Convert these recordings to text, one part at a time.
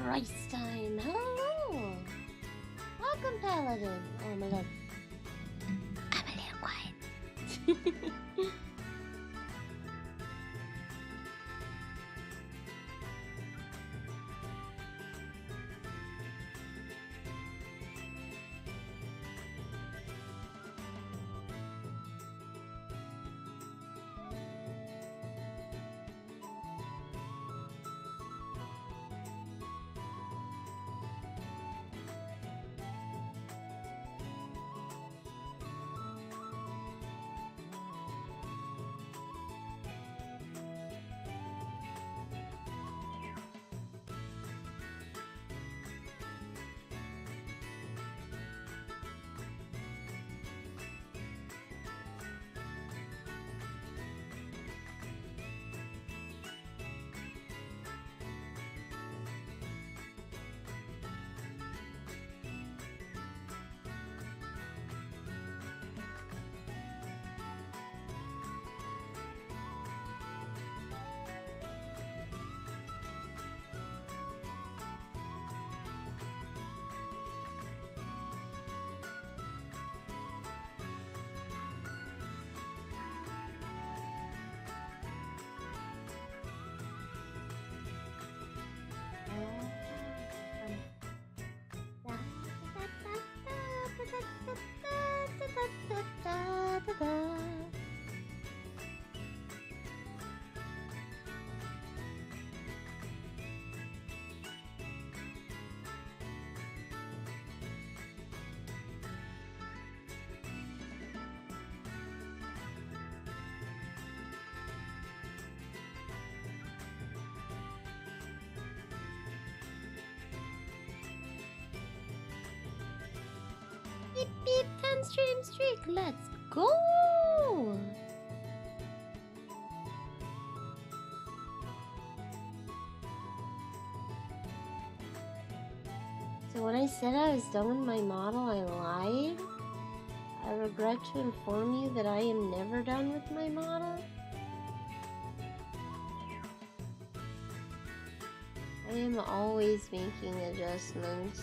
rice time. Hello. Welcome, Paladin. Oh, I'm a little quiet. Beep beep, 10 stream streak, let's go! So when I said I was done with my model, I lied. I regret to inform you that I am never done with my model. I am always making adjustments.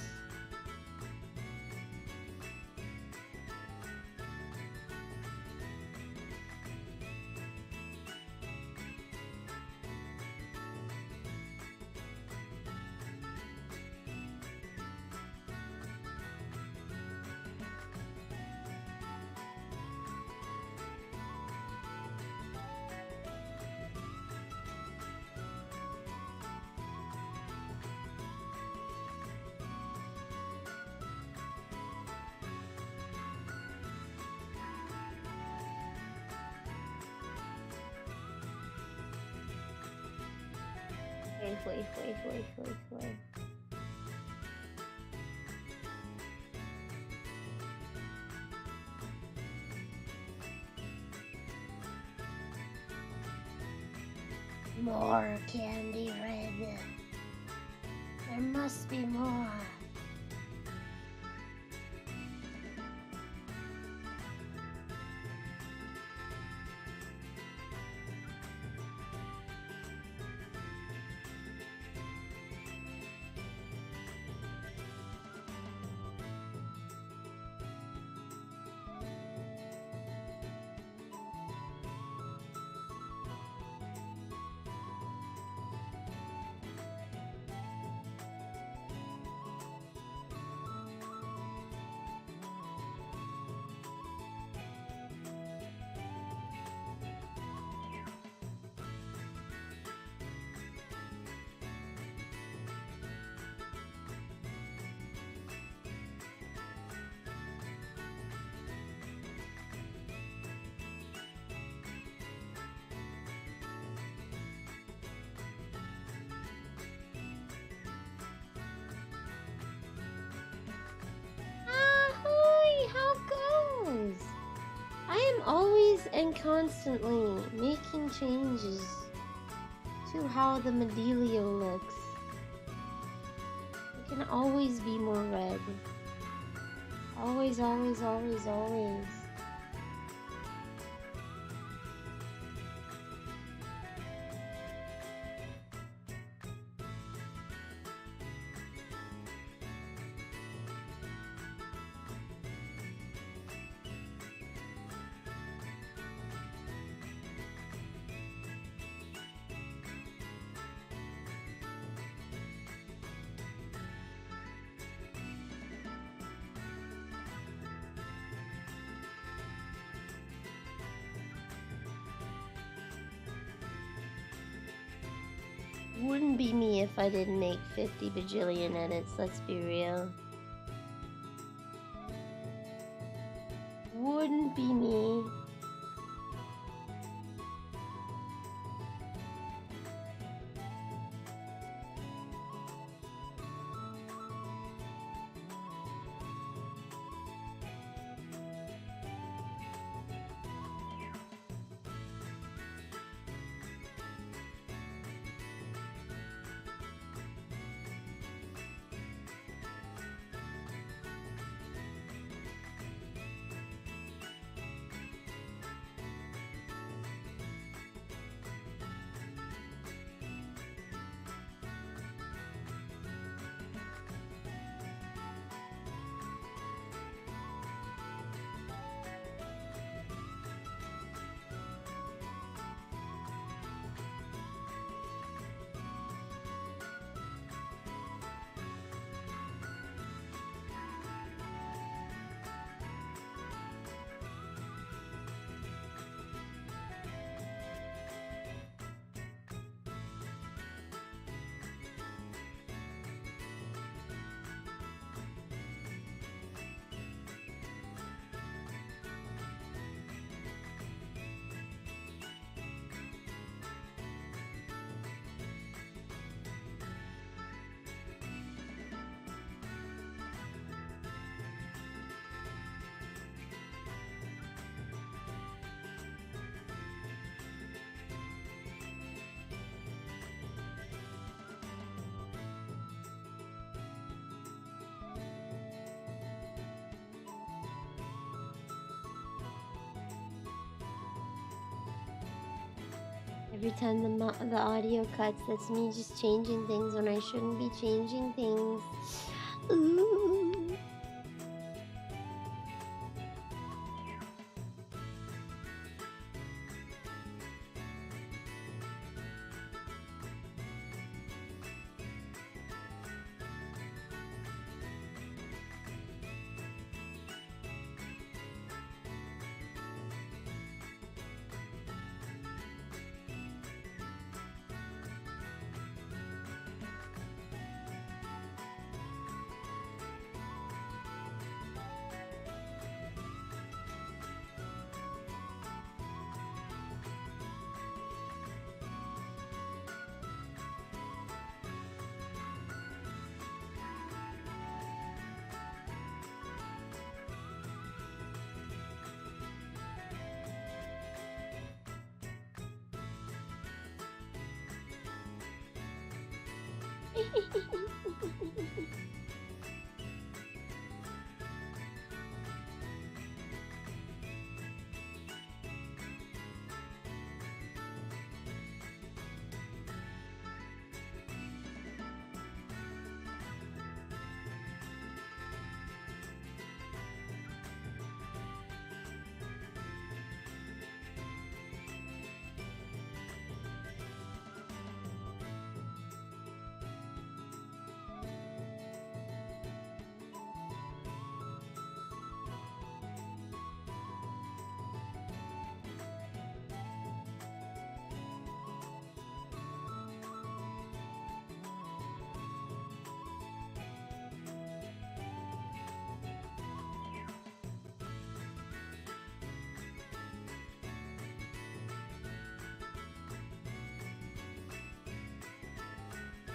Wait. More candy red. There must be more. I am always and constantly making changes to how the Medelio looks. It can always be more red. Always. Wouldn't be me if I didn't make 50 bajillion edits, let's be real. Wouldn't be me. Every time the audio cuts, that's me just changing things when I shouldn't be changing things. Ooh.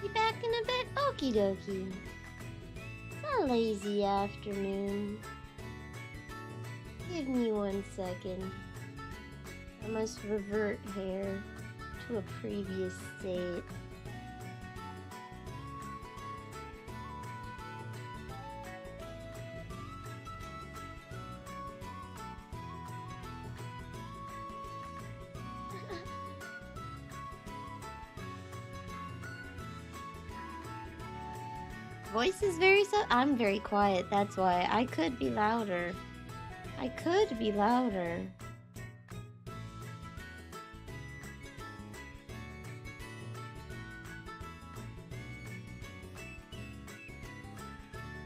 Be back in a bit. Okie dokie. It's a lazy afternoon. Give me 1 second. I must revert here to a previous state. Voice is very I'm very quiet, that's why. I could be louder. I could be louder.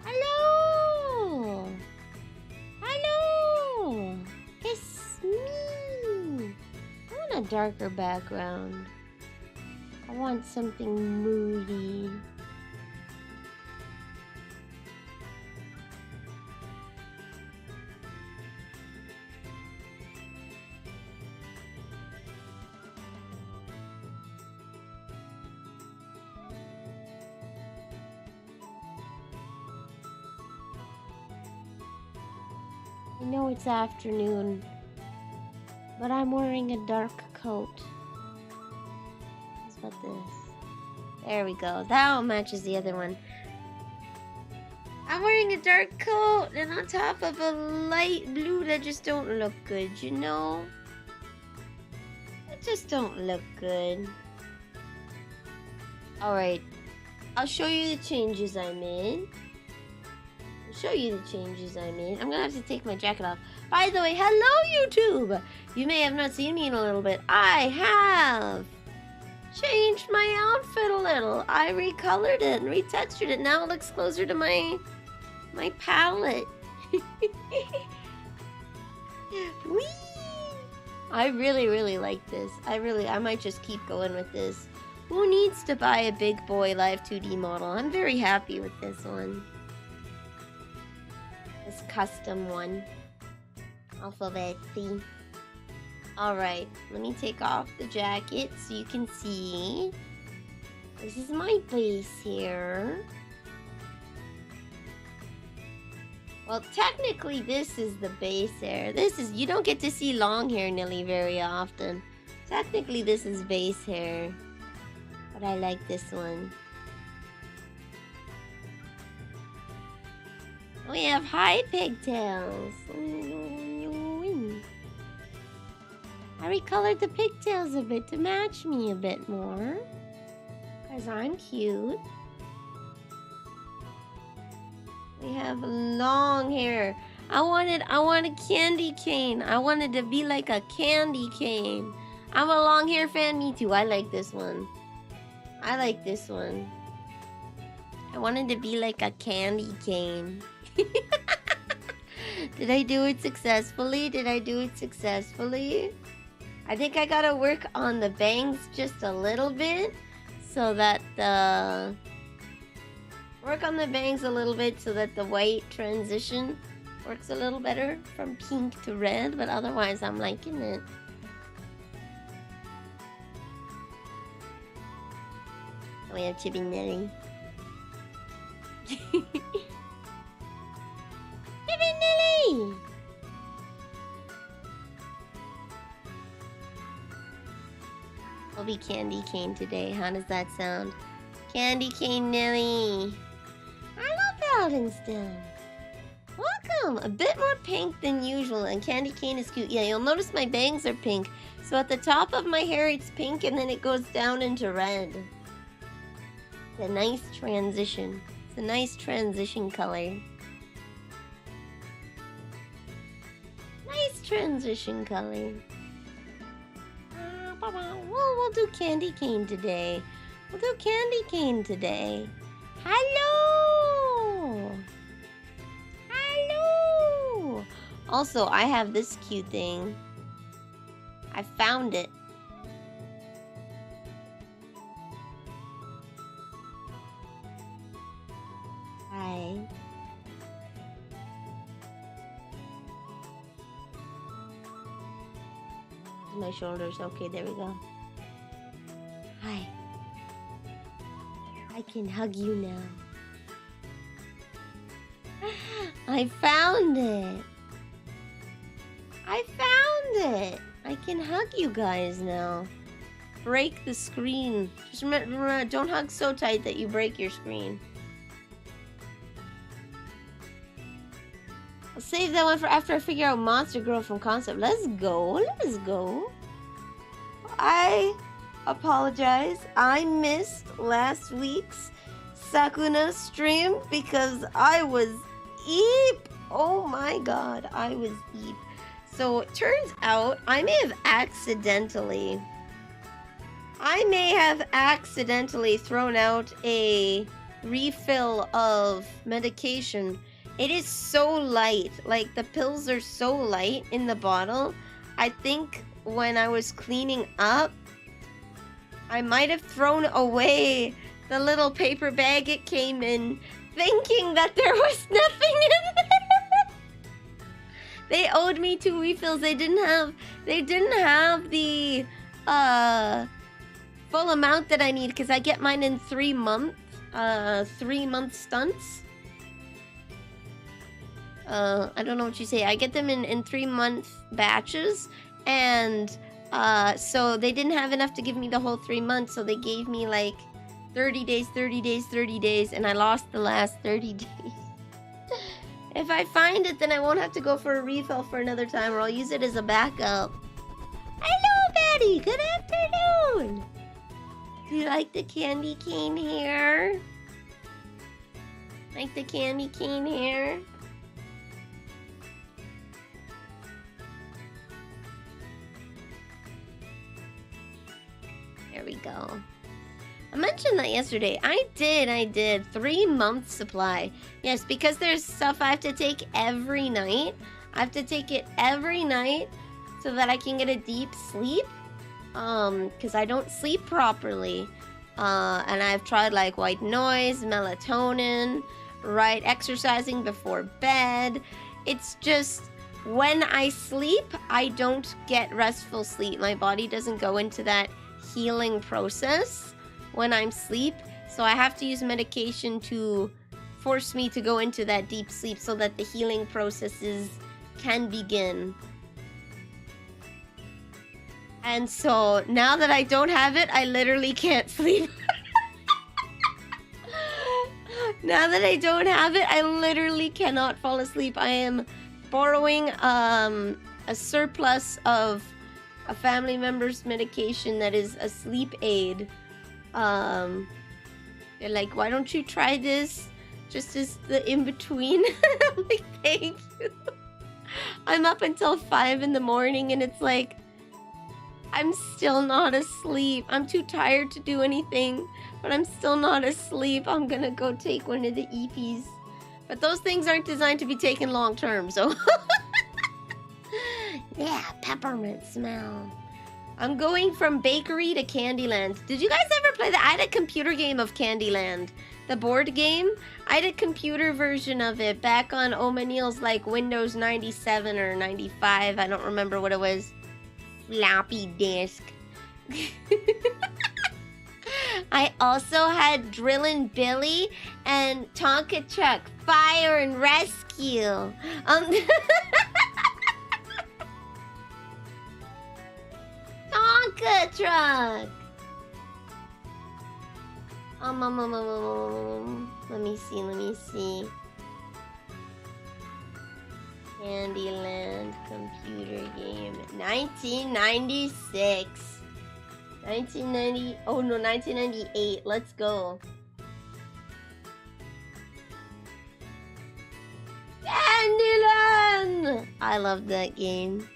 Hello! Hello! It's me! I want a darker background. A want something moody. I know it's afternoon, but I'm wearing a dark coat. How about this? There we go. That one matches the other one. I'm wearing a dark coat and on top of a light blue that just don't look good, you know? It just don't look good. Alright. I'll show you the changes I made. I'm gonna have to take my jacket off. By the way, hello YouTube! You may have not seen me in a little bit. I have changed my outfit a little. I recolored it and retextured it. Now it looks closer to my palette. Whee! I really like this. I might just keep going with this. Who needs to buy a big boy live 2D model? I'm very happy with this one. This custom one. Alphabetti. Alright, let me take off the jacket so you can see. This is my base here. Well, technically this is the base hair. You don't get to see long hair, Nilly, very often. Technically this is base hair. But I like this one. We have high pigtails. I recolored the pigtails a bit to match me a bit more. Because I'm cute. We have long hair. I wanted candy cane. I wanted to be like a candy cane. I'm a long hair fan, me too. I like this one. I wanted to be like a candy cane. Did I do it successfully? I think I gotta work on the bangs just a little bit so that the white transition works a little better from pink to red, but otherwise I'm liking it. We have Chibi Nelly. Chibi Nelly! We'll be Candy Cane today. How does that sound? Candy Cane Nelly. I love Eldenstone. Welcome! A bit more pink than usual, and Candy Cane is cute. Yeah, you'll notice my bangs are pink. So at the top of my hair, it's pink, and then it goes down into red. It's a nice transition. It's a nice transition color. Nice transition color. We'll do Candy Cane today. Hello! Hello! Also, I have this cute thing. I found it. Hi. My shoulders. Okay, there we go. Hi. I can hug you now. I found it. I can hug you guys now. Break the screen. Just remember, don't hug so tight that you break your screen. I'll save that one for after I figure out Monster Girl from concept. Let's go. I apologize. I missed last week's Sakuna stream because I was eep. Oh my god, I was eep. So it turns out I may have accidentally thrown out a refill of medication. It is so light. Like, the pills are so light in the bottle. I think when I was cleaning up, I might have thrown away the little paper bag it came in, thinking that there was nothing in there. They owed me 2 refills. They didn't have the full amount that I need, because I get mine in 3-month stunts. I don't know what you say. I get them in 3-month batches, and so they didn't have enough to give me the whole 3 months, so they gave me like 30 days, 30 days, 30 days, and I lost the last 30 days. If I find it, then I won't have to go for a refill for another time, or I'll use it as a backup. Hello, Betty! Good afternoon! Do you like the candy cane hair? Like the candy cane hair? There we go. I mentioned that yesterday. I did 3 months supply. Yes, because there's stuff I have to take every night. I have to take it every night so that I can get a deep sleep. Because I don't sleep properly. And I've tried like white noise, melatonin, right exercising before bed. It's just when I sleep, I don't get restful sleep. My body doesn't go into that healing process when I'm asleep, so I have to use medication to force me to go into that deep sleep so that the healing processes can begin. And so now that I don't have it, I literally can't sleep. Now that I don't have it, I literally cannot fall asleep. I am borrowing a surplus of a family member's medication that is a sleep aid. They're like, why don't you try this just as the in-between? I'm like, thank you. I'm up until 5 in the morning and it's like, I'm still not asleep. I'm too tired to do anything, but I'm still not asleep. I'm gonna go take one of the EPs. But those things aren't designed to be taken long term, so... Yeah, peppermint smell. I'm going from bakery to Candyland. Did you guys ever play that? I had a computer game of Candyland. The board game? I had a computer version of it back on O'Maneil's like Windows 97 or 95. I don't remember what it was. Floppy disk. I also had Drillin' Billy and Tonka Truck Fire and Rescue. Tonka Truck. Let me see. Candyland computer game. 1996. 1990. Oh no, 1998. Let's go. Candyland! I love that game.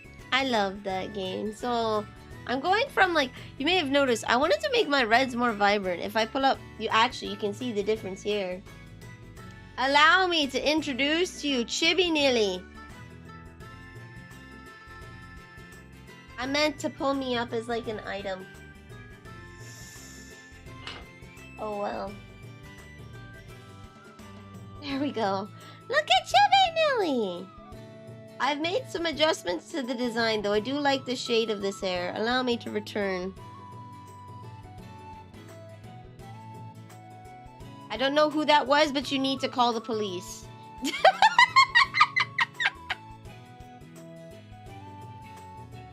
So I'm going from like, you may have noticed, I wanted to make my reds more vibrant. If I pull up, you can see the difference here. Allow me to introduce to you Chibi Nilly. I meant to pull me up as like an item. Oh well. There we go. Look at Chibi Nilly! I've made some adjustments to the design, though I do like the shade of this hair. Allow me to return. I don't know who that was, but you need to call the police.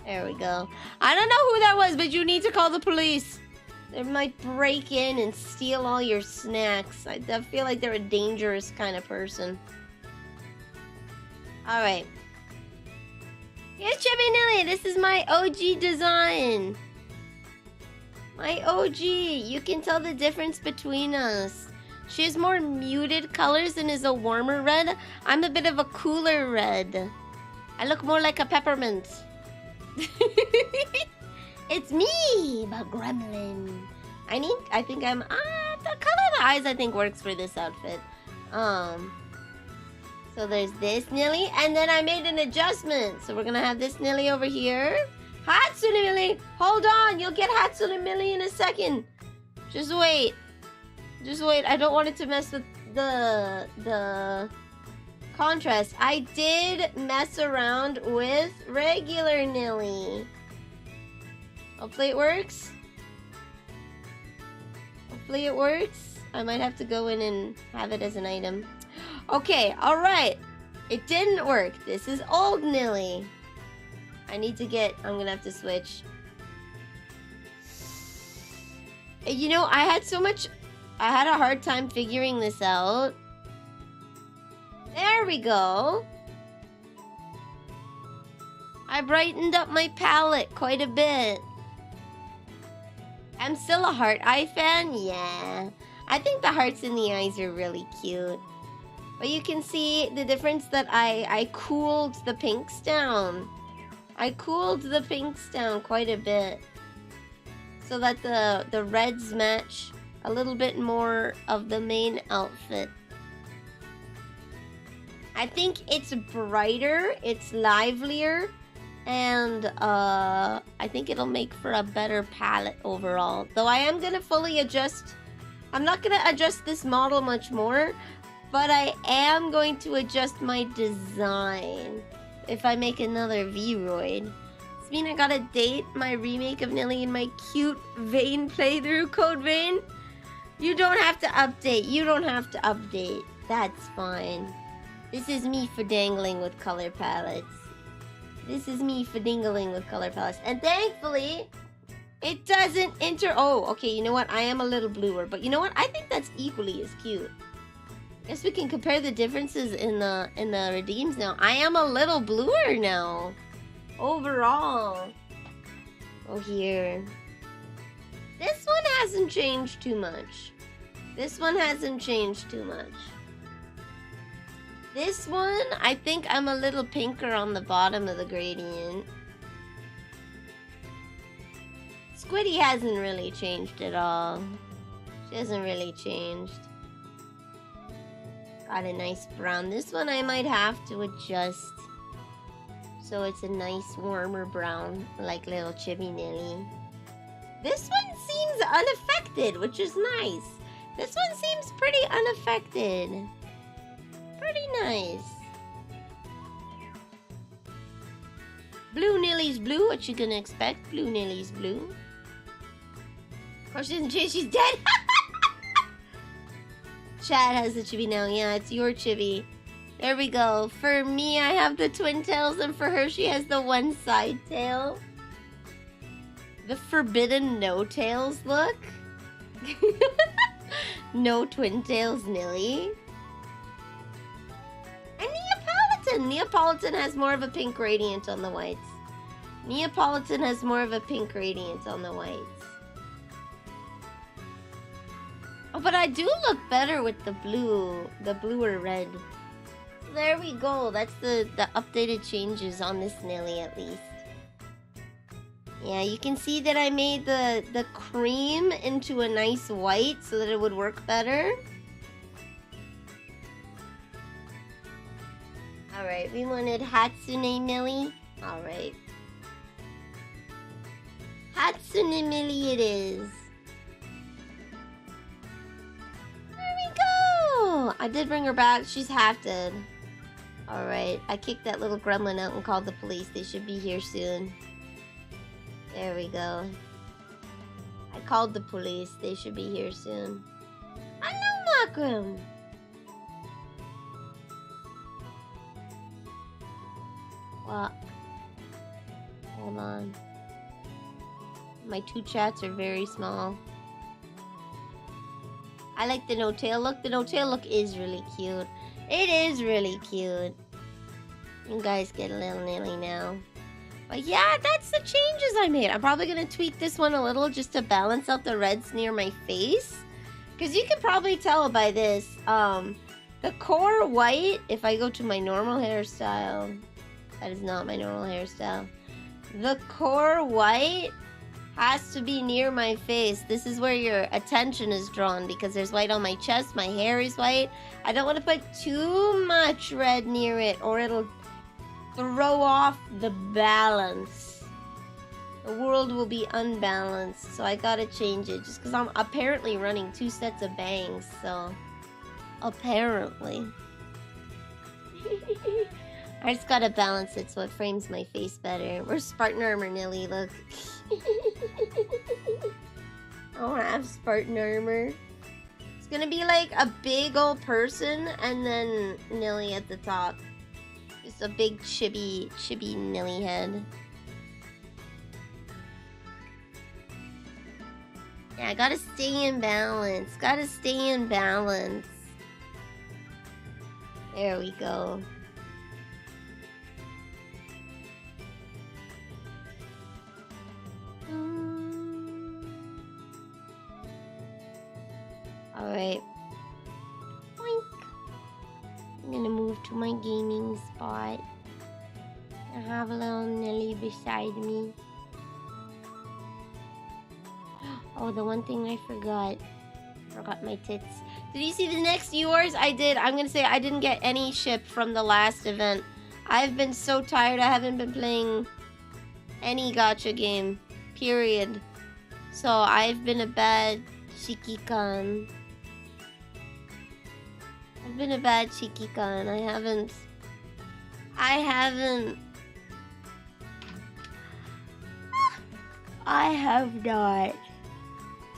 There we go. I don't know who that was, but you need to call the police. They might break in and steal all your snacks. I feel like they're a dangerous kind of person. Alright. Here's Chibi Nilly. This is my OG design. My OG. You can tell the difference between us. She has more muted colors and is a warmer red. I'm a bit of a cooler red. I look more like a peppermint. It's me, the gremlin. I think I'm... the color of the eyes I think works for this outfit. So there's this Nilly, and then I made an adjustment. So we're gonna have this Nilly over here. Hatsune Millie! Hold on! You'll get Hatsune Millie in a second. Just wait. Just wait. I don't want it to mess with the contrast. I did mess around with regular Nilly. Hopefully it works. Hopefully it works. I might have to go in and have it as an item. Okay, alright. It didn't work. This is old Nilly. I need to get... I'm gonna have to switch. You know, I had a hard time figuring this out. There we go. I brightened up my palette quite a bit. I'm still a heart eye fan, yeah. I think the hearts in the eyes are really cute. But you can see the difference that I cooled the pinks down. I cooled the pinks down quite a bit. So that the reds match a little bit more of the main outfit. I think it's brighter, it's livelier, and I think it'll make for a better palette overall. Though I am gonna fully adjust. I'm not gonna adjust this model much more, but I am going to adjust my design if I make another Vroid. Does mean I gotta date my remake of Nilly in my cute Vane playthrough, Code Vane? You don't have to update. You don't have to update. That's fine. This is me fidangling with color palettes. This is me fidingling with color palettes. And thankfully, it doesn't Oh, okay, you know what? I am a little bluer. But you know what? I think that's equally as cute. Guess we can compare the differences in the redeems now. I am a little bluer now. Overall. Oh, here. This one hasn't changed too much. This one hasn't changed too much. This one, I think I'm a little pinker on the bottom of the gradient. Squiddy hasn't really changed at all. She hasn't really changed. Got a nice brown. This one I might have to adjust. So it's a nice warmer brown, like little Chibi Nilly. This one seems unaffected, which is nice. This one seems pretty unaffected. Pretty nice. Blue Nilly's blue. What you gonna expect? Blue Nilly's blue. Of course, she doesn't change. She's dead. Chad has the chibi now. Yeah, it's your chibi. There we go. For me, I have the twin tails, and for her, she has the one side tail. The forbidden no tails look. No twin tails, Nilly. And Neapolitan. Neapolitan has more of a pink gradient on the whites. Neapolitan has more of a pink gradient on the whites. Oh, but I do look better with the bluer red. There we go. That's the updated changes on this Nilly, at least. Yeah, you can see that I made the cream into a nice white so that it would work better. Alright, we wanted Hatsune Millie. Alright. Hatsune Millie it is. There we go! I did bring her back. She's half dead. Alright, I kicked that little gremlin out and called the police. They should be here soon. There we go. I called the police. They should be here soon. I know, Makram! What? Hold on. My two chats are very small. I like the no-tail look. The no-tail look is really cute. It is really cute. You guys get a little Nilly now. But yeah, that's the changes I made. I'm probably going to tweak this one a little just to balance out the reds near my face. Because you can probably tell by this. The core white, if I go to my normal hairstyle... That is not my normal hairstyle. The core white has to be near my face. This is where your attention is drawn because there's white on my chest. My hair is white. I don't want to put too much red near it or it'll throw off the balance. The world will be unbalanced, so I gotta change it. Just because I'm apparently running 2 sets of bangs, so... Apparently. I just gotta balance it so it frames my face better. Where's Spartan armor, Nilly? Look. I don't have Spartan armor. It's gonna be like a big old person and then Nilly at the top. Just a big chibi Nilly head. Yeah, I gotta stay in balance. Gotta stay in balance. There we go. Alright. Boink. I'm gonna move to my gaming spot. I have a little Nilly beside me. Oh, the one thing I forgot. Forgot my tits. Did you see the next viewers? I did. I'm gonna say I didn't get any ship from the last event. I've been so tired. I haven't been playing any gacha game. Period. So I've been a bad Shikikan. I've been a bad Shikikan. I have not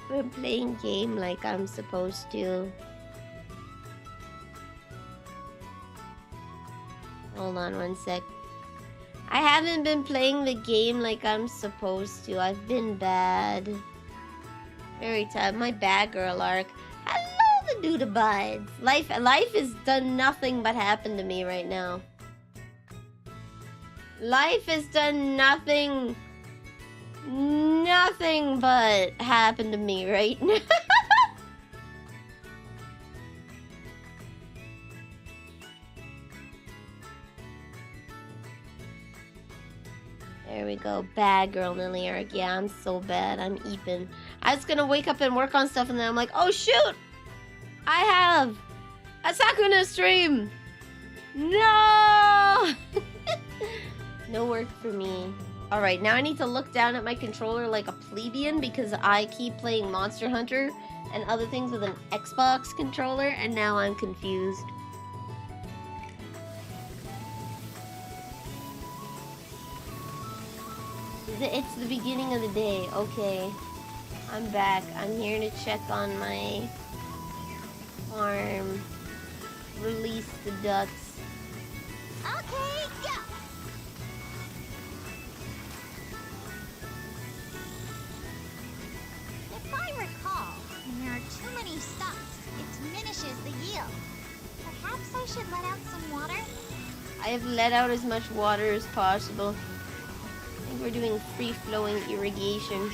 been playing game like I'm supposed to. Hold on one sec. I haven't been playing the game like I'm supposed to. I've been bad. Very tired. My bad girl arc. Hello, the dude abides. Life has done nothing but happen to me right now. Life has done nothing but happen to me right now. There we go. Bad girl, Nilly arc. Yeah, I'm so bad. I'm Eepin. I was gonna wake up and work on stuff and then I'm like, oh shoot! I have a Sakuna stream! No! No work for me. Alright, now I need to look down at my controller like a plebeian because I keep playing Monster Hunter and other things with an Xbox controller and now I'm confused. It's the beginning of the day. Okay. I'm back. I'm here to check on my farm. Release the ducks. Okay, go! If I recall, when there are too many stocks, it diminishes the yield. Perhaps I should let out some water? I have let out as much water as possible. I think we're doing free-flowing irrigation.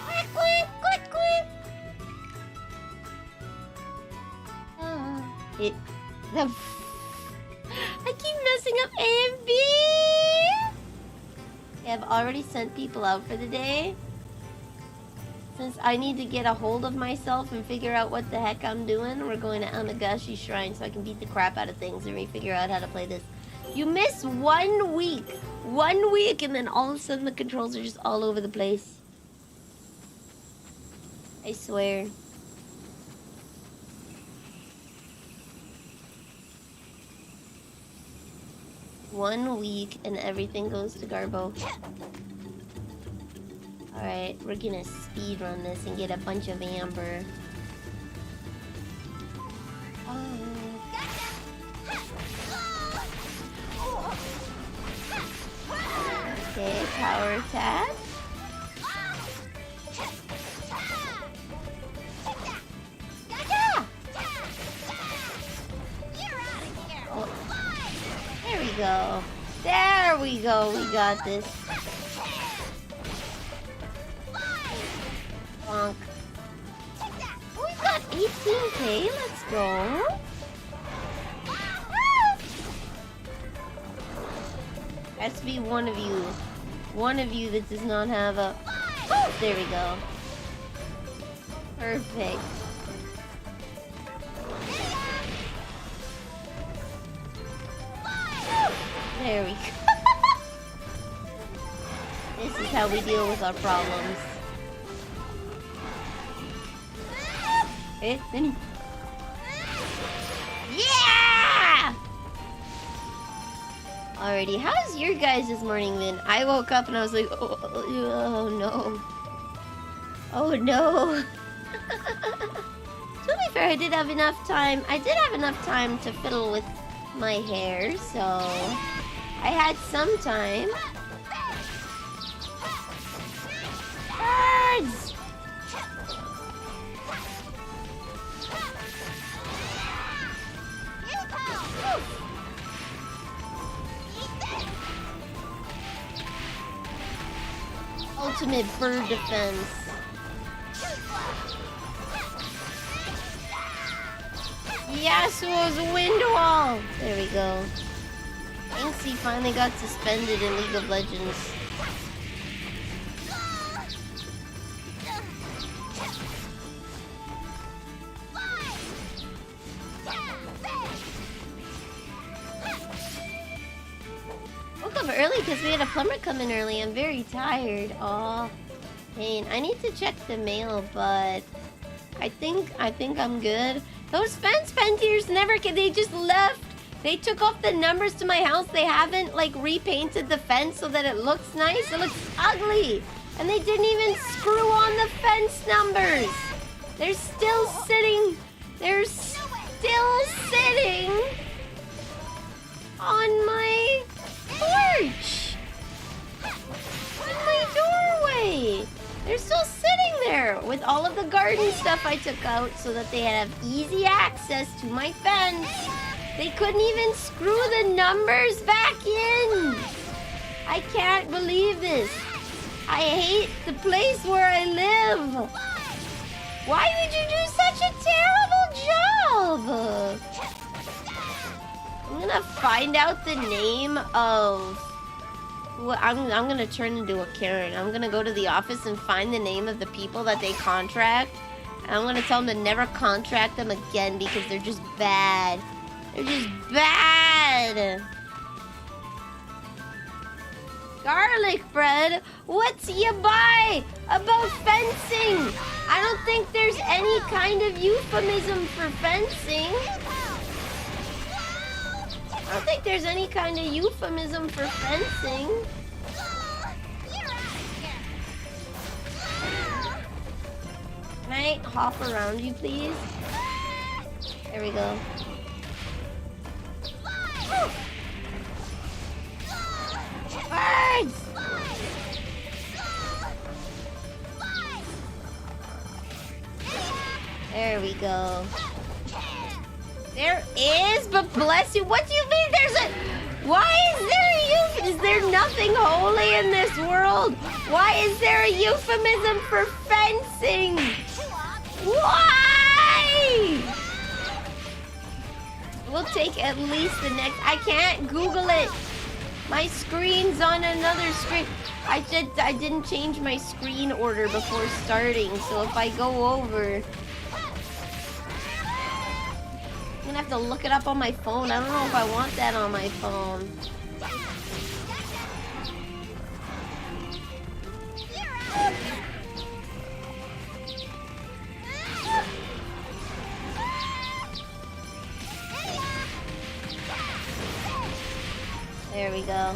Quack, quack, quack, quack! I keep messing up A and B! Okay, I've already sent people out for the day. Since I need to get a hold of myself and figure out what the heck I'm doing, we're going to Anagashi Shrine so I can beat the crap out of things and re-figure out how to play this. You miss 1 week! 1 week and then all of a sudden the controls are just all over the place. I swear. One week and everything goes to Garbo. Alright, we're gonna speed run this and get a bunch of amber. Okay, power attack. Oh, there we go. There we go. We got this. Bonk. Oh, we've got 18k. Let's go. Has to be one of you. One of you that does not have a... Oh, there we go. Perfect. There we go. is how we deal with our problems. Eh, Vinny. Yeah! Alrighty, how's your guys' morning then? I woke up and I was like, oh no. Oh no. To be fair, I did have enough time. I did have enough time to fiddle with my hair, so I had some time. Birds! Ultimate bird defense. Yasuo's wind wall! There we go. Inksy finally got suspended in League of Legends. Woke up early because we had a plumber come in early. I'm very tired. Aw, pain. I need to check the mail, but I think I'm good. Those fence pentiers never can. They just left. They took off the numbers to my house. They haven't like repainted the fence so that it looks nice. It looks ugly. And they didn't even screw on the fence numbers. They're still sitting. They're still sitting on my porch. In my doorway. They're still sitting there with all of the garden stuff I took out so that they have easy access to my fence. They couldn't even screw the numbers back in. I can't believe this. I hate the place where I live. Why would you do such a terrible job? I'm gonna find out the name of... Well, I'm gonna turn into a Karen. I'm gonna go to the office and find the name of the people that they contract. And I'm gonna tell them to never contract them again because they're just bad. They're just bad. Garlic bread? What's you buy about fencing? I don't think there's any kind of euphemism for fencing. I don't think there's any kind of euphemism for fencing. Can I hop around you, please? There we go. Birds! There we go. There is, but bless you. What do you mean there's a... Why is there a euphemism? Is there nothing holy in this world? Why is there a euphemism for fencing? Why? We'll take at least the next... I can't Google it. My screen's on another screen. I didn't change my screen order before starting, so if I go over... I'm gonna have to look it up on my phone. I don't know if I want that on my phone. There we go.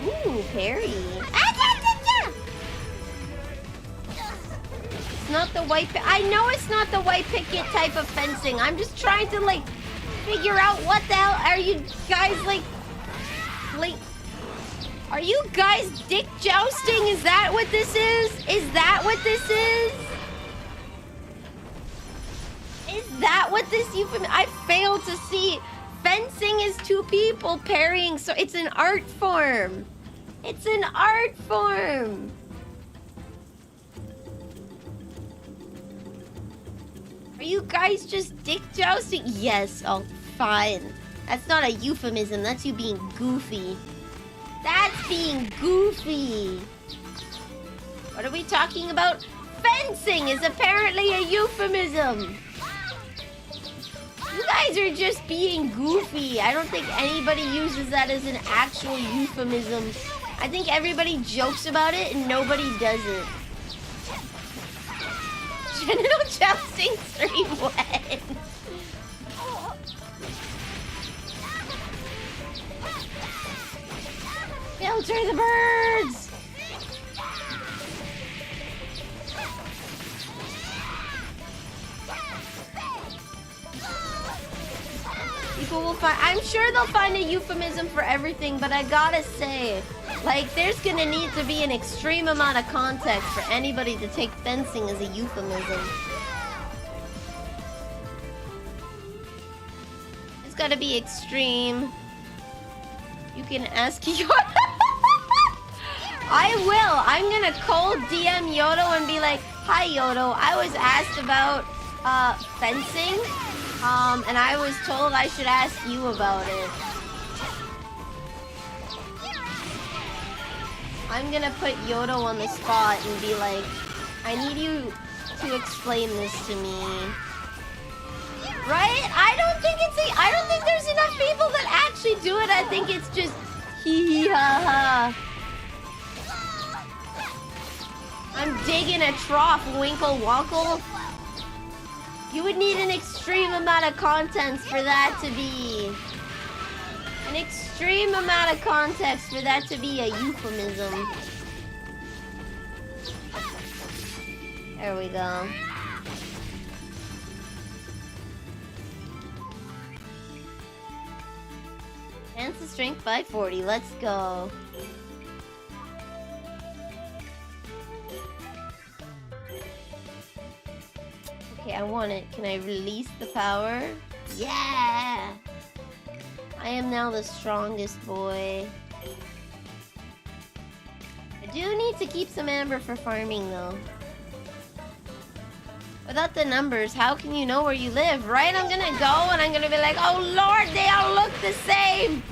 Ooh, parry. It's not the white... I know it's not the white picket type of fencing. I'm just trying to, like, figure out what the hell... Are you guys, like... Are you guys dick jousting? Is that what this is? Is that what this is? Is that what this euphemism... I failed to see. Fencing is two people parrying, so it's an art form. It's an art form. Are you guys just dick jousting? Yes, oh, fine. That's not a euphemism. That's you being goofy. That's being goofy. What are we talking about? Fencing is apparently a euphemism. You guys are just being goofy. I don't think anybody uses that as an actual euphemism. I think everybody jokes about it and nobody does it. Genital jousting stream wet. Filter the birds! People will find, I'm sure they'll find a euphemism for everything, but I gotta say, like, there's gonna need to be an extreme amount of context for anybody to take fencing as a euphemism. It's gotta be extreme. You can ask Yodo. I will. I'm gonna cold DM Yodo and be like, "Hi Yodo, I was asked about fencing, and I was told I should ask you about it." I'm gonna put Yodo on the spot and be like, "I need you to explain this to me." Right? I don't think there's enough people that actually do it. I think it's just hee hee ha ha. I'm digging a trough, winkle wonkle. You would need an extreme amount of context for that to be... An extreme amount of context for that to be a euphemism. There we go. Enhance the strength by 40. Let's go. Okay, I want it. Can I release the power? Yeah! I am now the strongest boy. I do need to keep some amber for farming, though. Without the numbers, how can you know where you live, right? I'm gonna go and I'm gonna be like, oh lord, they all look the same!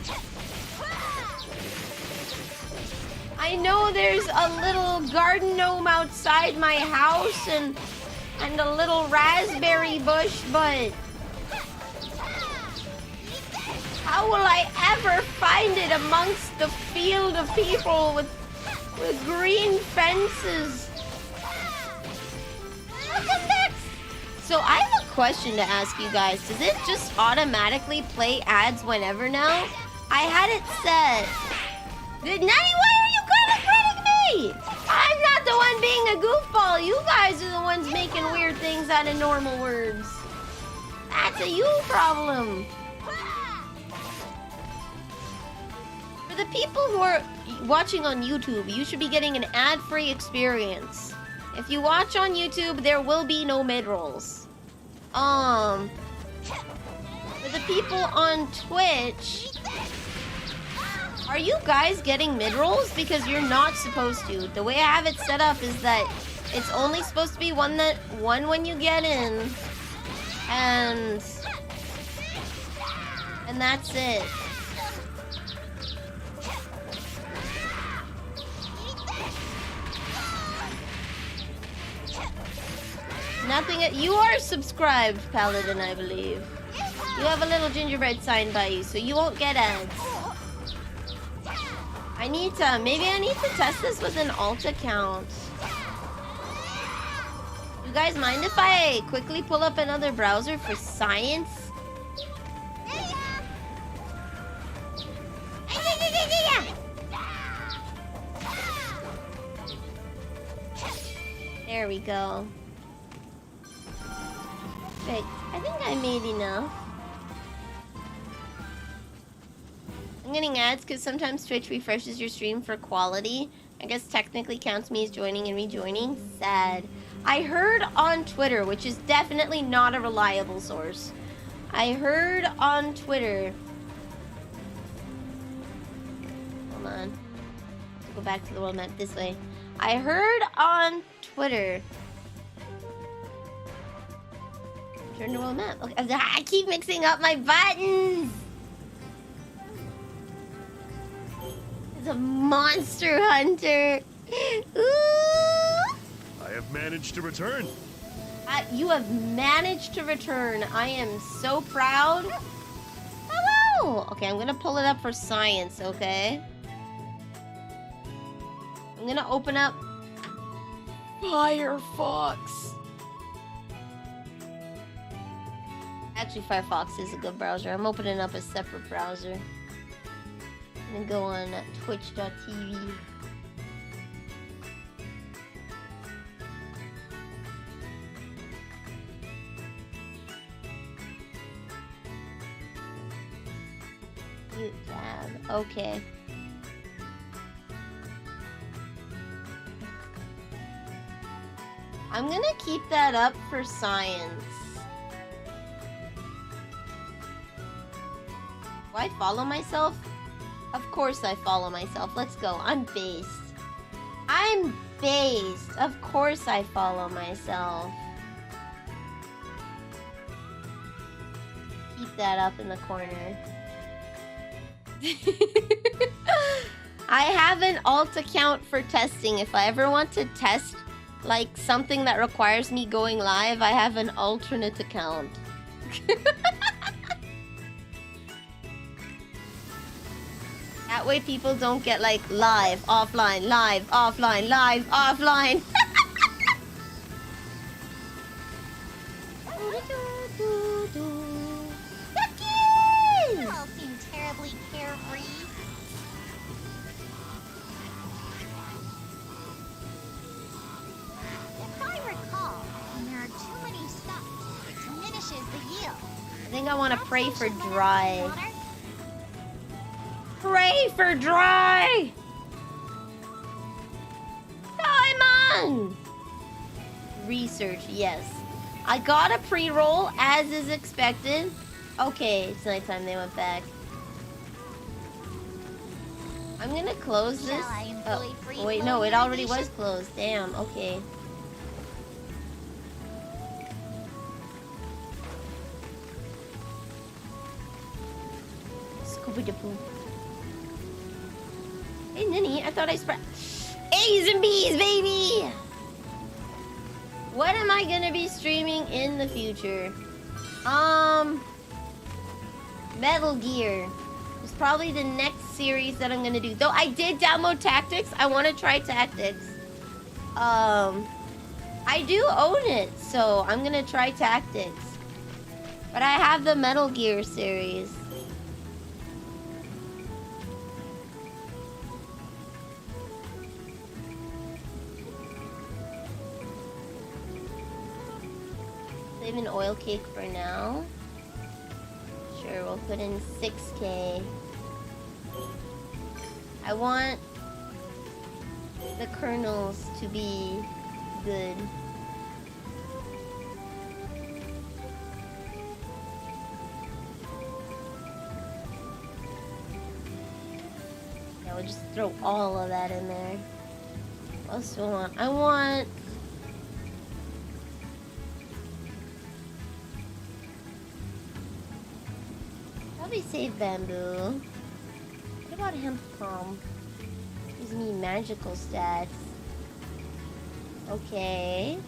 I know there's a little garden gnome outside my house and a little raspberry bush, but... how will I ever find it amongst the field of people with green fences? Look at this! So I have a question to ask you guys. Does it just automatically play ads whenever now? I had it set. Nani, why are you criticizing me? I'm not the one being a goofball. You guys are the ones making weird things out of normal words. That's a you problem. For the people who are watching on YouTube, you should be getting an ad-free experience. If you watch on YouTube, there will be no mid-rolls. For the people on Twitch, are you guys getting mid-rolls? Because you're not supposed to. The way I have it set up is that it's only supposed to be one when you get in, and that's it. Nothing. You are subscribed, Paladin, I believe. You have a little gingerbread sign by you, so you won't get ads. Maybe I need to test this with an alt account. You guys mind if I quickly pull up another browser for science? There we go. Perfect. I think I made enough. I'm getting ads because sometimes Twitch refreshes your stream for quality. I guess technically counts me as joining and rejoining. Sad. I heard on Twitter, which is definitely not a reliable source. I heard on Twitter. Hold on. Let's go back to the world map this way. I heard on Twitter. Turn to world map. Okay. I keep mixing up my buttons. It's a monster hunter. Ooh. I have managed to return. You have managed to return. I am so proud. Hello! Okay, I'm gonna pull it up for science, okay? I'm gonna open up Firefox. Actually, Firefox is a good browser. I'm opening up a separate browser. I'm gonna go on twitch.tv. Mute tab. Okay. I'm gonna keep that up for science. Do I follow myself? Of course I follow myself. Let's go. I'm based. I'm based. Of course I follow myself. Keep that up in the corner. I have an alt account for testing. If I ever want to test like something that requires me going live, I have an alternate account. That way people don't get like live, offline, live, offline, live, offline. You all seem terribly carefree. If I recall, when there are too many stops, it diminishes the yield. I think I want to pray for dry. Water? Pray for dry! I'm on! Research, yes. I got a pre-roll, as is expected. Okay, it's nighttime, they went back. I'm gonna close this. Shall I employ free Wait, flow no, it already was navigation? closed. Damn, okay. Scooby-Doo. Hey, Ninny, I thought I spread A's and B's, baby! What am I gonna be streaming in the future? Metal Gear is probably the next series that I'm gonna do. Though I did download Tactics. I want to try Tactics. I do own it, so I'm gonna try Tactics. But I have the Metal Gear series. Save an oil cake for now. Sure, we'll put in 6K. I want the kernels to be good. Yeah, we'll just throw all of that in there. What else do I want? I want... Probably save bamboo. What about hemp palm? Gives me magical stats. Okay.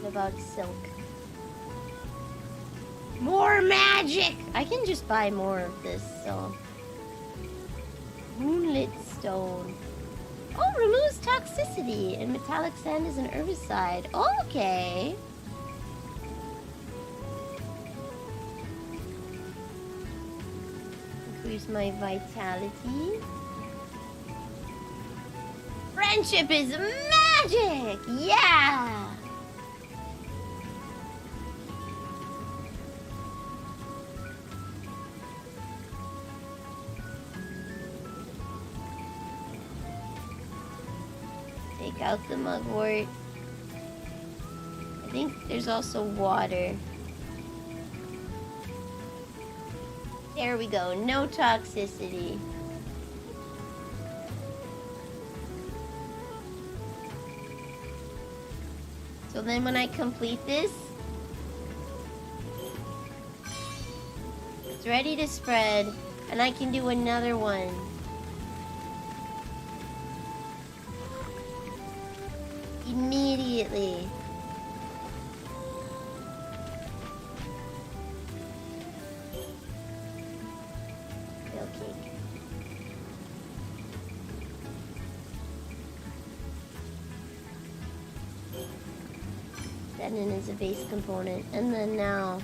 What about silk? More magic! I can just buy more of this, so. Moonlit stone. Oh, removes toxicity, and metallic sand is an herbicide. Okay. Increase my vitality. Friendship is magic! Yeah! Take out the mugwort. I think there's also water. There we go, no toxicity. So then when I complete this, it's ready to spread, and I can do another one. Immediately. Real cake. That in is a base component. And then now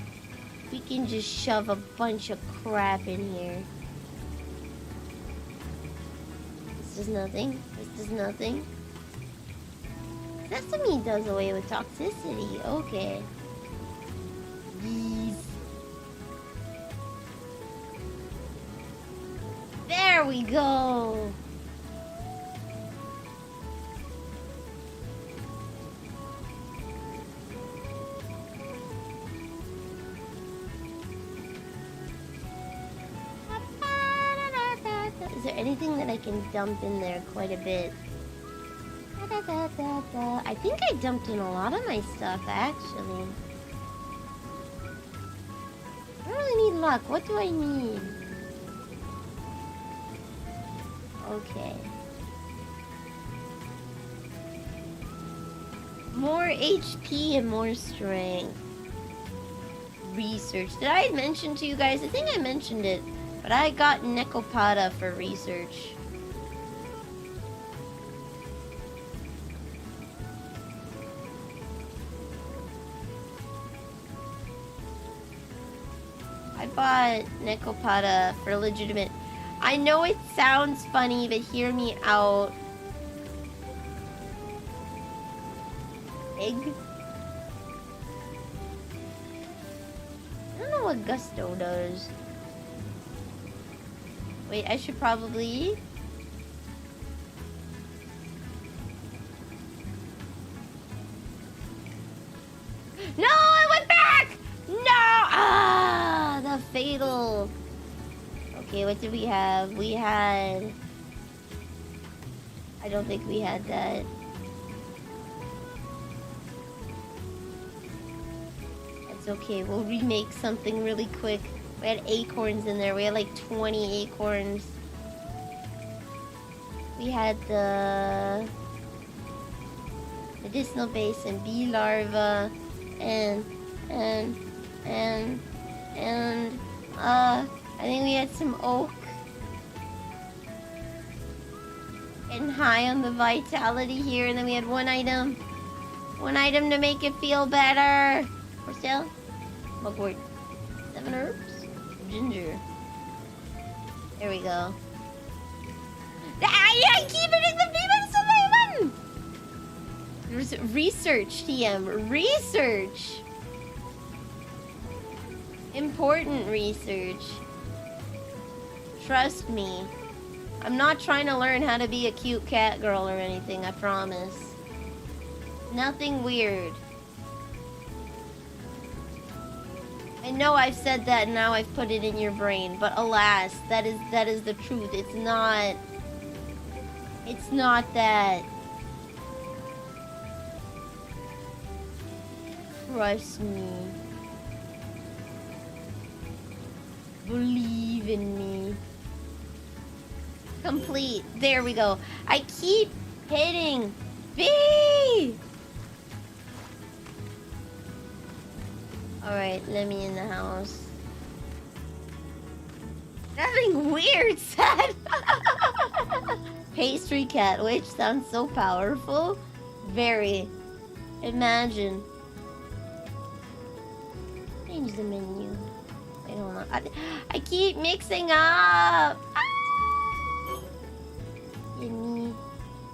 we can just shove a bunch of crap in here. This does nothing. This does nothing. Sesame does away with toxicity. Okay. Yeez. There we go. Is there anything that I can dump in there quite a bit? I think I dumped in a lot of my stuff, actually. I don't really need luck. What do I need? Okay. More HP and more strength. Research. Did I mention to you guys? I think I mentioned it. But I got Nekopada for research. I bought Nekopada for legitimate. I know it sounds funny, but hear me out. Egg? I don't know what Gusto does. Wait, I should probably... No, I went back! No! Ah, the fatal. Okay, what did we have? We had... I don't think we had that. That's okay, we'll remake something really quick. We had acorns in there. We had like 20 acorns. We had the medicinal base and bee larva and I think we had some oak and high on the vitality here, and then we had one item to make it feel better. We're still mugwort. 7 herbs. Ginger. There we go. I keep hitting the famous 11! Research, TM. Research! Important research. Trust me. I'm not trying to learn how to be a cute cat girl or anything, I promise. Nothing weird. I know I've said that and now I've put it in your brain, but alas, that is the truth. It's not that. Trust me. Believe in me. Complete. There we go. I keep hitting B! Alright, let me in the house. Nothing weird said. Pastry cat witch sounds so powerful. Very. Imagine. Change the menu. Wait, hold on. I keep mixing up. Ah! Give me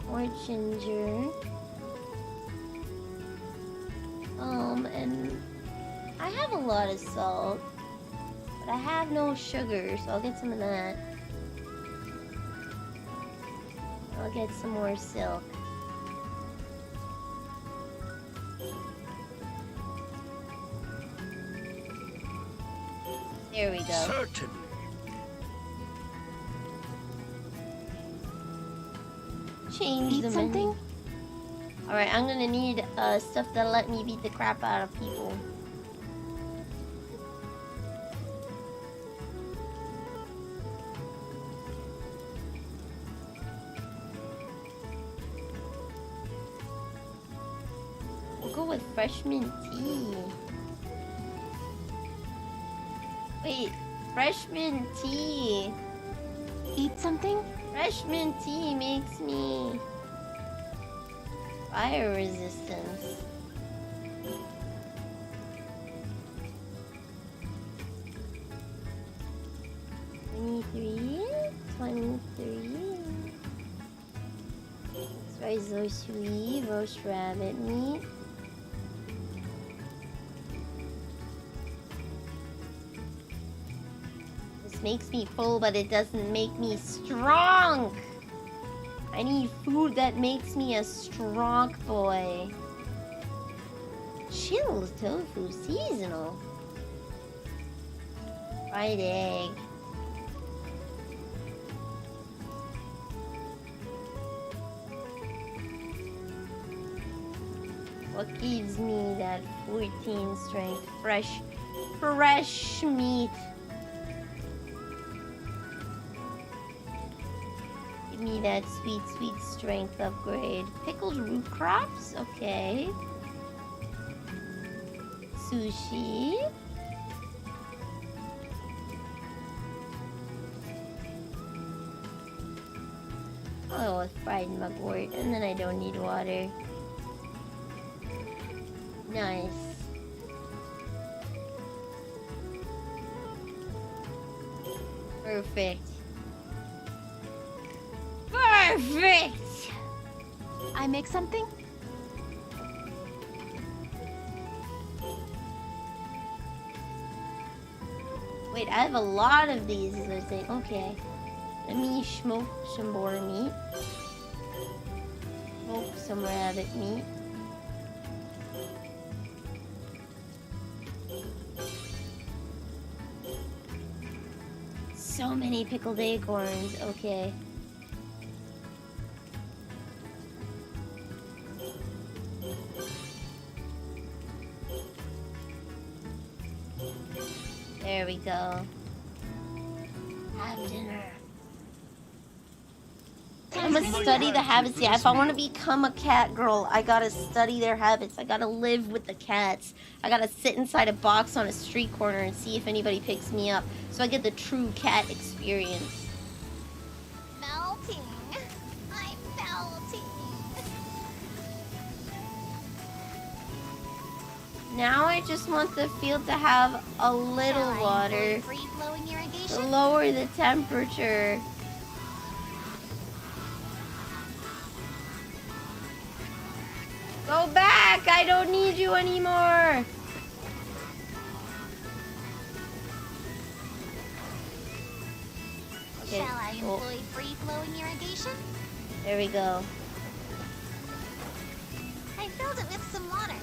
more ginger. And I have a lot of salt, but I have no sugar, so I'll get some of that. I'll get some more silk. There we go. Certainly. Change the menu. Alright, I'm gonna need stuff that'll let me beat the crap out of people. go with fresh mint tea. Wait, fresh mint tea. Eat something? Fresh mint tea makes me fire resistance. 23. Rice sweet, roast rabbit meat. This makes me full, but it doesn't make me strong. I need food that makes me a strong boy. Chilled tofu, seasonal. Fried egg. What gives me that 14 strength? Fresh meat. Give me that sweet strength upgrade. Pickled root crops? Okay. Sushi. Oh, with fried mugwort, and then I don't need water. Nice. Perfect. Perfect! I make something? Wait, I have a lot of these, as I say. Okay. Let me smoke some boar meat. Smoke some rabbit meat. So many pickled acorns. Okay. There we go. Have dinner. I'm gonna study the habits. Yeah, if I want to become a cat girl, I gotta study their habits. I gotta live with the cats. I gotta sit inside a box on a street corner and see if anybody picks me up, so I get the true cat experience. Melting. I'm melting. Now I just want the field to have a little Shall I water employ free-flowing to irrigation? lower the temperature. Go back! I don't need you anymore! Okay, Shall I cool. employ free-flowing irrigation? There we go. I filled it with some water.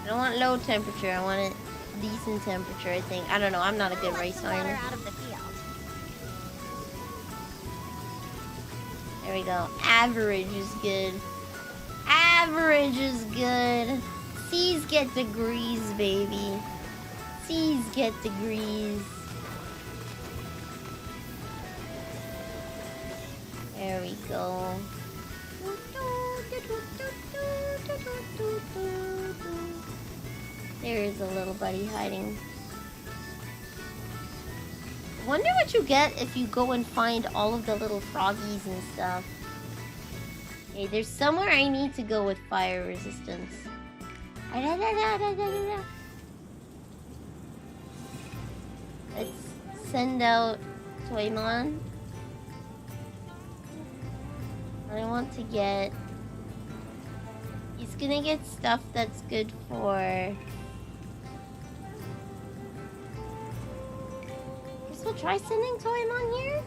I don't want low temperature. I want it decent temperature, I think. I don't know. I'm not a good Let rice some water farmer. out of the field. There we go. Average is good. Average is good. C's get degrees, baby. C's get degrees. There we go. There is a little buddy hiding. Wonder what you get if you go and find all of the little froggies and stuff. Okay, there's somewhere I need to go with fire resistance. Let's send out Toymon. I want to get... He's gonna get stuff that's good for... Guess we'll try sending Toymon here?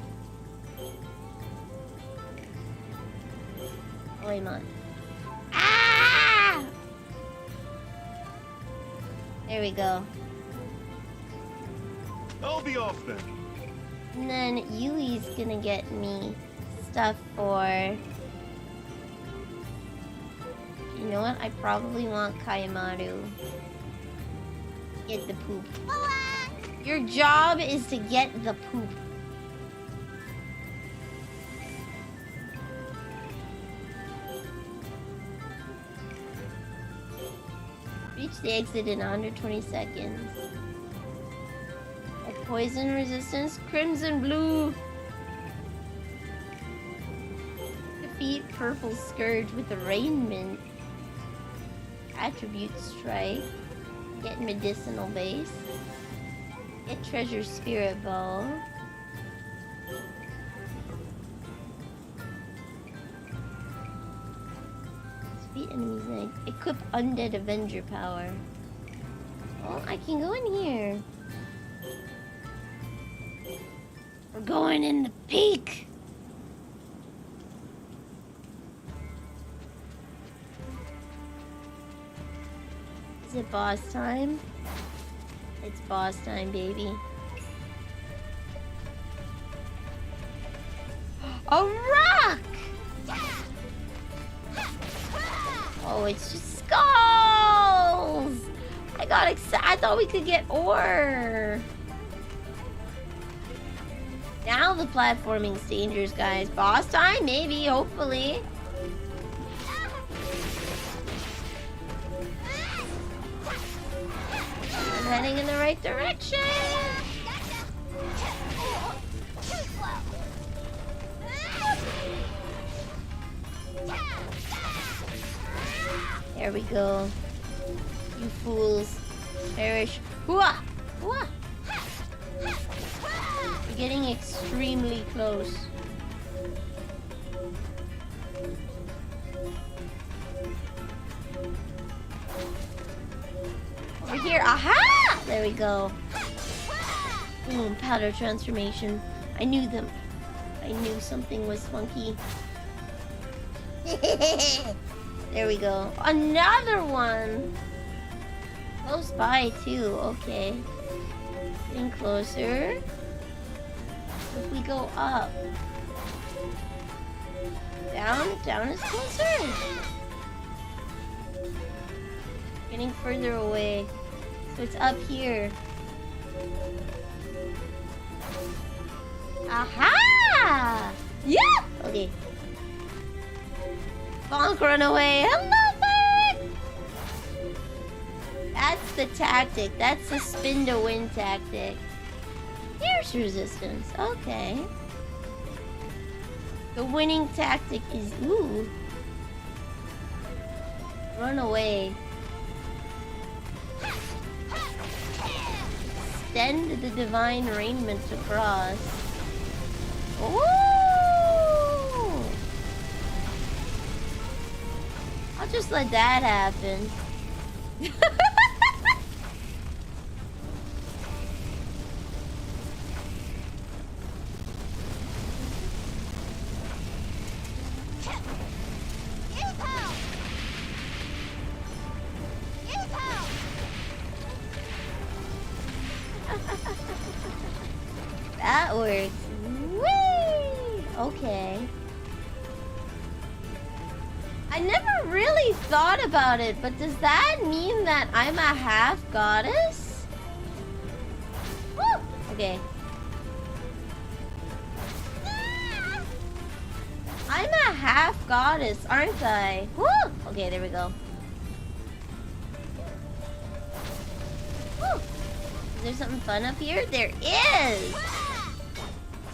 Toymon. Ah! There we go. I'll be off then. And then Yui's gonna get me stuff for... You know what? I probably want Kayamaru. Get the poop. Your job is to get the poop. Reach the exit in under 20 seconds. Like poison resistance, crimson blue. Defeat purple scourge with arraignment. Attribute strike. Get medicinal base. Get treasure spirit ball. Defeat enemies and equip undead avenger power. Well, I can go in here. We're going in the peak. Is it boss time? It's boss time, baby. A rock! Oh, it's just skulls! I got excited. I thought we could get ore. Now the platforming's dangerous, guys. Boss time? Maybe, hopefully. I'm heading in the right direction. There we go. You fools. Perish. Hooah! Hooah! We're getting extremely close. Over here. Aha! There we go. Boom. Powder transformation. I knew them. I knew something was funky. There we go. Another one! Close by, too. Okay. Getting closer. If we go up. Down? Down is closer. Getting further away. So it's up here. Aha! Yeah! Okay. Bonk, run away. Hello, bird! That's the tactic. That's the spin to win tactic. Here's resistance. Okay. The winning tactic is... Ooh. Run away. Extend the divine raiment across. Ooh! I'll just let that happen. That works. Whee! Okay. I never really thought about it, but does that mean that I'm a half goddess? Woo! Okay. I'm a half goddess, aren't I? Woo! Okay, there we go. Woo! Is there something fun up here? There is!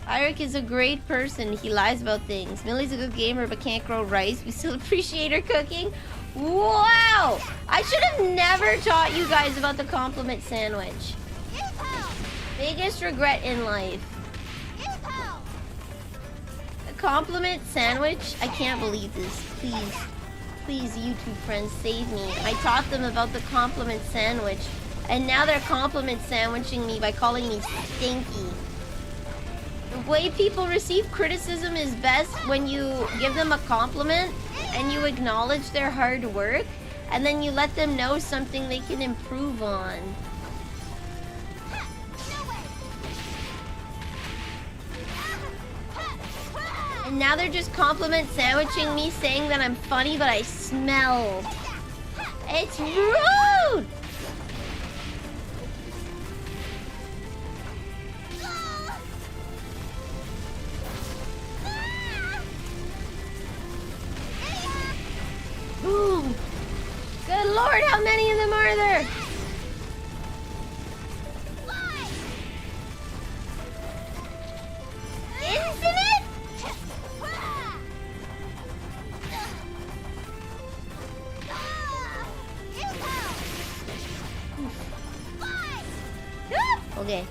Eric is a great person. He lies about things. Millie's a good gamer but can't grow rice. We still appreciate her cooking. Wow! I should have never taught you guys about the compliment sandwich. Biggest regret in life. The compliment sandwich? I can't believe this. Please. Please, YouTube friends, save me. I taught them about the compliment sandwich. And now they're compliment sandwiching me by calling me stinky. The way people receive criticism is best when you give them a compliment and you acknowledge their hard work and then you let them know something they can improve on. And now they're just compliment sandwiching me saying that I'm funny but I smell. It's rude! Boom! Good Good lord, how many of them are there? Infinite? Okay.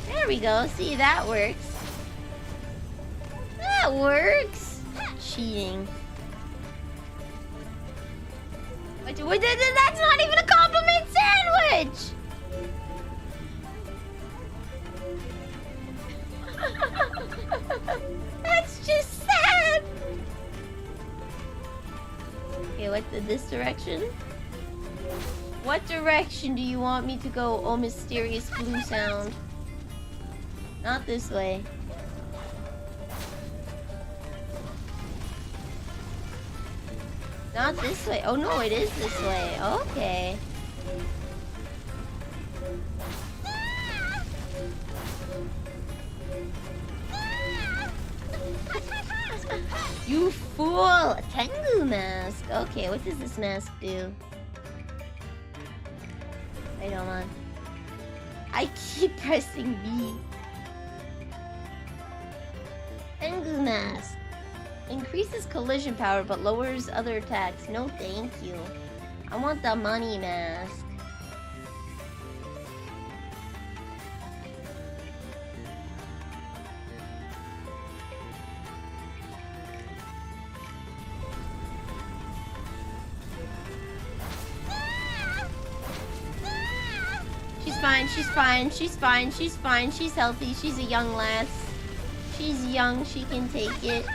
There we go. See, that works. That works. Cheating. That's not even a compliment sandwich! That's just sad! Okay, what, this direction? What direction do you want me to go, oh mysterious blue sound? Not this way. Not this way. Oh no, it is this way. Okay. You fool! A Tengu mask. Okay, what does this mask do? Wait, hold on. I keep pressing B. Tengu mask. Increases collision power but lowers other attacks. No thank you. I want the money mask. She's fine, she's fine, she's fine, she's fine, she's healthy, she's a young lass. She's young, she can take it.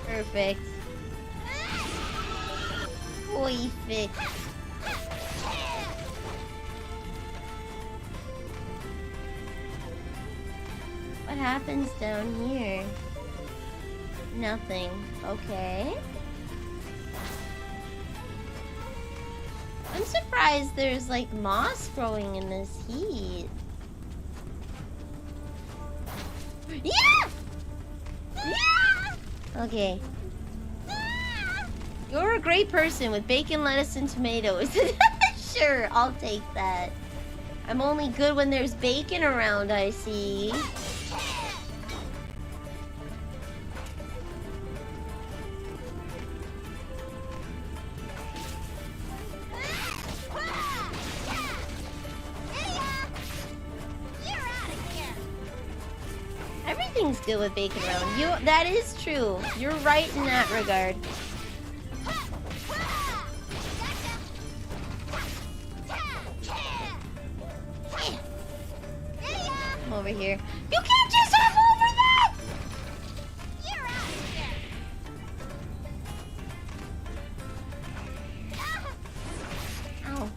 Perfect. Perfect. What happens down here? Nothing. Okay. I'm surprised there's like moss growing in this heat. Yeah! Yeah! Okay. You're a great person with bacon, lettuce, and tomatoes. Sure, I'll take that. I'm only good when there's bacon around, I see. Everything's good with bacon around. That is true. You're right in that regard. Come over here. You can't just hop over that! You're out of here. Ow.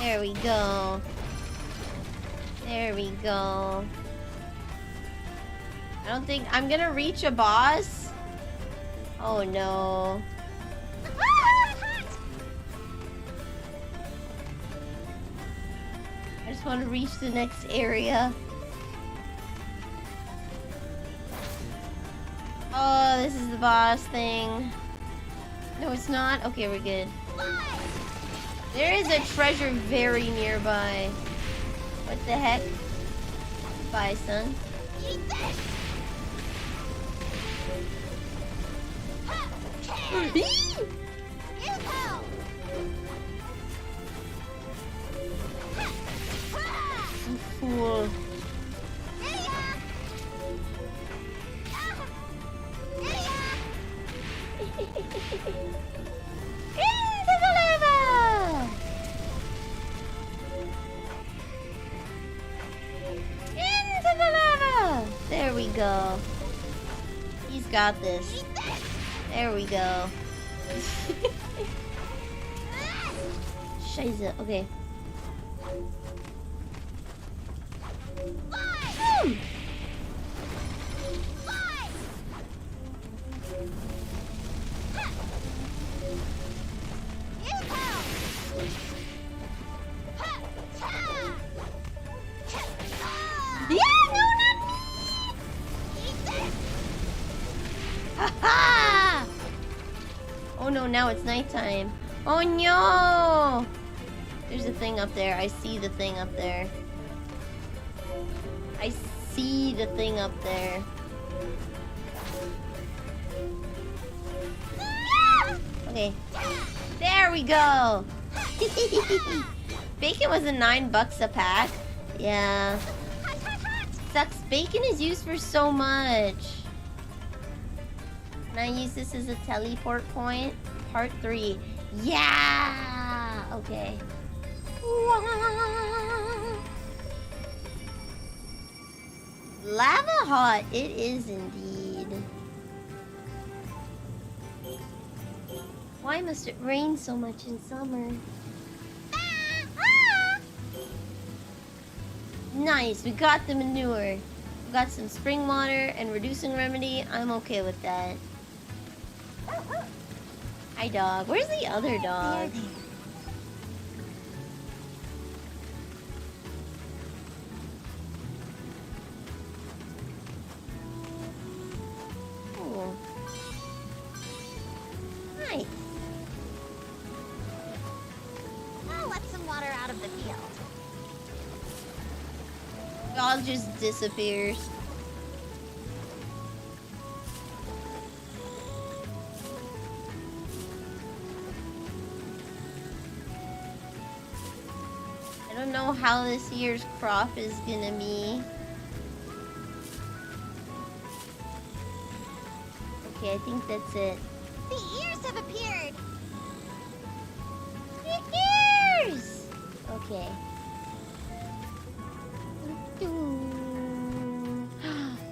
There we go. There we go. I don't think I'm gonna reach a boss. Oh no. I just want to reach the next area. Oh, this is the boss thing. No, it's not. Okay, we're good. There is a treasure very nearby. What the heck? Bye, son. You fool. Into the lava! Into the lava! There we go. got this. There we go. Scheiße. Okay. Boom! Yeah, no, not me! Ha-ha! Oh no, now it's nighttime. Oh no! There's a thing up there. I see the thing up there. I see the thing up there. Okay. There we go! Bacon was a $9 a pack. Yeah. Sucks. Bacon is used for so much. Can I use this as a teleport point? Part 3. Yeah! Okay. Lava hot. It is indeed. Why must it rain so much in summer? Nice, we got the manure. We got some spring water and reducing remedy. I'm okay with that. Hi, dog. Where's the other dog? Oh. Nice. I'll let some water out of the field. Dog just disappears. I don't know how this year's crop is gonna be. Okay, I think that's it. The ears have appeared. The ears! Okay.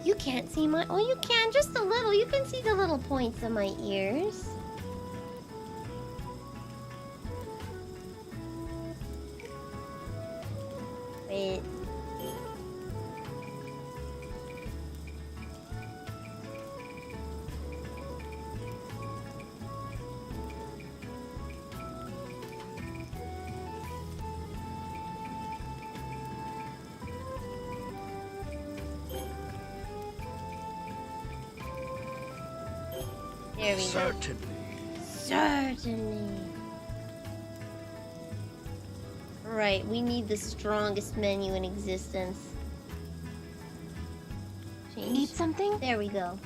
You can't see my... Oh, you can. Just a little. You can see the little points of my ears. Wait. There we go. Certainly. Right, we need the strongest menu in existence. Change. Eat something? There we go.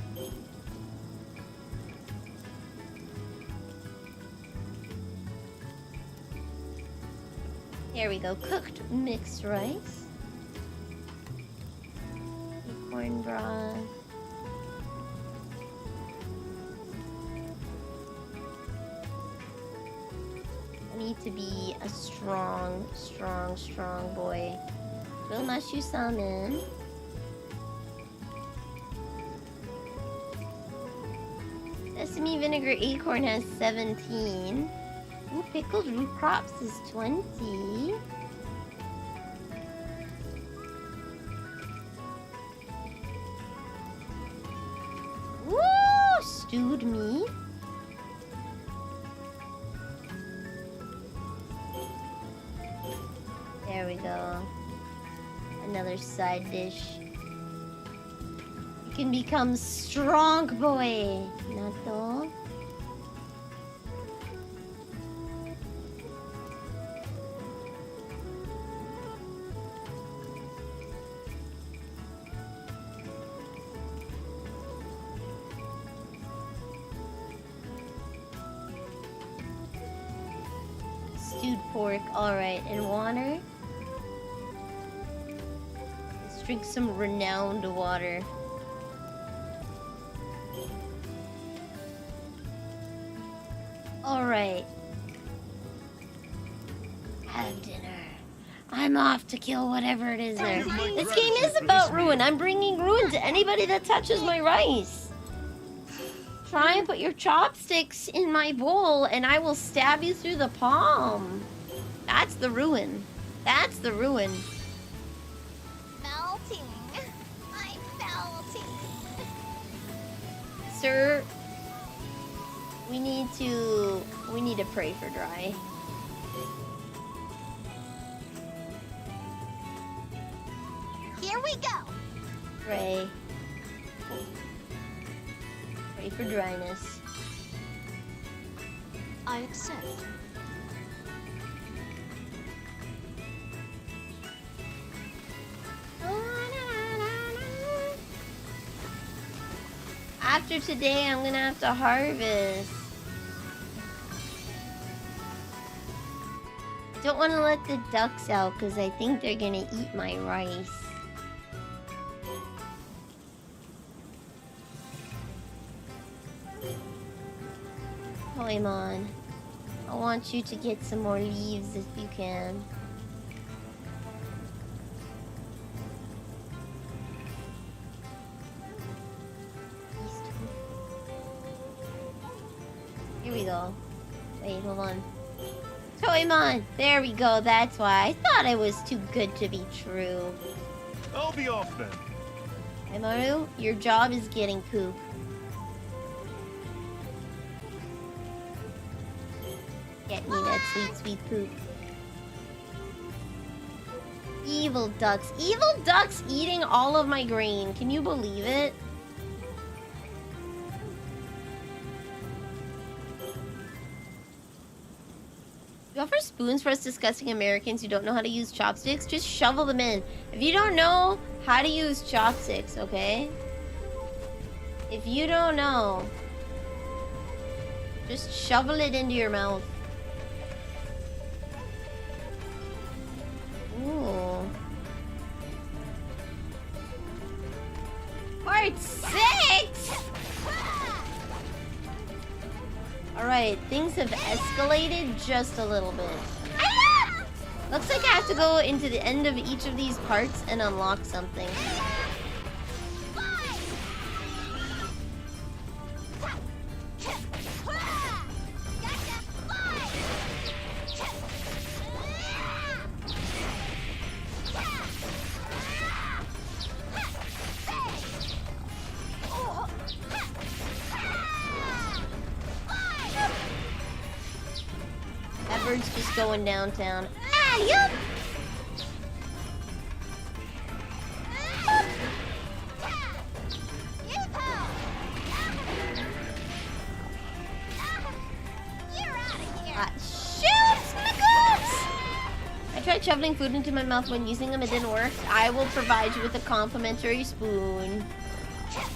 Here we go. Cooked mixed rice. Corn broth. Need to be a strong boy. Will mushu salmon. Sesame vinegar acorn has 17. Ooh, pickled root crops is 20. Woo! Stewed meat. There we go. Another side dish. You can become strong boy. Natto. Stewed pork. Alright, and water. Let's drink some renowned water. Alright. Have dinner. I'm off to kill whatever it is there. This game is about ruin. I'm bringing ruin to anybody that touches my rice. Try and put your chopsticks in my bowl and I will stab you through the palm. That's the ruin. That's the ruin. Melting. I'm melting. Sir, we need to pray for Dry. Here we go. Pray. Pray for dryness. I accept. After today, I'm gonna have to harvest. I don't want to let the ducks out because I think they're gonna eat my rice. Toymon, I want you to get some more leaves if you can. Here we go. Wait, hold on. Toymon! There we go, that's why. I thought it was too good to be true. I'll be off then. Emaru, your job is getting poop. Get me that sweet, sweet poop. Evil ducks. Evil ducks eating all of my grain. Can you believe it? You offer spoons for us disgusting Americans who don't know how to use chopsticks? Just shovel them in. If you don't know how to use chopsticks, okay? If you don't know, just shovel it into your mouth. Ooh. Part 6! Alright, things have escalated just a little bit. Ah! Looks like I have to go into the end of each of these parts and unlock something. That bird's just going downtown. Ah, yup! I tried shoveling food into my mouth when using them, it didn't work. I will provide you with a complimentary spoon.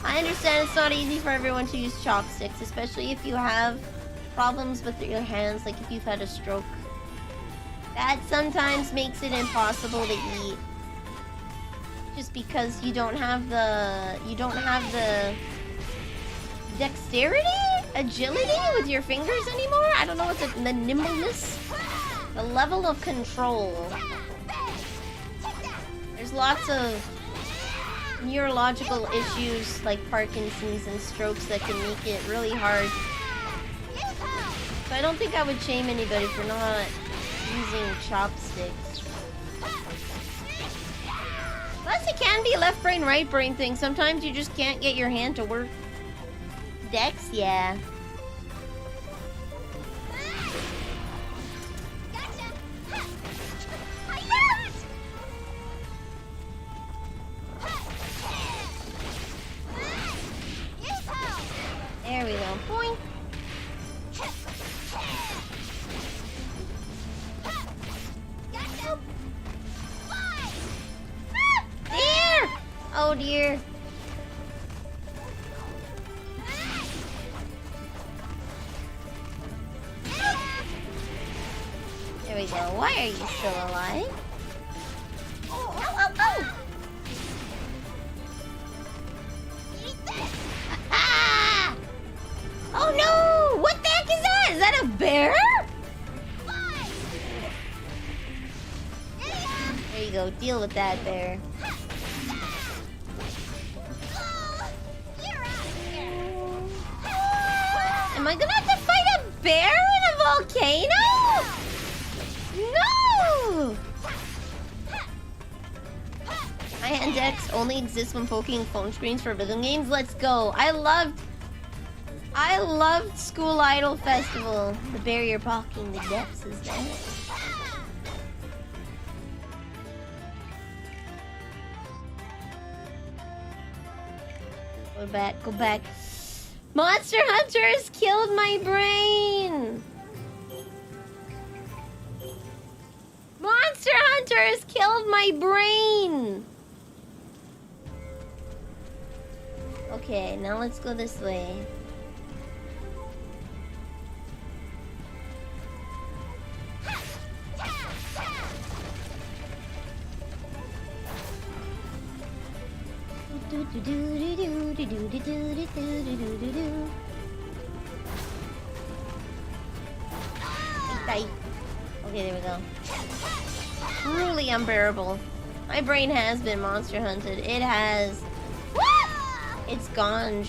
I understand it's not easy for everyone to use chopsticks, especially if you have problems with your hands, like if you've had a stroke. That sometimes makes it impossible to eat. Just because you don't have the dexterity? Agility with your fingers anymore? I don't know what's the nimbleness? The level of control. There's lots of neurological issues like Parkinson's and strokes that can make it really hard. So I don't think I would shame anybody for not using chopsticks. Plus it can be a left brain, right brain thing. Sometimes you just can't get your hand to work. Dex, yeah. There we go. Boing. There! Oh dear. There we go. Why are you still alive? Oh, oh, oh! Ah! Oh no! What the heck is that? Is that a bear? There you go. Deal with that bear. I gonna have to fight a bear in a volcano? No! My hand decks only exist when poking phone screens for rhythm games. Let's go. I loved School Idol Festival. The barrier blocking the depths is there. Go back, go back. Monster Hunters killed my brain! Monster Hunters killed my brain! Okay, now let's go this way. Okay, there we go. Truly unbearable. My brain has been monster hunted. It has. It's gone.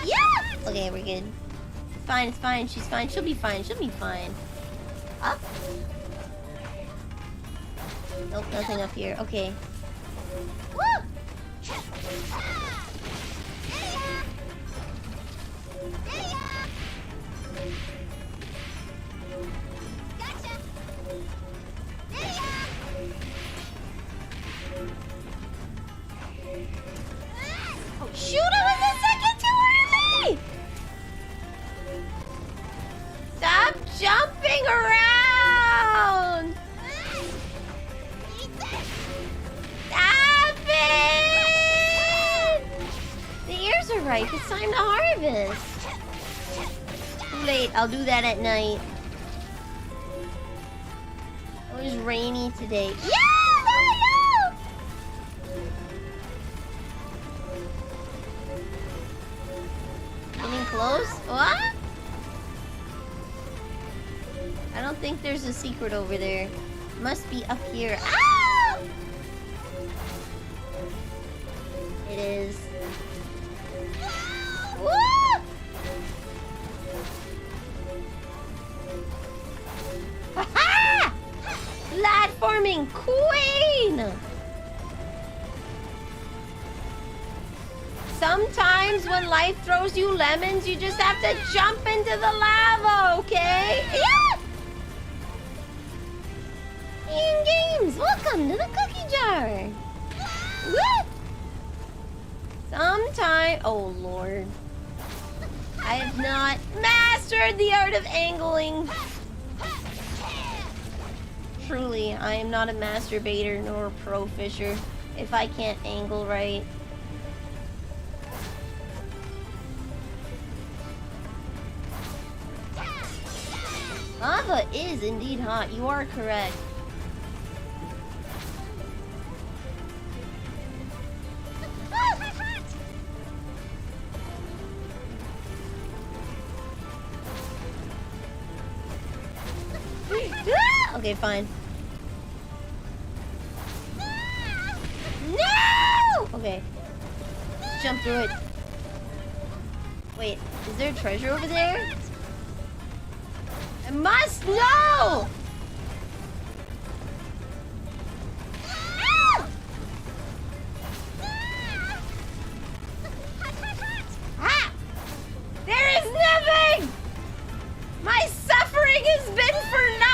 Yeah! Okay, we're good. It's fine, it's fine. She's fine. She'll be fine. She'll be fine. Up. Nope, nothing up here. Okay. Woo! Oh shoot, I was a second too early! Stop jumping around! Stop it! The ears are ripe. It's time to harvest. Too late. I'll do that at night. It was rainy today. Yeah! No! Getting close? What? I don't think there's a secret over there. Must be up here. Ah! It is. Woo! Ha-ha! Platforming queen! Sometimes when life throws you lemons, you just have to jump into the lava, okay? Yeah! In games, welcome to the cookie jar. Woo! Sometime, oh lord, I have not mastered the art of angling. Truly, I am not a masturbator nor a pro fisher if I can't angle right. Lava is indeed hot. You are correct. Okay, fine. No! Okay. Let's jump through it. Wait, is there a treasure over there? I must know! Ah! There is nothing! My suffering has been for naught!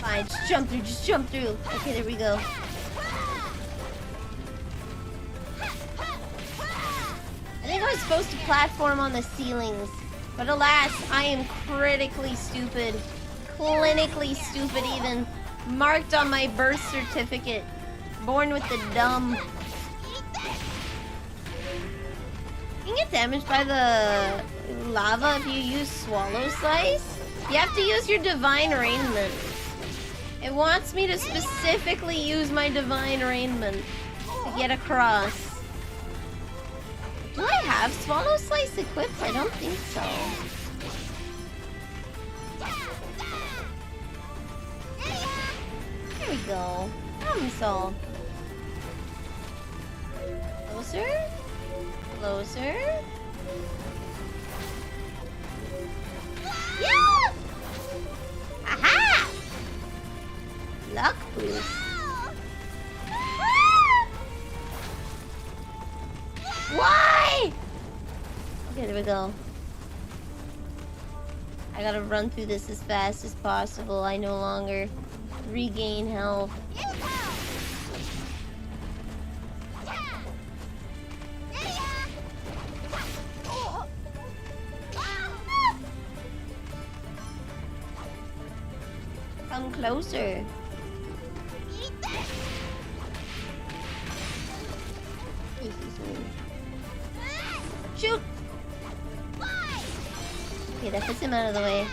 Fine, just jump through, just jump through. Okay, there we go. I think I was supposed to platform on the ceilings, but alas, I am critically stupid. Clinically stupid even. Marked on my birth certificate. Born with the dumb. You can get damaged by the lava if you use Swallow Slice. You have to use your Divine Arraignment. It wants me to specifically use my Divine Arraignment to get across. Do I have Swallow Slice equipped? I don't think so. There we go. Problem solved. Closer? Closer? Yeah! Aha! Luck boost. Why? Okay, there we go. I gotta run through this as fast as possible. I no longer regain health. Come closer. Shoot! Okay, that puts him out of the way.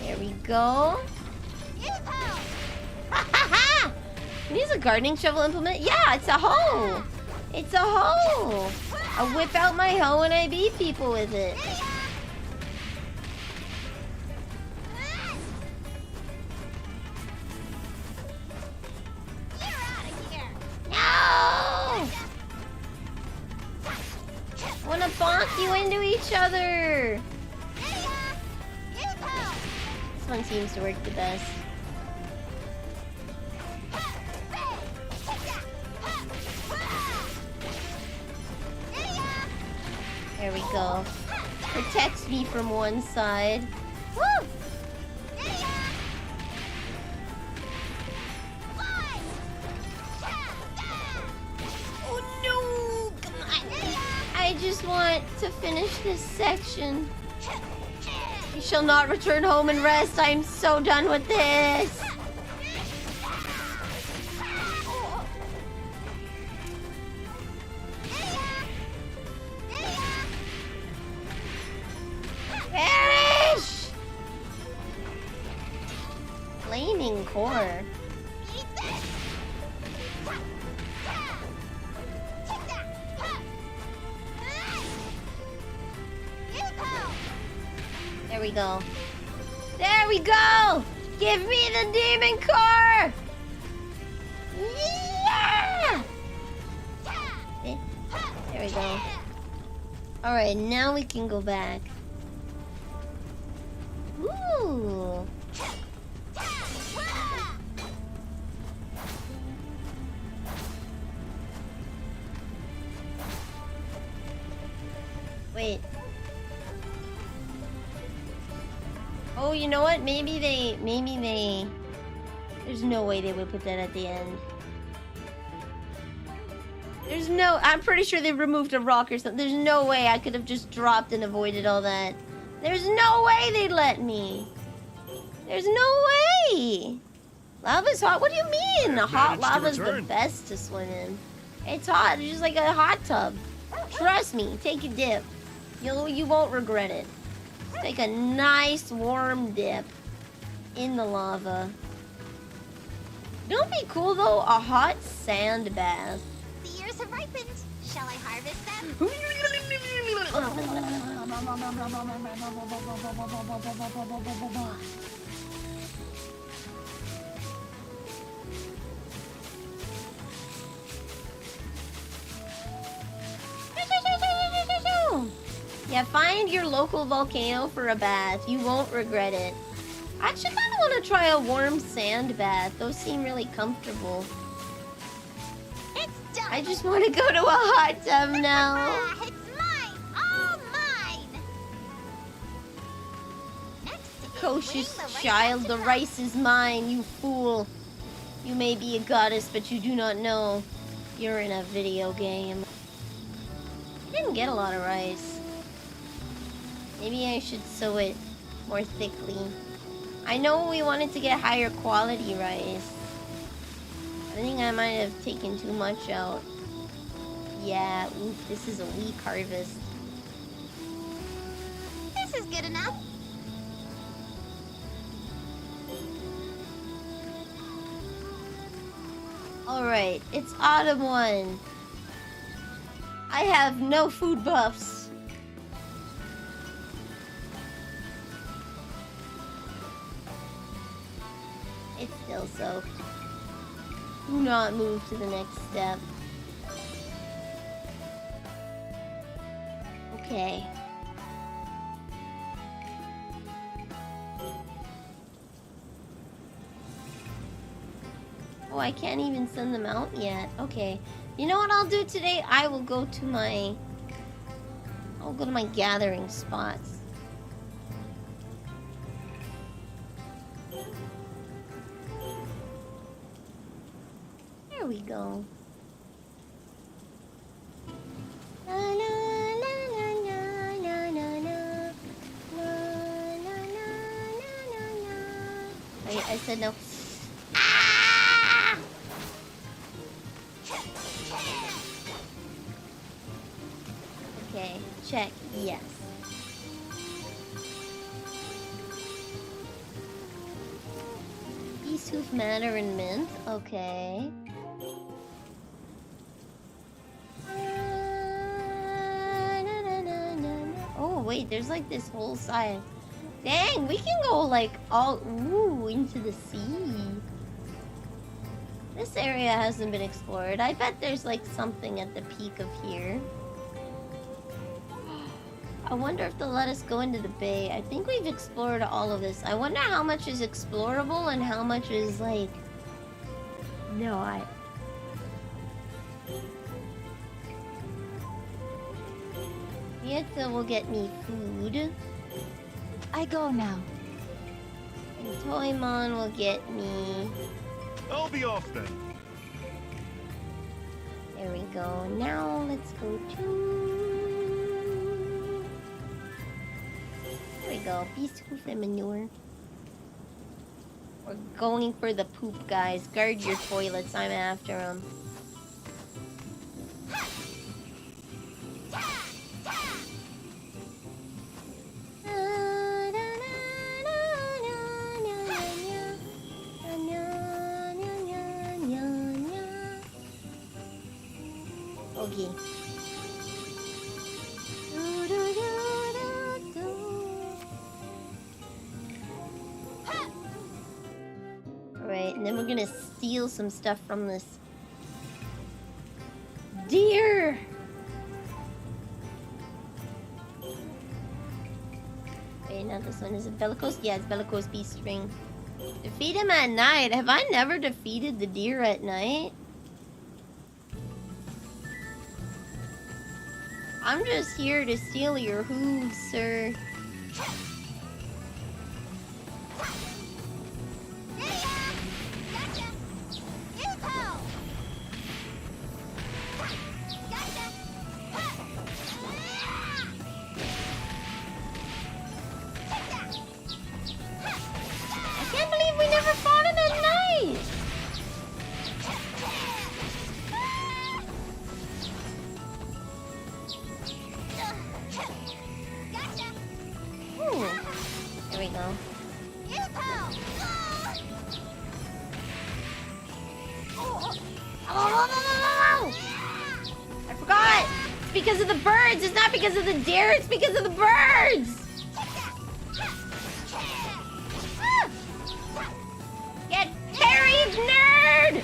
There we go. Can you use a gardening shovel implement? Yeah, it's a hoe! It's a hoe! I whip out my hoe and I beat people with it. No! Wanna bonk you into each other! This one seems to work the best. There we go. Protects me from one side. Woo! Oh no! Come on! I just want to finish this section. You shall not return home and rest. I am so done with this. Perish! Flaming core. There we go. There we go! Give me the demon core! Yeah! There we go. Alright, now we can go back. Ooh! Wait. Oh, you know what? Maybe they... There's no way they would put that at the end. There's no... I'm pretty sure they removed a rock or something. There's no way I could have just dropped and avoided all that. There's no way they'd let me. There's no way. Lava's hot? What do you mean? Hot lava's the best to swim in. It's hot. It's just like a hot tub. Trust me. Take a dip. You won't regret it. Take a nice warm dip in the lava. Don't be cool though, a hot sand bath. The ears have ripened. Shall I harvest them? Yeah, find your local volcano for a bath. You won't regret it. I actually kind of want to try a warm sand bath. Those seem really comfortable. It's done. I just want to go to a hot tub now. It's mine. All mine. Next, Precocious child, the rice is mine, you fool. You may be a goddess, but you do not know you're in a video game. I didn't get a lot of rice. Maybe I should sow it more thickly. I know we wanted to get higher quality rice. I think I might have taken too much out. Yeah, oof, this is a weak harvest. This is good enough. Alright, it's autumn 1. I have no food buffs. while, so do not move to the next step. Okay. Oh, I can't even send them out yet. Okay. You know what I'll do today? I will go to my... I'll go to my gathering spots. There we go. La, la, la, la, la, la, la, la. La, la, la, la, la. Wait, I said no. Ah! Okay, check. Yes. Beast hoof, madder, and mint. Okay. Oh wait, there's like this whole side. Dang, we can go like all into the sea. This area hasn't been explored. I bet there's like something at the peak of here. I wonder if they'll let us go into the bay. I think we've explored all of this. I wonder how much is explorable and how much is like... No, Yetza will get me food. I go now. And Toymon will get me... I'll be off then. There we go. Now let's go to... There we go. Beast hoof and manure. We're going for the poop, guys. Guard your toilets. I'm after them. Okay. Alright, and then we're gonna steal some stuff from this deer. Wait, now this one is it bellicose? Yeah, it's bellicose beast string. Defeat him at night. Have I never defeated the deer at night? I'm just here to steal your hooves, sir. I can't believe we never fought him at night! Ooh. There we go. Oh, I forgot! It's because of the birds! It's not because of the deer, it's because of the birds! Ah! Get parried, nerd!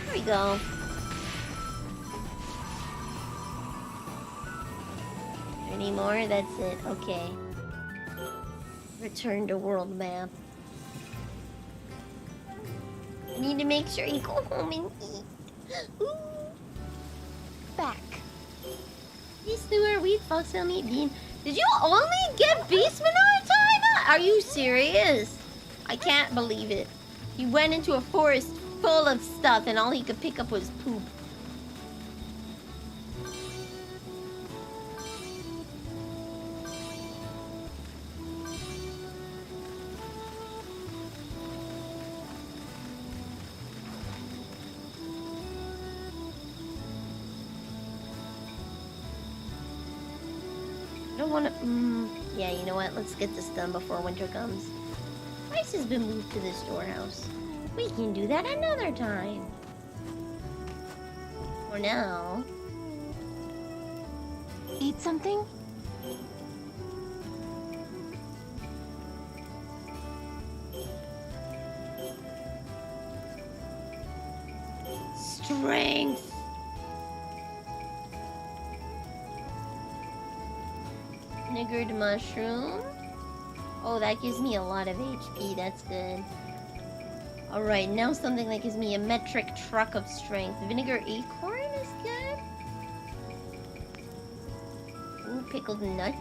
There we go. Any more? That's it. Okay. Return to world map. I need to make sure you go home and eat. Ooh. Back. Beast Sewer, wheat, foxtail meat, bean. Did you only get Beastman all the time? Are you serious? I can't believe it. He went into a forest full of stuff and all he could pick up was poop. I don't want to... yeah, you know what? Let's get this done before winter comes. Rice has been moved to the storehouse. We can do that another time. For now... Eat something? Strength. Vinegared mushroom. Oh, that gives me a lot of HP. That's good. Alright, now something that gives me a metric truck of strength. Vinegar acorn is good. Ooh, pickled nuts.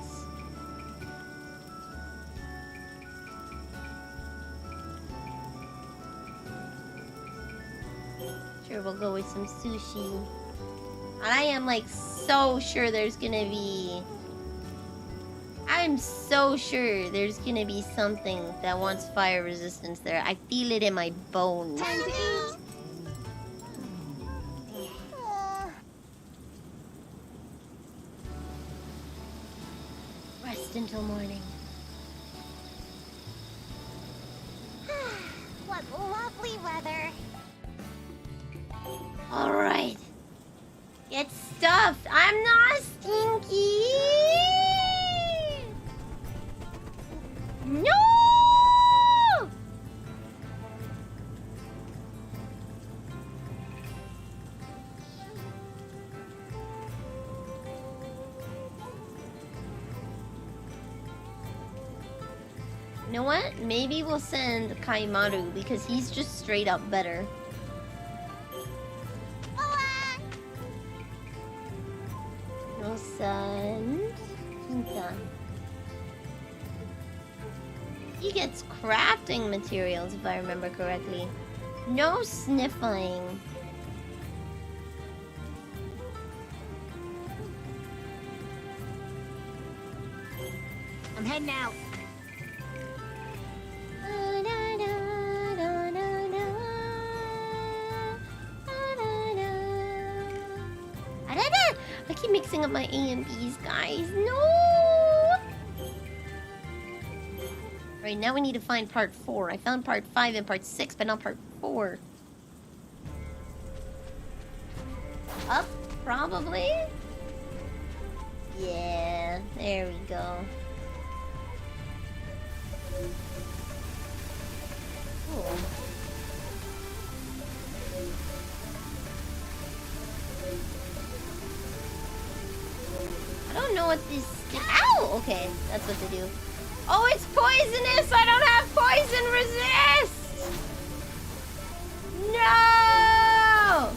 Sure, we'll go with some sushi. I am like so sure there's gonna be... I'm so sure there's gonna be something that wants fire resistance there. I feel it in my bones. Time to eat. Rest until morning. What lovely weather. Alright. Get stuffed. I'm not stinky. No! You know what? Maybe we'll send Kaimaru because he's just straight up better. No sun. Kinta. He gets crafting materials if I remember correctly. No sniffling. I'm heading out. I keep mixing up my A and B's, guys. No! Right, now we need to find part 4. I found part 5 and part 6, but not part 4. Up, probably? Yeah, there we go. Cool. I don't know what this... Ow! Okay, that's what to do. Oh, it's poisonous! I don't have poison resist! No!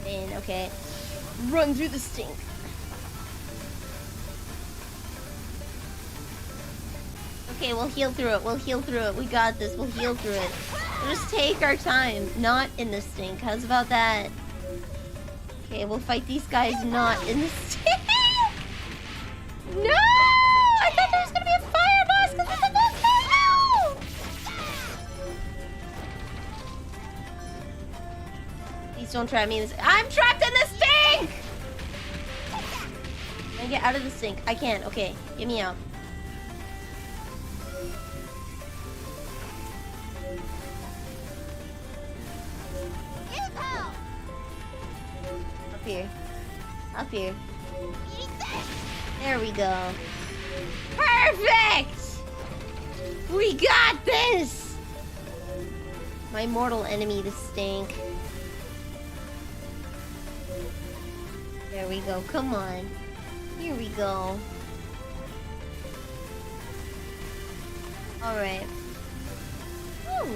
Man, okay. Run through the stink. Okay, we'll heal through it. We'll heal through it. We got this. We'll heal through it. We'll just take our time. Not in the stink. How's about that? Okay, we'll fight these guys not in the stink. No! I thought there was gonna be a fire boss because it's a volcano! Please don't trap me in this. I'm trapped in the stink! Can I get out of the stink? I can't. Okay, get me out. Up here. Up here. There we go. Perfect! We got this! My mortal enemy, the stink. There we go. Come on. Here we go. Alright. Ooh.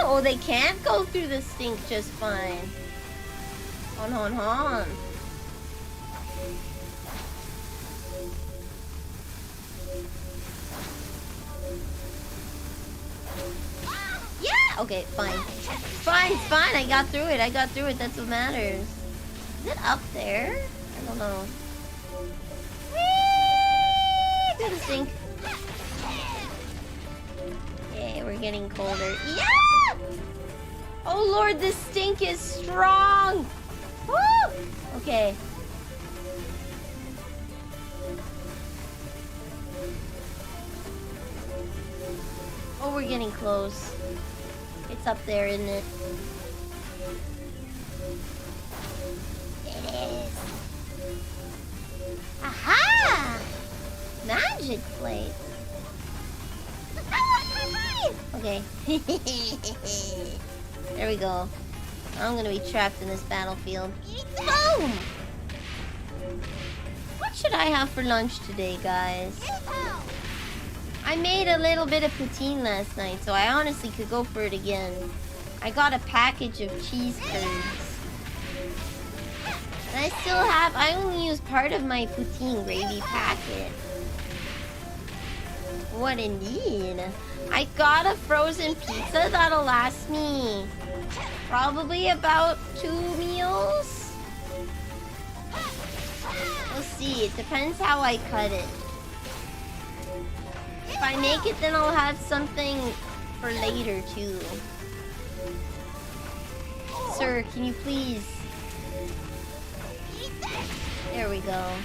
Oh, they can't go through the stink just fine. Hon. Yeah! Okay, fine. Fine, it's fine. I got through it. That's what matters. Is it up there? I don't know. Whee! Through the stink. Okay, we're getting colder. Yeah! Oh lord, this stink is strong! Woo! Okay. Oh, we're getting close. It's up there, isn't it? It is. Aha! Magic plate. Okay. There we go. I'm gonna be trapped in this battlefield. Boom! What should I have for lunch today, guys? I made a little bit of poutine last night, so I honestly could go for it again. I got a package of cheese curds. And I only used part of my poutine gravy packet. What indeed? I got a frozen pizza that'll last me probably about 2 meals. We'll see. It depends how I cut it. If I make it, then I'll have something for later too. Sir, can you please? There we go.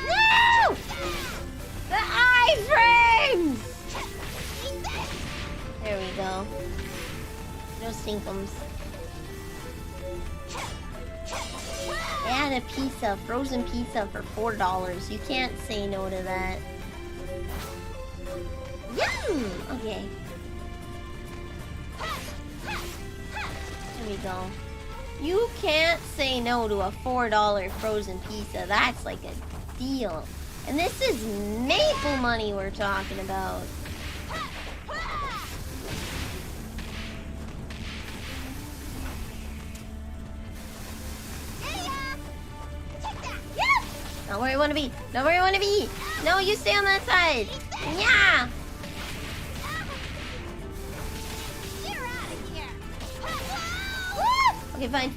No! The iframes! There we go. No stinkums. They had a pizza, frozen pizza for $4. You can't say no to that. Yum! Okay. There we go. You can't say no to a $4 frozen pizza. That's like a deal. And this is maple money we're talking about. Not where I want to be. Not where I want to be. No, you stay on that side. Yeah. Okay, fine.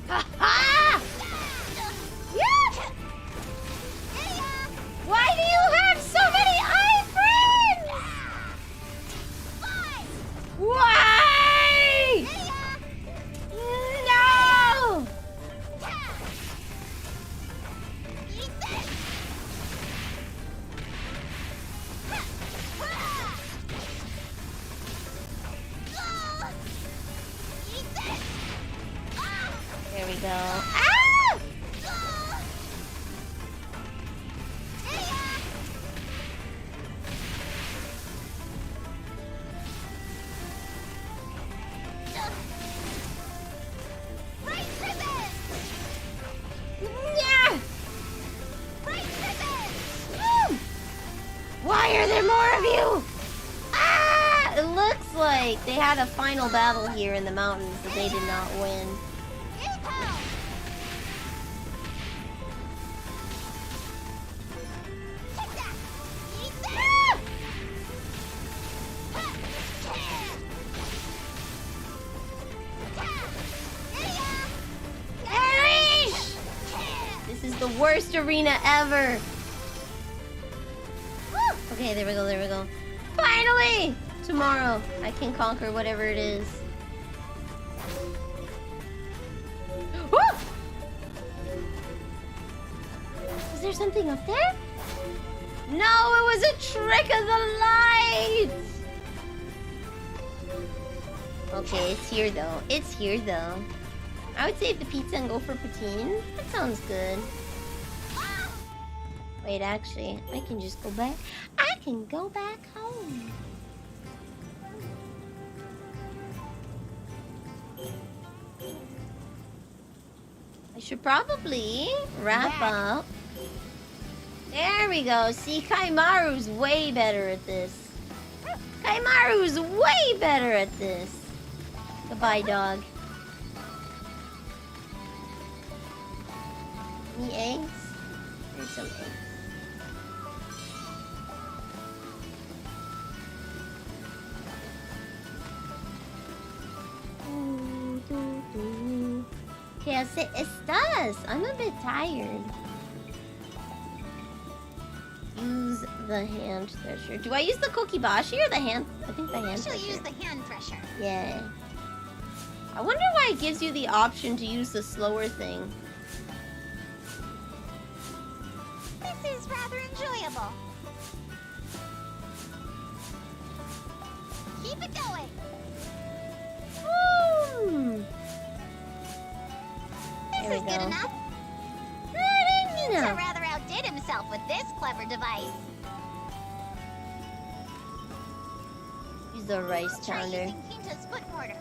Ha-ha! Yeah! Why do you have so many iframes? Why? No! There we go. Ah! Yeah! Why are there more of you? Ah! It looks like they had a final battle here in the mountains that they did not win. This is the worst arena ever. Okay, there we go. Finally! Tomorrow, I can conquer whatever it is. Is there something up there? No, it was a trick of the lights! Okay, it's here though. I would save the pizza and go for poutine. That sounds good. Wait, actually, I can just go back. I can go back home. I should probably wrap up. There we go. See, Kaimaru's way better at this. Kaimaru's way better at this. Goodbye, dog. Any eggs? There's some eggs. Okay, I'll say estás. I'm a bit tired. Use the hand thresher. Do I use the kokibashi or the hand? I think the hand I shall thresher. use the hand thresher. Yeah. I wonder why it gives you the option to use the slower thing. This is rather enjoyable. Keep it going. Woo! This There is we good go. enough. Good Pizza enough. rather outdid himself with this clever device. Use the rice I'll try pounder. using Quinta's foot mortar.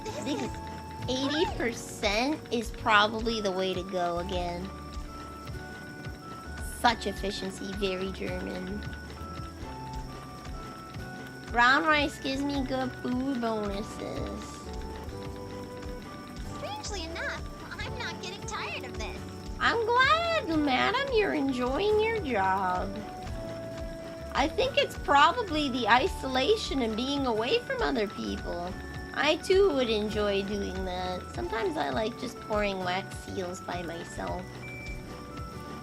I This think is 80% is probably the way to go again. Such efficiency, very German. Brown rice gives me good food bonuses. strangely enough, I'm not getting tired of this. I'm glad, madam, you're enjoying your job. I think it's probably the isolation and being away from other people. I too would enjoy doing that. Sometimes I like just pouring wax seals by myself.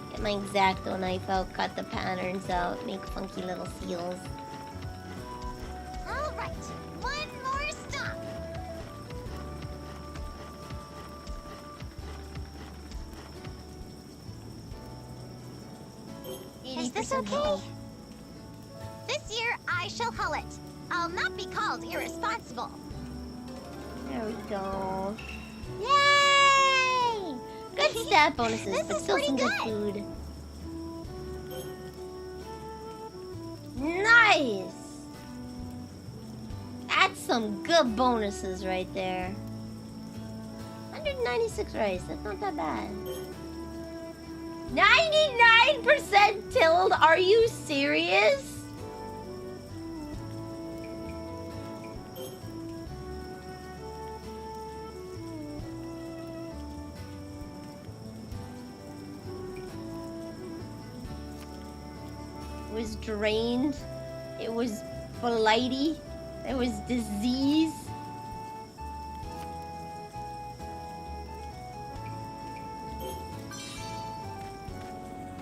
Get my X-Acto knife out, cut the patterns out, make funky little seals. All right, one more stop. Is this 80% okay? help. This year, I shall hull it. I'll not be called irresponsible. There we go. Yay! Good stat bonuses, This but is still pretty some good good. food. Nice! That's some good bonuses right there. 196 rice, that's not that bad. 99% tilled? Are you serious? It was drained. It was blighty. There was disease.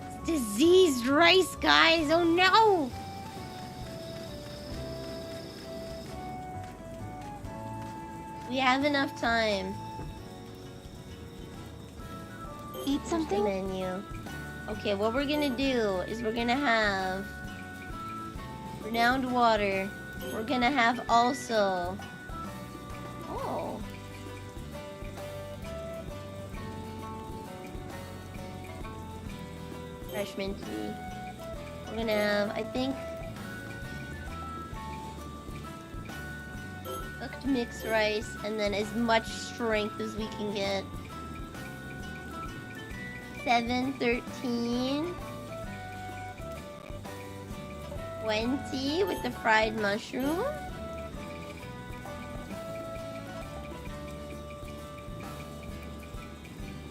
It's diseased rice, guys. Oh no! We have enough time. Eat The something? menu. Okay, what we're gonna do is we're gonna have renowned water. We're gonna have also. Oh. Fresh mint tea. We're gonna have, I think, cooked mixed rice and then as much strength as we can get. 7, 13, 20 with the fried mushroom.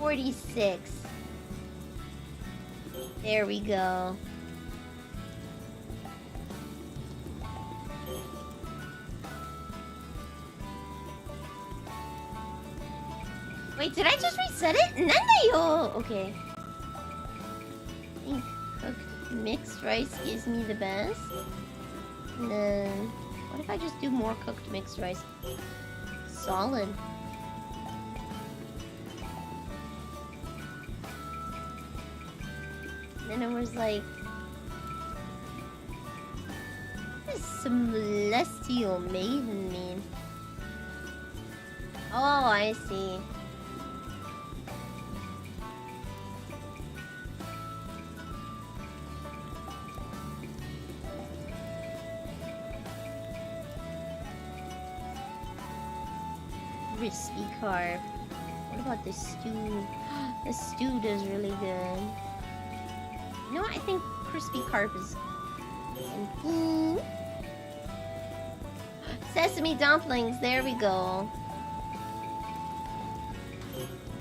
$46. There we go. Wait, did I just reset it? Nandayo! Okay. I think cooked mixed rice gives me the best. And then, what if I just do more cooked mixed rice? Solid. And then it was like, what does celestial maiden mean? Oh, I see. Crispy carb. What about the stew? The stew does really good. You know what? I think crispy carp is. And sesame dumplings. There we go.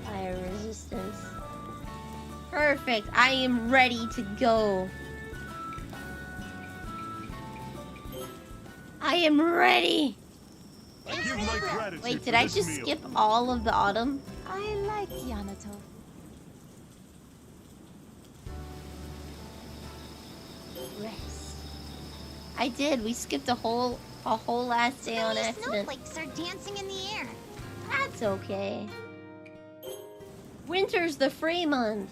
Fire resistance. Perfect. I am ready to go. I am ready. This Prove my gratitude. Wait, for did I this just meal. skip all of the autumn? I like Yamato. Rest. I did. We skipped a whole last day on Tiny accident. snowflakes are dancing in the air. That's okay. Winter's the free month.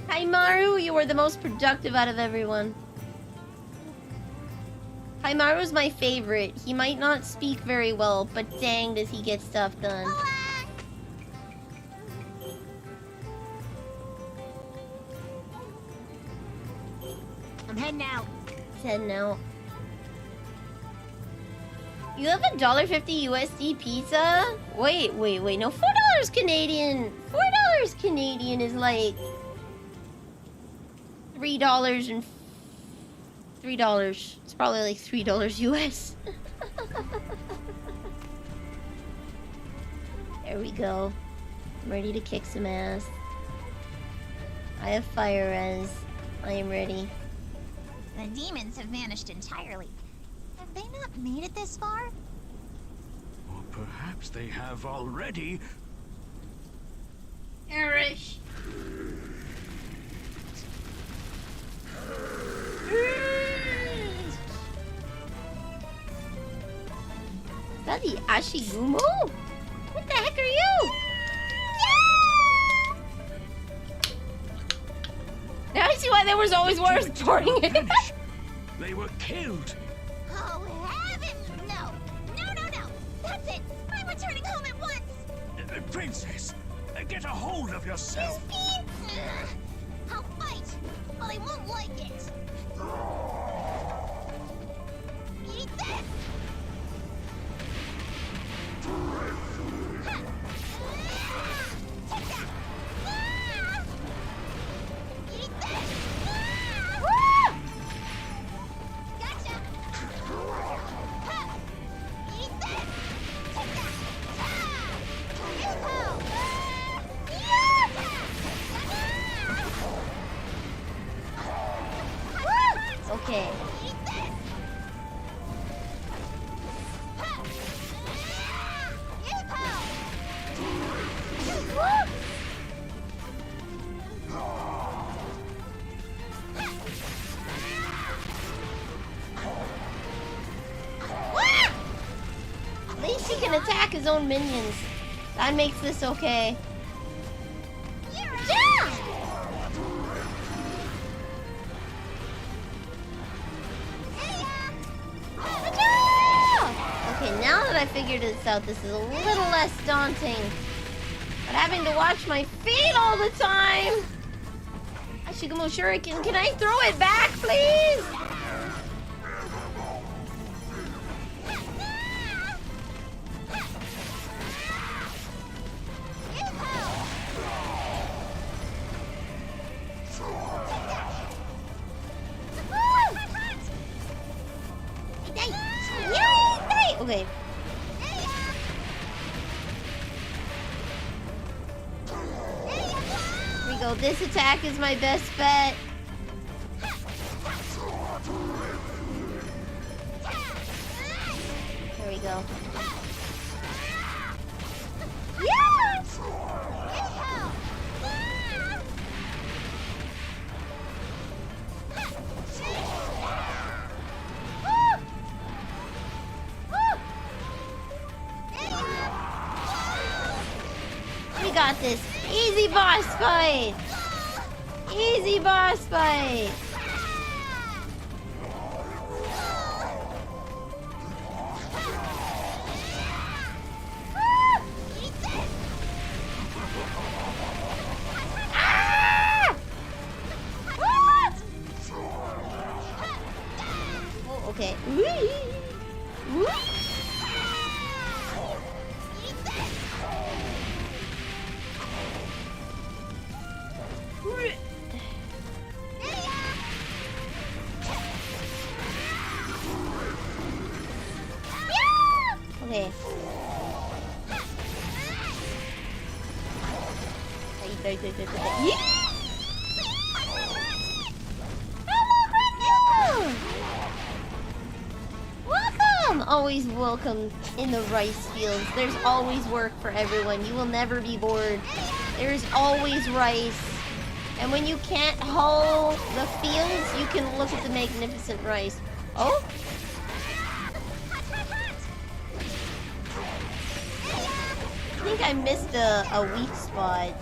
Hi Maru, you were the most productive out of everyone. Hi Maru's my favorite. He might not speak very well, but dang does he get stuff done. I'm heading out. Said no. You have $1.50 USD pizza? Wait, no, $4 Canadian. $4 Canadian is like $3 and $3. It's probably like $3 US. There we go. I'm ready to kick some ass. I have fire res. I am ready. The demons have vanished entirely. Have they not made it this far? Or perhaps they have already. Erish. Is that the Ashigumo? What the heck are you? Now I see why there was always worse reporting it. They were killed. Oh, heavens! No! No! That's it! I'm returning home at once! Princess, get a hold of yourself. I'll fight, but I won't like it. Eat this! Take that! Eat this! Gotcha! Eat this! Take that! Yoo-hoo! Okay. Eat this! At least he can attack his own minions. That makes this okay. Okay, now that I figured this out, this is a little less daunting. But having to watch my feet all the time. Ashigumo Shuriken, can I throw it back, please? Okay. Here we go. This attack is my best bet. There we go. Yes! We got this. Easy boss fight. Easy boss fight. Oh, okay. Okay. Welcome! always welcome in the rice fields. There's always work for everyone. You will never be bored. There's always rice. And when you can't hoe the fields, you can look at the magnificent rice. Oh? I think I missed a weak spot.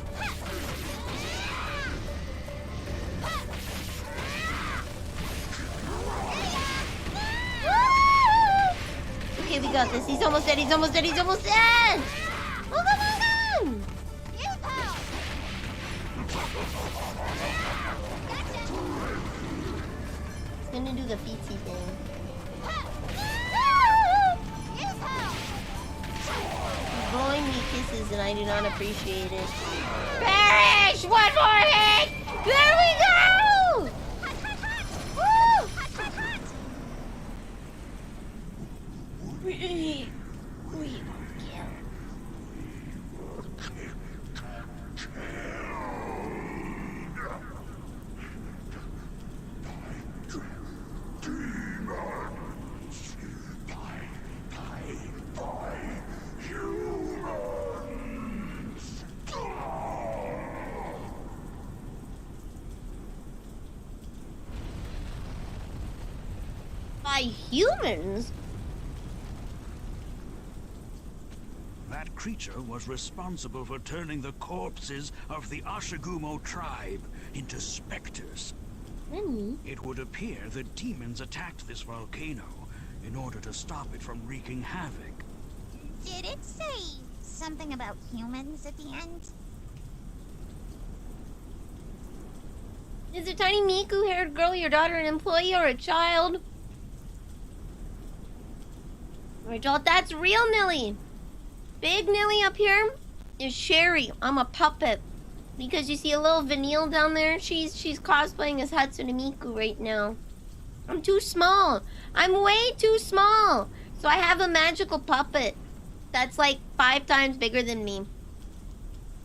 Okay, we got this. He's almost dead. He's almost dead. He's almost dead. Oh, come on! He's gonna do the feetsy thing. He's blowing me kisses and I do not appreciate it. Perish! One more hit! There we go! We kill. By humans? That creature was responsible for turning the corpses of the Ashigumo tribe into specters. Really? It would appear that demons attacked this volcano in order to stop it from wreaking havoc. Did it say something about humans at the end? Is a tiny Miku-haired girl your daughter, an employee, or a child? Rachel, that's real Nilly. Big Nilly up here is Sherry. I'm a puppet. Because you see a little Vanille down there? She's cosplaying as Hatsune Miku right now. I'm too small. I'm way too small. So I have a magical puppet that's like 5 times bigger than me.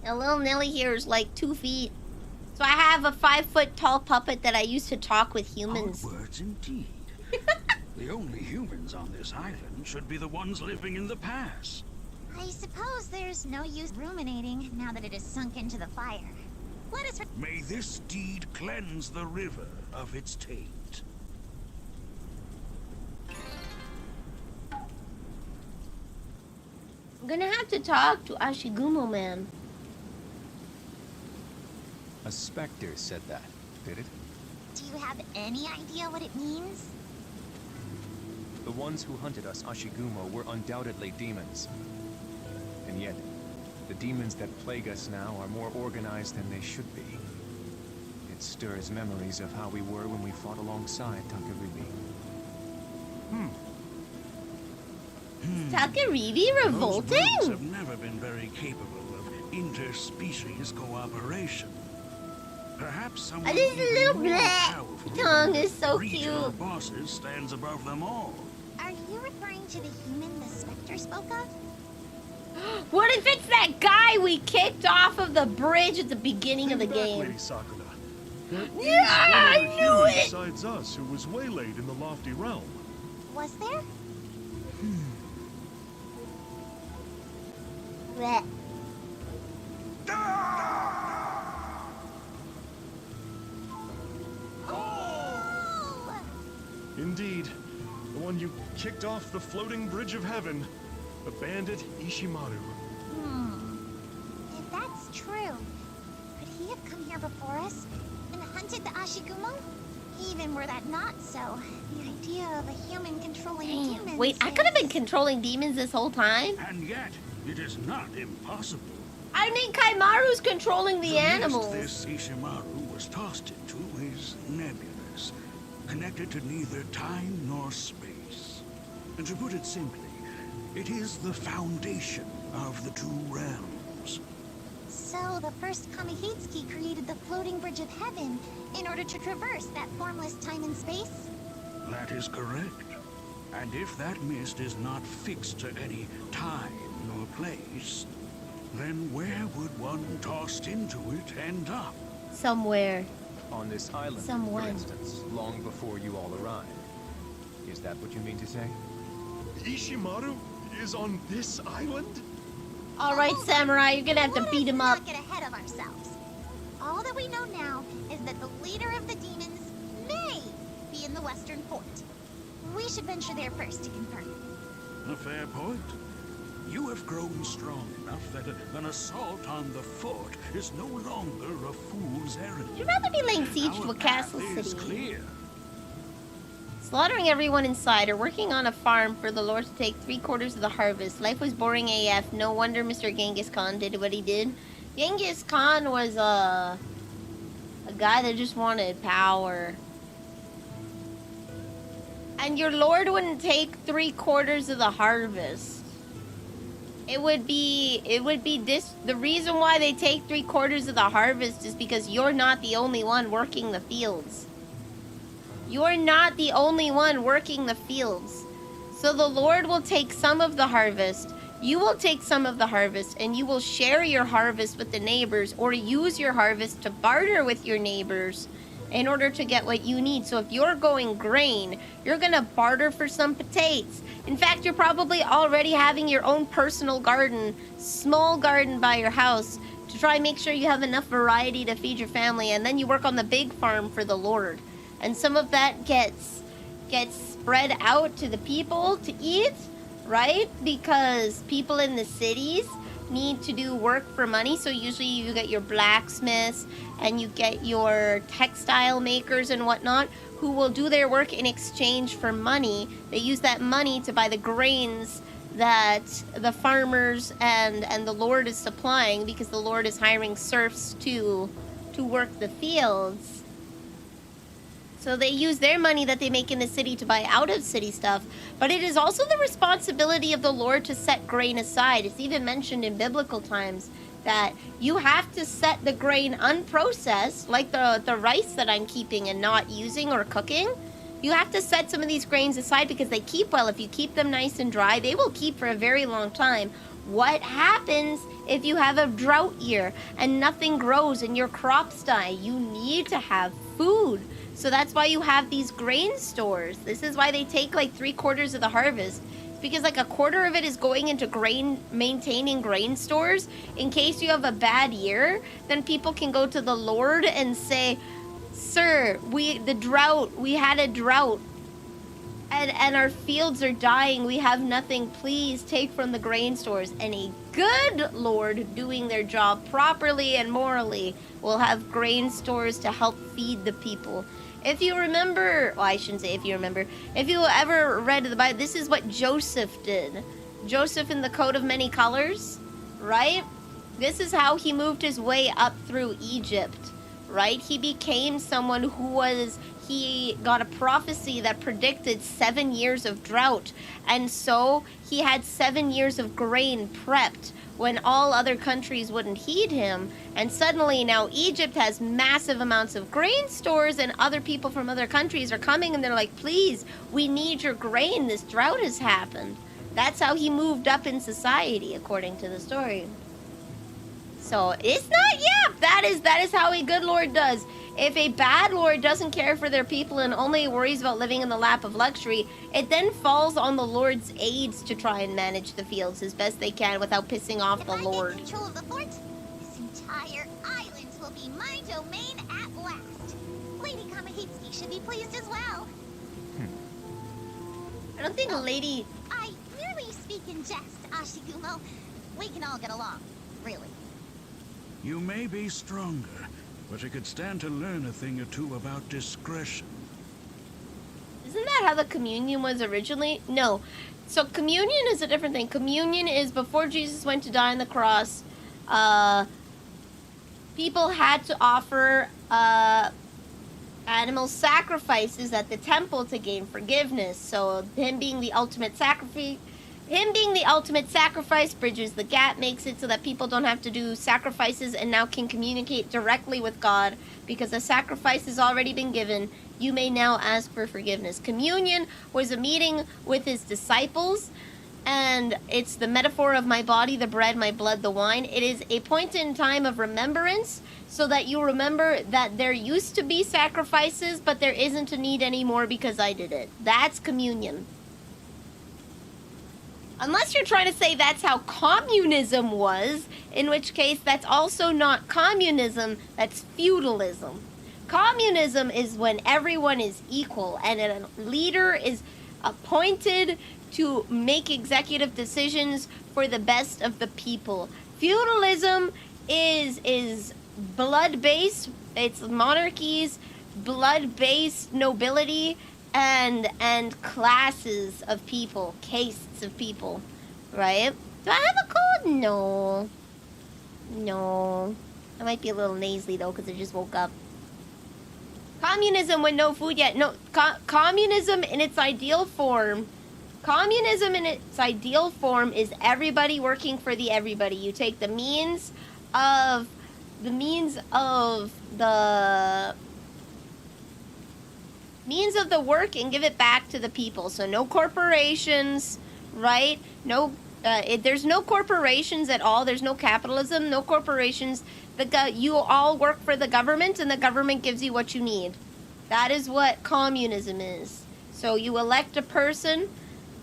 And little Nilly here is like 2 feet. So I have a 5-foot tall puppet that I use to talk with humans. Odd words indeed. The only humans on this island should be the ones living in the past. I suppose there's no use ruminating now that it has sunk into the fire. Let us... May this deed cleanse the river of its taint. I'm gonna have to talk to Ashigumo Man. A specter said that, did it? Do you have any idea what it means? The ones who hunted us, Ashigumo, were undoubtedly demons. And yet, the demons that plague us now are more organized than they should be. It stirs memories of how we were when we fought alongside Takaribi. Takaribi revolting? Those brutes have never been very capable of interspecies cooperation. Perhaps someone This even little more black powerful tongue than is so regional cute. bosses stands above them all. Are you referring to the human the Spectre spoke of? What if it's that guy we kicked off of the bridge at the beginning of the Think back, game? Lady Sakuna. There is Yeah, one I other knew human it! besides us who was waylaid in the lofty realm. Was there? Blech. Oh! Indeed, the one you kicked off the floating bridge of heaven, the bandit Ishimaru. If that's true, could he have come here before us and hunted the Ashigumo? Even were that not so, the idea of a human controlling demons Wait, I could have been is- controlling demons this whole time? And yet, it is not impossible. I think Kaimaru's controlling the mist animals. this Ishimaru was tossed into is nebulous, connected to neither time nor space. And to put it simply, it is the foundation of the two realms. So the first Kamihitsuki created the floating bridge of heaven in order to traverse that formless time and space? That is correct. And if that mist is not fixed to any time nor place, then where would one tossed into it end up? Somewhere. On this island, Someone. for instance, long before you all arrived. Is that what you mean to say? Ishimaru is on this island? All right, Samurai, you're gonna have to beat him up. Let us not get ahead of ourselves. All that we know now is that the leader of the demons may be in the western fort. We should venture there first to confirm. A fair point. You have grown strong enough that an assault on the fort is no longer a fool's errand. You'd rather be laying siege to Our a castle path is city. clear. Slaughtering everyone inside or working on a farm for the Lord to take 3/4 of the harvest. Life was boring AF. No wonder Mr. Genghis Khan did what he did. Genghis Khan was a guy that just wanted power. And your Lord wouldn't take 3/4 of the harvest. It would be this. The reason why they take 3/4 of the harvest is because you're not the only one working the fields. You're not the only one working the fields. So the Lord will take some of the harvest. You will take some of the harvest and you will share your harvest with the neighbors or use your harvest to barter with your neighbors in order to get what you need. So if you're going grain, you're going to barter for some potatoes. In fact, you're probably already having your own personal garden, small garden by your house to try and make sure you have enough variety to feed your family. And then you work on the big farm for the Lord. And some of that gets spread out to the people to eat, right? Because people in the cities need to do work for money. So usually you get your blacksmiths and you get your textile makers and whatnot who will do their work in exchange for money. They use that money to buy the grains that the farmers and the Lord is supplying, because the Lord is hiring serfs to work the fields. So they use their money that they make in the city to buy out of city stuff. But it is also the responsibility of the Lord to set grain aside. It's even mentioned in biblical times that you have to set the grain unprocessed, like the rice that I'm keeping and not using or cooking. You have to set some of these grains aside because they keep well. If you keep them nice and dry, they will keep for a very long time. What happens if you have a drought year and nothing grows and your crops die? You need to have food. So that's why you have these grain stores. This is why they take like 3/4 of the harvest. It's because like 1/4 of it is going into maintaining grain stores. In case you have a bad year, then people can go to the Lord and say, "Sir, we had a drought. And our fields are dying. We have nothing. Please take from the grain stores." And a good Lord doing their job properly and morally will have grain stores to help feed the people. If you remember, well, I shouldn't say if you remember, if you ever read the Bible, this is what Joseph did. Joseph in the coat of many colors, right? This is how he moved his way up through Egypt, right? He became someone he got a prophecy that predicted 7 years of drought. And so he had 7 years of grain prepped when all other countries wouldn't heed him. And suddenly now Egypt has massive amounts of grain stores, and other people from other countries are coming and they're like, "Please, we need your grain. This drought has happened." That's how he moved up in society, according to the story. So it's not, that is how a good Lord does. If a bad Lord doesn't care for their people and only worries about living in the lap of luxury, it then falls on the Lord's aides to try and manage the fields as best they can without pissing off the Lord. If I get control of the fort, this entire island will be my domain at last. Lady Kamahitsuki should be pleased as well. I don't think Lady... I merely speak in jest, Ashigumo. We can all get along, really. You may be stronger, but you could stand to learn a thing or two about discretion. Isn't that how the communion was originally? No. So communion is a different thing. Communion is before Jesus went to die on the cross. People had to offer animal sacrifices at the temple to gain forgiveness. So him being the ultimate sacrifice bridges the gap, makes it so that people don't have to do sacrifices and now can communicate directly with God because the sacrifice has already been given. You may now ask for forgiveness. Communion was a meeting with his disciples, and it's the metaphor of my body, the bread, my blood, the wine. It is a point in time of remembrance so that you remember that there used to be sacrifices, but there isn't a need anymore because I did it. That's communion. Unless you're trying to say that's how communism was, in which case that's also not communism, that's feudalism. Communism is when everyone is equal and a leader is appointed to make executive decisions for the best of the people. Feudalism is blood-based, it's monarchies, blood-based nobility, and classes of people, castes of people, right? Do I have a cold? No. No. I might be a little nasally, though, because I just woke up. Communism with no food yet. No, communism in its ideal form. Communism in its ideal form is everybody working for the everybody. You take the means of the work and give it back to the people. So no corporations, right? No, there's no corporations at all. There's no capitalism, no corporations. You all work for the government, and the government gives you what you need. That is what communism is. So you elect a person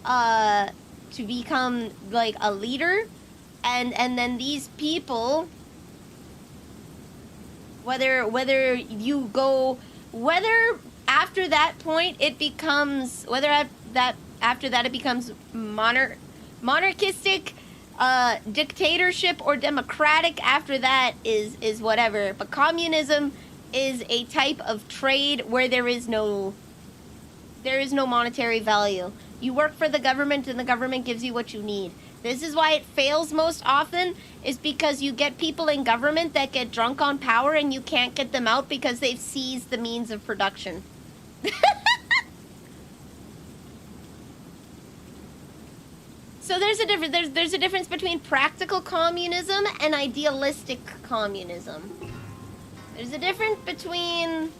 to become like a leader, and then these people, whether after that point it becomes monarchistic, dictatorship, or democratic, after that is whatever. But communism is a type of trade where there is no monetary value. You work for the government and the government gives you what you need. This is why it fails most often, is because you get people in government that get drunk on power and you can't get them out because they've seized the means of production. So there's a difference between practical communism and idealistic communism. There's a difference between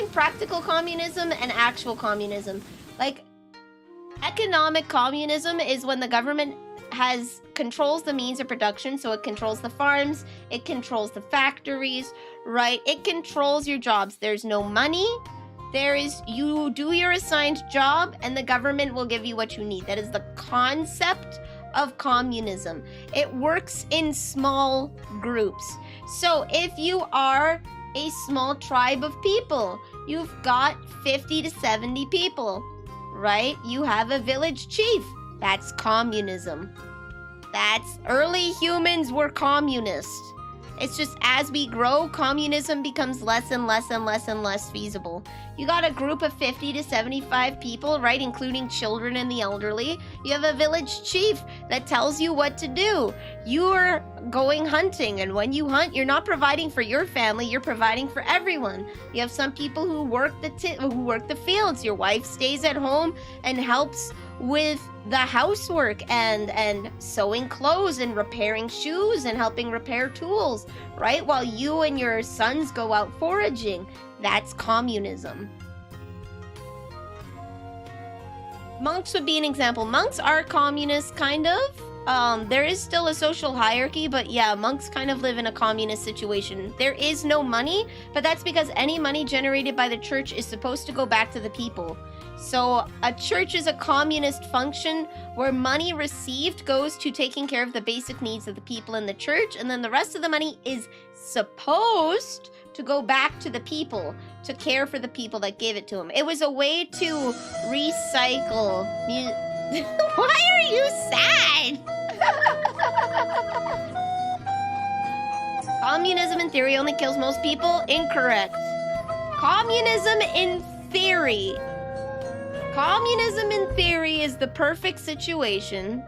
practical communism and actual communism. Like, economic communism is when the government controls the means of production, so it controls the farms, it controls the factories, right? It controls your jobs. There's no money. You do your assigned job and the government will give you what you need. That is the concept of communism. It works in small groups. So if you are a small tribe of people, you've got 50 to 70 people, right? You have a village chief. That's communism. Early humans were communist. It's just as we grow, communism becomes less and less and less and less feasible. You got a group of 50 to 75 people, right, including children and the elderly. You have a village chief that tells you what to do. You're going hunting, and when you hunt, you're not providing for your family, you're providing for everyone. You have some people who work the fields. Your wife stays at home and helps with the housework and sewing clothes and repairing shoes and helping repair tools, right? While you and your sons go out foraging. That's communism. Monks would be an example. Monks are communists, kind of. There is still a social hierarchy, but yeah, monks kind of live in a communist situation. There is no money, but that's because any money generated by the church is supposed to go back to the people. So a church is a communist function where money received goes to taking care of the basic needs of the people in the church, and then the rest of the money is supposed to go back to the people, to care for the people that gave it to them. It was a way to recycle. Why are you sad? Communism in theory only kills most people? Incorrect. Communism in theory is the perfect situation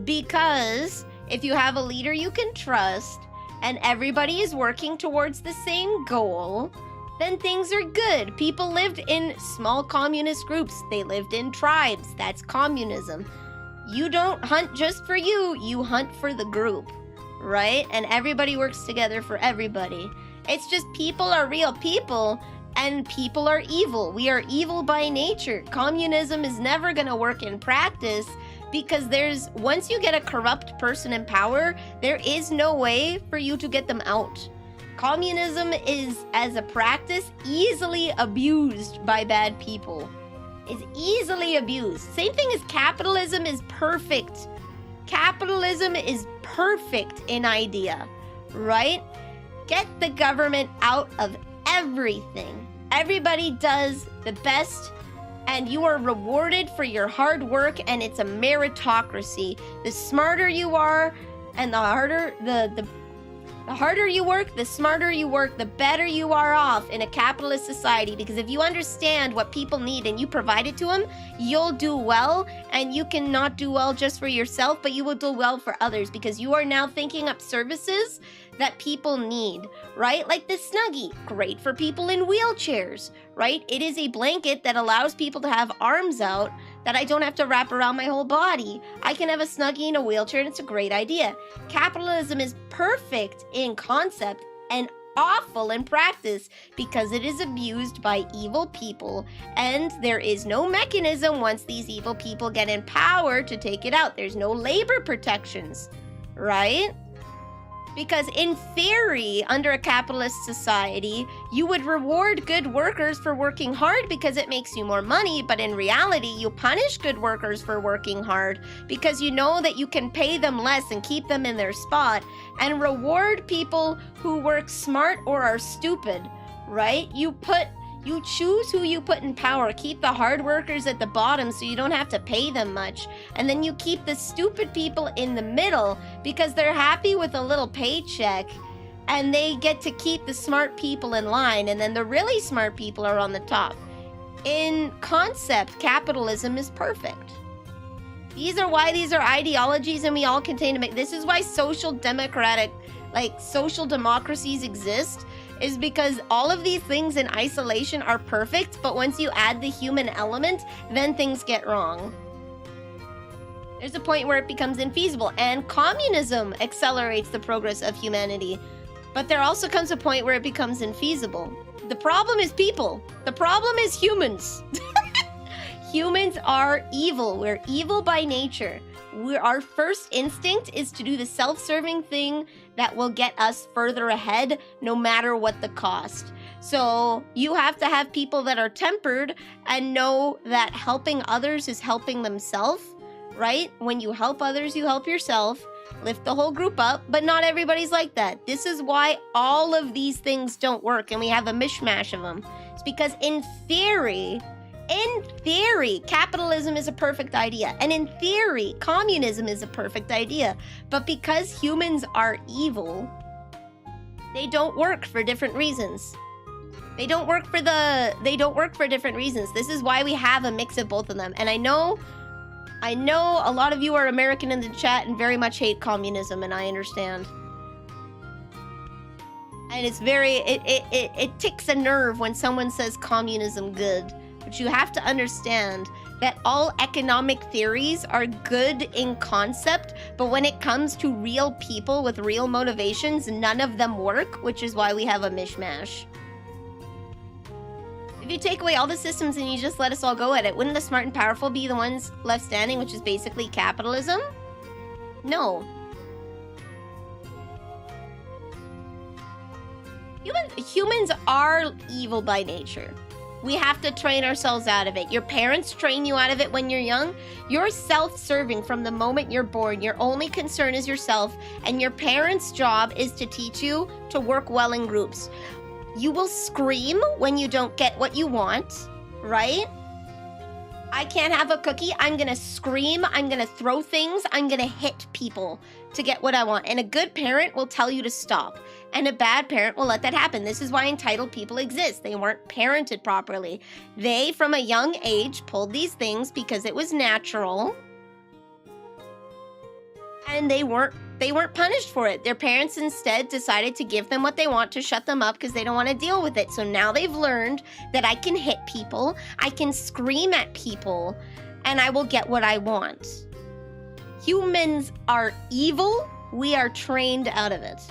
because if you have a leader you can trust and everybody is working towards the same goal, then things are good. People lived in small communist groups. They lived in tribes. That's communism. You don't hunt just for you. You hunt for the group, right? And everybody works together for everybody. It's just people are real people and people are evil. We are evil by nature. Communism is never going to work in practice because once you get a corrupt person in power, there is no way for you to get them out. Communism is, as a practice, easily abused by bad people. is easily abused. Same thing as capitalism is perfect. Capitalism is perfect in idea, right? Get the government out of everything. Everybody does the best, and you are rewarded for your hard work, and it's a meritocracy. The smarter you are, and the harder you work, the smarter you work, the better you are off in a capitalist society. Because if you understand what people need and you provide it to them, you'll do well. And you can not do well just for yourself, but you will do well for others, because you are now thinking up services that people need, right? Like the Snuggie, great for people in wheelchairs, right? It is a blanket that allows people to have arms out that I don't have to wrap around my whole body. I can have a Snuggie in a wheelchair, and it's a great idea. Capitalism is perfect in concept and awful in practice because it is abused by evil people, and there is no mechanism once these evil people get in power to take it out. There's no labor protections, right? Because in theory, under a capitalist society, you would reward good workers for working hard because it makes you more money, but in reality, you punish good workers for working hard because you know that you can pay them less and keep them in their spot, and reward people who work smart or are stupid, right? You choose who you put in power. Keep the hard workers at the bottom so you don't have to pay them much. And then you keep the stupid people in the middle because they're happy with a little paycheck, and they get to keep the smart people in line, and then the really smart people are on the top. In concept, capitalism is perfect. These are why these are ideologies, and we all contain to make. This is why social democracies exist, is because all of these things in isolation are perfect, but once you add the human element, then things get wrong. There's a point where it becomes infeasible, and communism accelerates the progress of humanity. But there also comes a point where it becomes infeasible. The problem is people. The problem is humans. Humans are evil. We're evil by nature. Our first instinct is to do the self-serving thing that will get us further ahead, no matter what the cost. So you have to have people that are tempered and know that helping others is helping themselves, right? When you help others, you help yourself. Lift the whole group up, but not everybody's like that. This is why all of these things don't work, and we have a mishmash of them. It's because in theory, capitalism is a perfect idea. And in theory, communism is a perfect idea. But because humans are evil, they don't work for different reasons. They don't work for different reasons. This is why we have a mix of both of them. And I know a lot of you are American in the chat and very much hate communism, and I understand. And it's it ticks a nerve when someone says communism good. But you have to understand that all economic theories are good in concept, but when it comes to real people with real motivations, none of them work, which is why we have a mishmash. If you take away all the systems and you just let us all go at it, wouldn't the smart and powerful be the ones left standing, which is basically capitalism? No. Humans are evil by nature. We have to train ourselves out of it. Your parents train you out of it when you're young. You're self-serving from the moment you're born. Your only concern is yourself, and your parents' job is to teach you to work well in groups. You will scream when you don't get what you want, right? I can't have a cookie. I'm gonna scream. I'm gonna throw things. I'm gonna hit people to get what I want. And a good parent will tell you to stop. And a bad parent will let that happen. This is why entitled people exist. They weren't parented properly. They, from a young age, pulled these things because it was natural. And they weren't punished for it. Their parents instead decided to give them what they want, to shut them up because they don't want to deal with it. So now they've learned that I can hit people, I can scream at people, and I will get what I want. Humans are evil. We are trained out of it.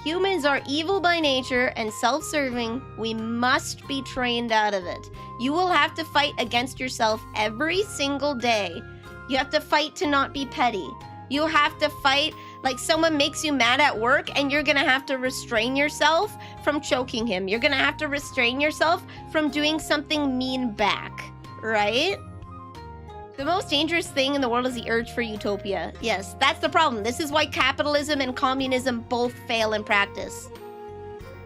Humans are evil by nature and self-serving. We must be trained out of it. You will have to fight against yourself every single day. You have to fight to not be petty. You have to fight like someone makes you mad at work, and you're gonna have to restrain yourself from choking him. You're gonna have to restrain yourself from doing something mean back, right? The most dangerous thing in the world is the urge for utopia. Yes, that's the problem. This is why capitalism and communism both fail in practice.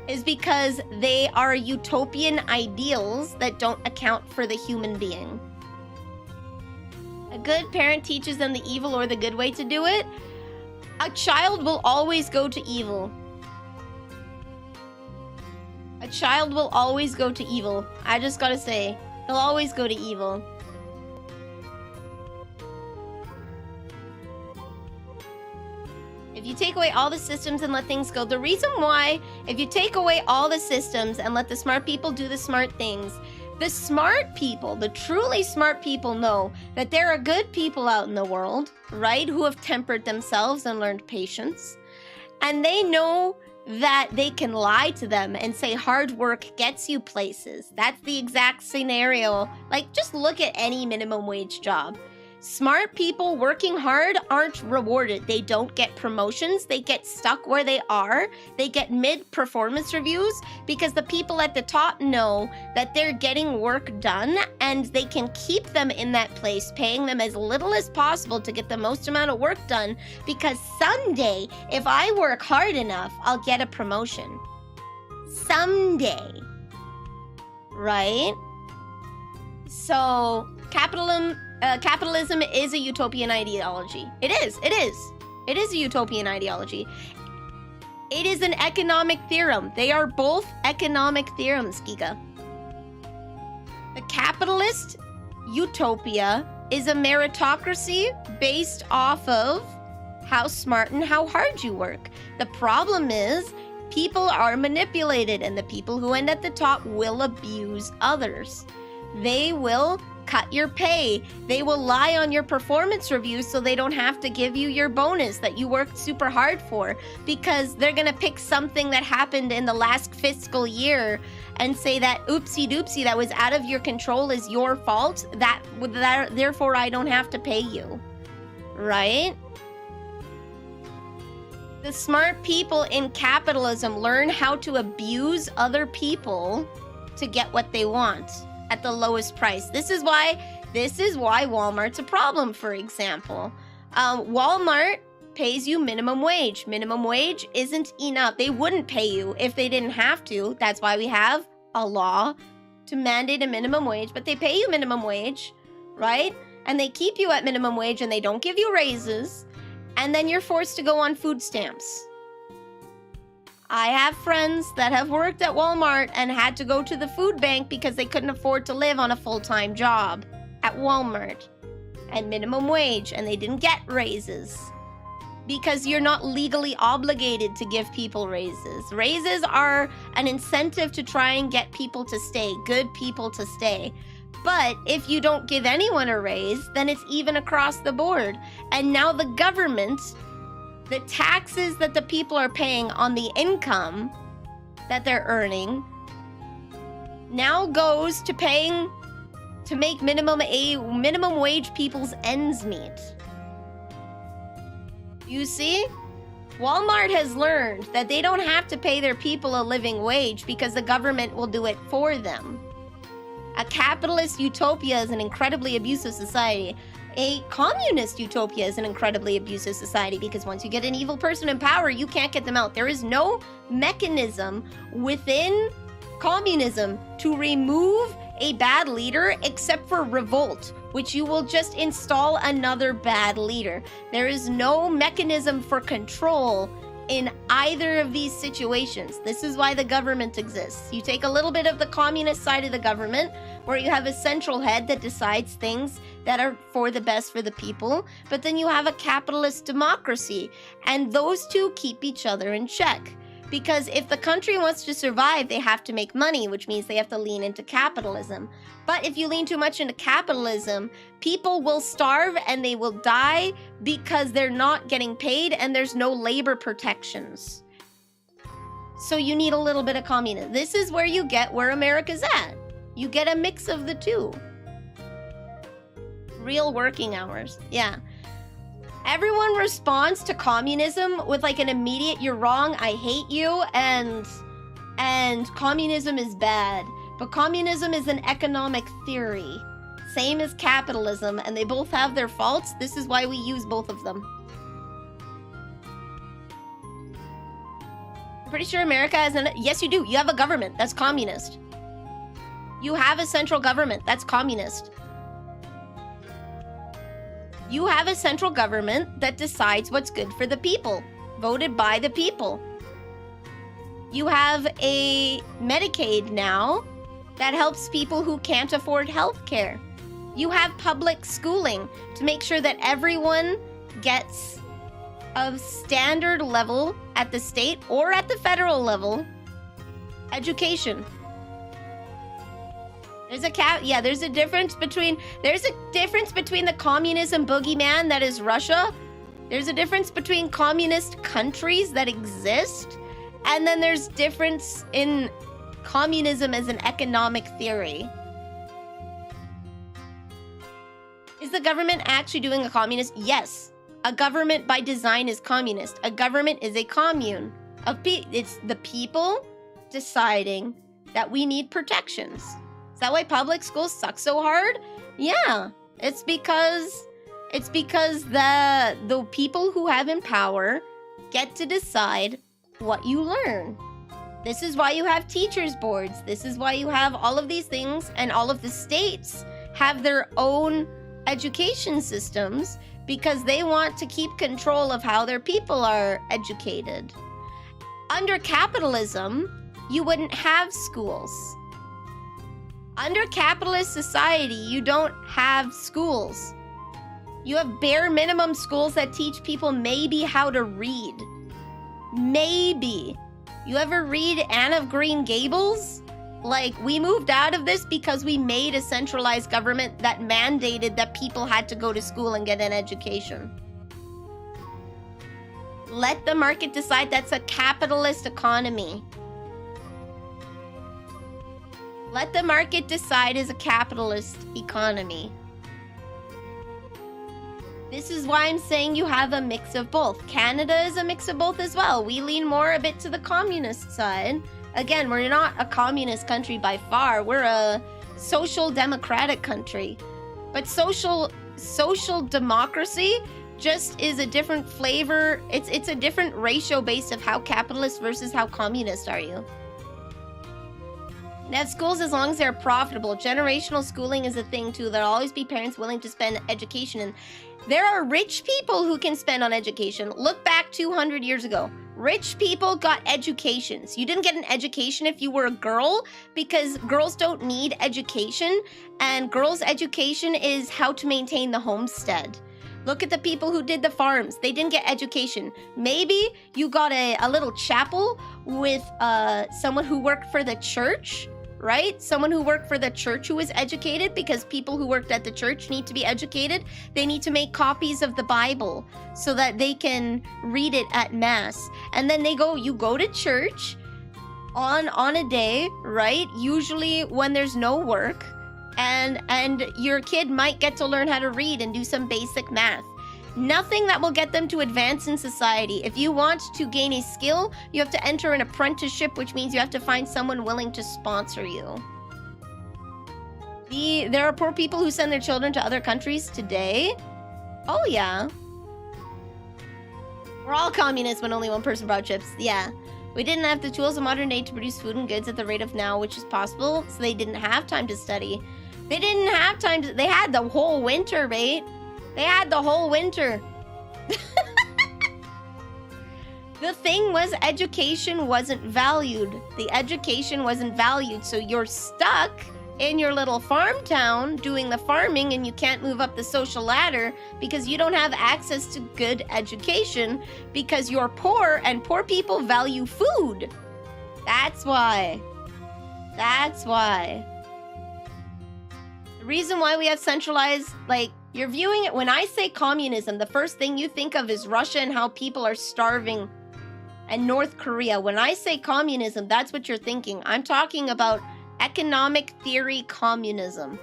Is because they are utopian ideals that don't account for the human being. A good parent teaches them the evil or the good way to do it. A child will always go to evil. A child will always go to evil. I just gotta say, they'll always go to evil. If you take away all the systems and let things go, the reason why, if you take away all the systems and let the smart people do the smart things, the smart people, the truly smart people know that there are good people out in the world, right, who have tempered themselves and learned patience. And they know that they can lie to them and say hard work gets you places. That's the exact scenario. Like, just look at any minimum wage job. Smart people working hard aren't rewarded. They don't get promotions. They get stuck where they are. They get mid-performance reviews because the people at the top know that they're getting work done and they can keep them in that place, paying them as little as possible to get the most amount of work done, because someday, if I work hard enough, I'll get a promotion. Someday. Right? So, capitalism is a utopian ideology. It is a utopian ideology. It is an economic theorem. They are both economic theorems, Giga. The capitalist utopia is a meritocracy based off of how smart and how hard you work. The problem is people are manipulated, and the people who end at the top will abuse others. They will cut your pay. They will lie on your performance reviews so they don't have to give you your bonus that you worked super hard for, because they're gonna pick something that happened in the last fiscal year and say that oopsie doopsie that was out of your control is your fault, that therefore I don't have to pay you, right? The smart people in capitalism learn how to abuse other people to get what they want at the lowest price. This is why Walmart's a problem, for example. Walmart pays you minimum wage. Minimum wage isn't enough. They wouldn't pay you if they didn't have to. That's why we have a law to mandate a minimum wage, but they pay you minimum wage, right? And they keep you at minimum wage and they don't give you raises, and then you're forced to go on food stamps. I have friends that have worked at Walmart and had to go to the food bank because they couldn't afford to live on a full-time job at Walmart and minimum wage, and they didn't get raises because you're not legally obligated to give people raises. Raises are an incentive to try and get people to stay, good people to stay. But if you don't give anyone a raise, then it's even across the board. And now the government, the taxes that the people are paying on the income that they're earning now goes to paying to make minimum wage people's ends meet. You see? Walmart has learned that they don't have to pay their people a living wage because the government will do it for them. A capitalist utopia is an incredibly abusive society. A communist utopia is an incredibly abusive society because once you get an evil person in power, you can't get them out. There is no mechanism within communism to remove a bad leader except for revolt, which you will just install another bad leader. There is no mechanism for control in either of these situations. This is why the government exists. You take a little bit of the communist side of the government, where you have a central head that decides things that are for the best for the people, but then you have a capitalist democracy, and those two keep each other in check. Because if the country wants to survive, they have to make money, which means they have to lean into capitalism. But if you lean too much into capitalism, people will starve and they will die because they're not getting paid and there's no labor protections. So you need a little bit of communism. This is where you get where America's at. You get a mix of the two. Real working hours. Yeah. Everyone responds to communism with like an immediate "you're wrong, I hate you," and communism is bad. But communism is an economic theory. same as capitalism, and they both have their faults. This is why we use both of them. I'm pretty sure America has an... Yes, you do. You have a government. That's communist. You have a central government. That's communist. You have a central government that decides what's good for the people, voted by the people. You have a Medicaid now that helps people who can't afford health care. You have public schooling to make sure that everyone gets a standard level at the state or at the federal level education. There's a difference between the communism boogeyman that is Russia. There's a difference between communist countries that exist, and then there's difference in communism as an economic theory. Is the government actually doing a communist? Yes. A government by design is communist. A government is a commune. It's the people deciding that we need protections. Is that why public schools suck so hard? Yeah. It's because the people who have in power get to decide what you learn. This is why you have teachers' boards. This is why you have all of these things, and all of the states have their own education systems because they want to keep control of how their people are educated. Under capitalism, you wouldn't have schools. Under capitalist society, you don't have schools. You have bare minimum schools that teach people maybe how to read. Maybe. You ever read Anne of Green Gables? Like, we moved out of this because we made a centralized government that mandated that people had to go to school and get an education. Let the market decide. That's a capitalist economy. Let the market decide is a capitalist economy. This is why I'm saying you have a mix of both. Canada is a mix of both as well. We lean more a bit to the communist side. Again, we're not a communist country by far. We're a social democratic country. But social democracy just is a different flavor. It's a different ratio based of how capitalist versus how communist are you. Now, schools, as long as they're profitable. Generational schooling is a thing too. There'll always be parents willing to spend education, and there are rich people who can spend on education. Look back 200 years ago. Rich people got educations. You didn't get an education if you were a girl, because girls don't need education, and girls' education is how to maintain the homestead. Look at the people who did the farms. They didn't get education. Maybe you got a little chapel with someone who worked for the church, right? Someone who worked for the church who was educated, because people who worked at the church need to be educated. They need to make copies of the Bible so that they can read it at Mass. And then you go to church on a day, right? Usually when there's no work. And your kid might get to learn how to read and do some basic math. Nothing that will get them to advance in society. If you want to gain a skill, you have to enter an apprenticeship, which means you have to find someone willing to sponsor you. There are poor people who send their children to other countries today. Oh, yeah. We're all communists when only one person brought chips. Yeah. We didn't have the tools of modern day to produce food and goods at the rate of now, which is possible, so they didn't have time to study. They didn't have time to... They had the whole winter, mate. They had the whole winter. The thing was, education wasn't valued. The education wasn't valued, so you're stuck in your little farm town doing the farming, and you can't move up the social ladder because you don't have access to good education because you're poor, and poor people value food. That's why. That's why. The reason why we have centralized, like, you're viewing it, when I say communism, the first thing you think of is Russia and how people are starving, and North Korea. When I say communism, that's what you're thinking. I'm talking about economic theory communism.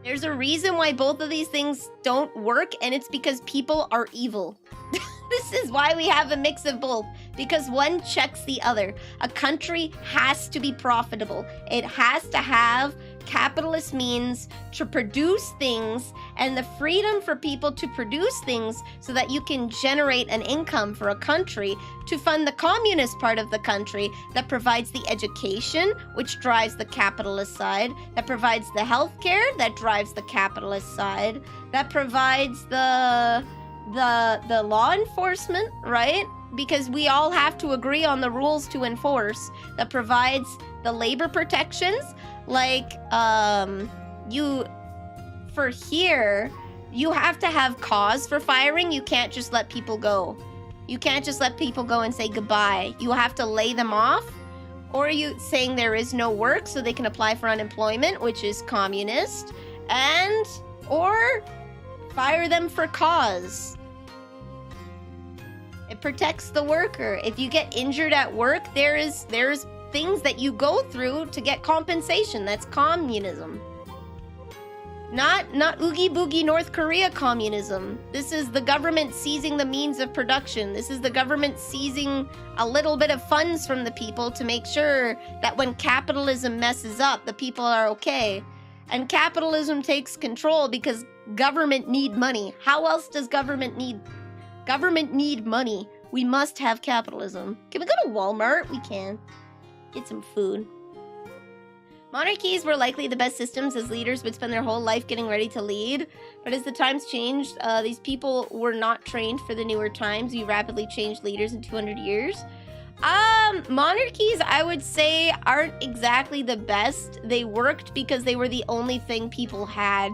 There's a reason why both of these things don't work, and it's because people are evil. This is why we have a mix of both, because one checks the other. A country has to be profitable. It has to have capitalist means to produce things and the freedom for people to produce things so that you can generate an income for a country to fund the communist part of the country that provides the education, which drives the capitalist side, that provides the healthcare, that drives the capitalist side, that provides the law enforcement, right? Because we all have to agree on the rules to enforce, that provides the labor protections, like, for here, you have to have cause for firing. You can't just let people go. You can't just let people go and say goodbye. You have to lay them off, or you saying there is no work so they can apply for unemployment, which is communist, and, or fire them for cause. It protects the worker. If you get injured at work, there's things that you go through to get compensation. That's communism. Not Oogie Boogie North Korea communism. This is the government seizing the means of production. This is the government seizing a little bit of funds from the people to make sure that when capitalism messes up, the people are okay. And capitalism takes control because government need money. How else does government need? Government need money. We must have capitalism. Can we go to Walmart? We can. Get some food. Monarchies were likely the best systems as leaders would spend their whole life getting ready to lead. But as the times changed, these people were not trained for the newer times. We rapidly changed leaders in 200 years. Monarchies, I would say, aren't exactly the best. They worked because they were the only thing people had.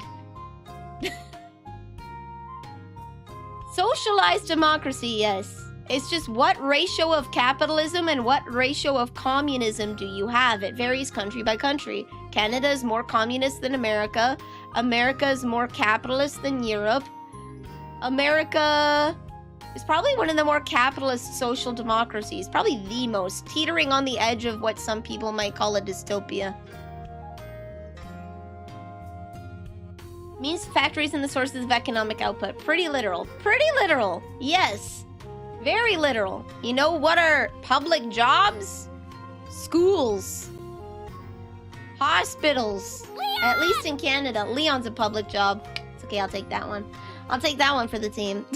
Socialized democracy, yes. It's just what ratio of capitalism and what ratio of communism do you have? It varies country by country. Canada is more communist than America. America is more capitalist than Europe. America is probably one of the more capitalist social democracies. Probably the most, teetering on the edge of what some people might call a dystopia. Means factories and the sources of economic output. Pretty literal. Pretty literal. Yes. Very literal. You know what are public jobs? Schools. Hospitals. Leon! At least in Canada. Leon's a public job. It's okay, I'll take that one. I'll take that one for the team.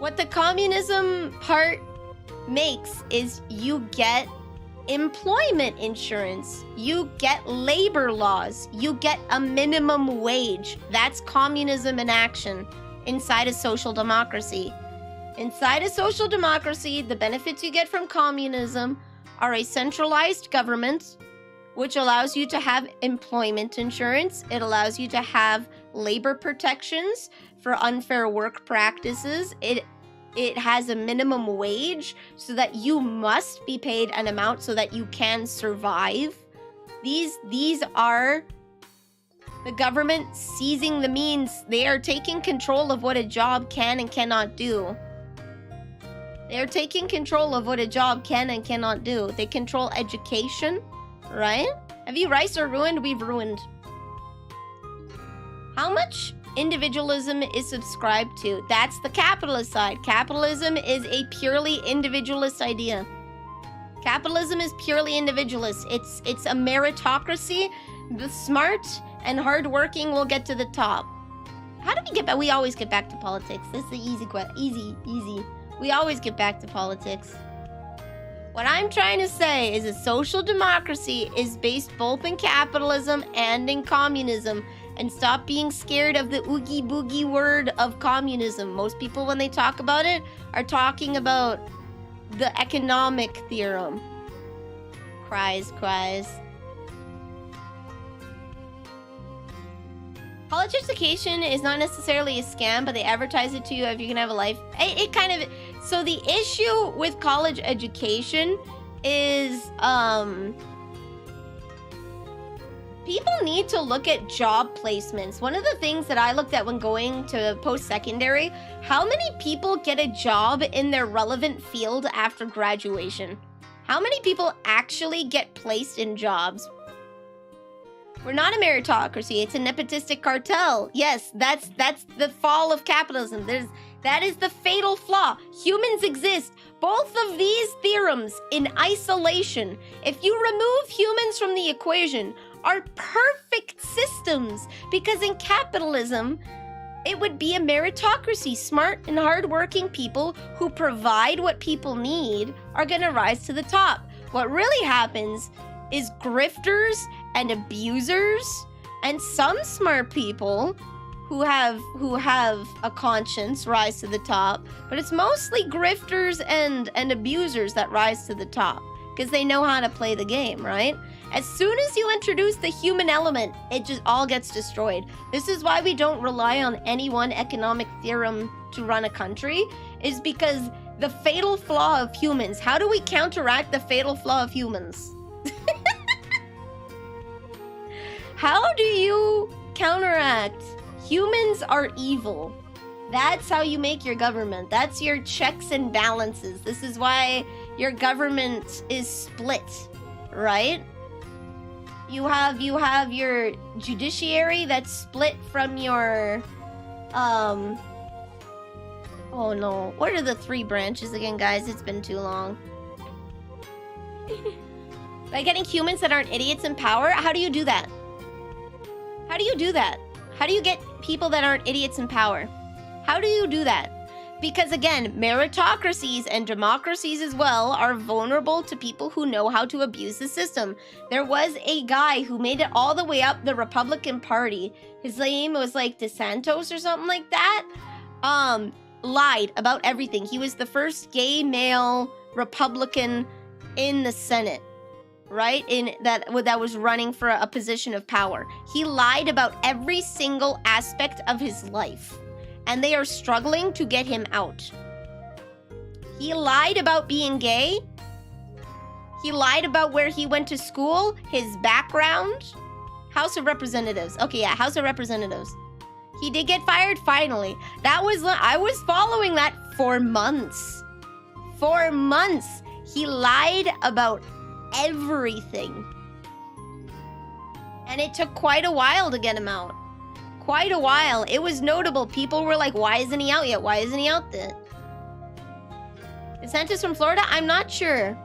What the communism part makes is you get employment insurance, you get labor laws, you get a minimum wage. That's communism in action inside a social democracy. Inside a social democracy, the benefits you get from communism are a centralized government, which allows you to have employment insurance. It allows you to have labor protections for unfair work practices. It has a minimum wage so that you must be paid an amount so that you can survive. These are the government seizing the means. They are taking control of what a job can and cannot do. They are taking control of what a job can and cannot do. They control education, right? Have you rice or ruined? We've ruined. How much individualism is subscribed to? That's the capitalist side. Capitalism is a purely individualist idea. Capitalism is purely individualist. It's a meritocracy. The smart and hardworking will get to the top. How do we get back? We always get back to politics. This is the easy question. Easy. We always get back to politics. What I'm trying to say is a social democracy is based both in capitalism and in communism. And stop being scared of the oogie boogie word of communism. Most people, when they talk about it, are talking about the economic theorem. Cries. College education is not necessarily a scam, but they advertise it to you if you can have a life. It kind of... So the issue with college education is, people need to look at job placements. One of the things that I looked at when going to post-secondary, how many people get a job in their relevant field after graduation? How many people actually get placed in jobs? We're not a meritocracy. It's a nepotistic cartel. Yes, that's the fall of capitalism. That is the fatal flaw. Humans exist. Both of these theorems in isolation, if you remove humans from the equation, are perfect systems. Because in capitalism, it would be a meritocracy. Smart and hardworking people who provide what people need are going to rise to the top. What really happens is grifters and abusers and some smart people who have a conscience rise to the top, but it's mostly grifters and abusers that rise to the top because they know how to play the game, right? As soon as you introduce the human element, it just all gets destroyed. This is why we don't rely on any one economic theorem to run a country, is because the fatal flaw of humans. How do we counteract the fatal flaw of humans? How do you counteract? Humans are evil. That's how you make your government. That's your checks and balances. This is why your government is split, right? You have your judiciary that's split from your oh no. What are the 3 branches again, guys? It's been too long. By getting humans that aren't idiots in power, how do you do that? How do you do that? How do you get people that aren't idiots in power? How do you do that? Because again, meritocracies and democracies as well are vulnerable to people who know how to abuse the system. There was a guy who made it all the way up the Republican Party. His name was like DeSantis or something like that. Lied about everything. He was the first gay male Republican in the Senate. Right? That was running for a position of power. He lied about every single aspect of his life. And they are struggling to get him out. He lied about being gay. He lied about where he went to school, his background. House of Representatives. Okay, yeah, House of Representatives. He did get fired finally. I was following that for months. For months. He lied about everything. And it took quite a while to get him out. Quite a while. It was notable. People were like, why isn't he out yet? Why isn't he out yet? DeSantis from Florida? I'm not sure.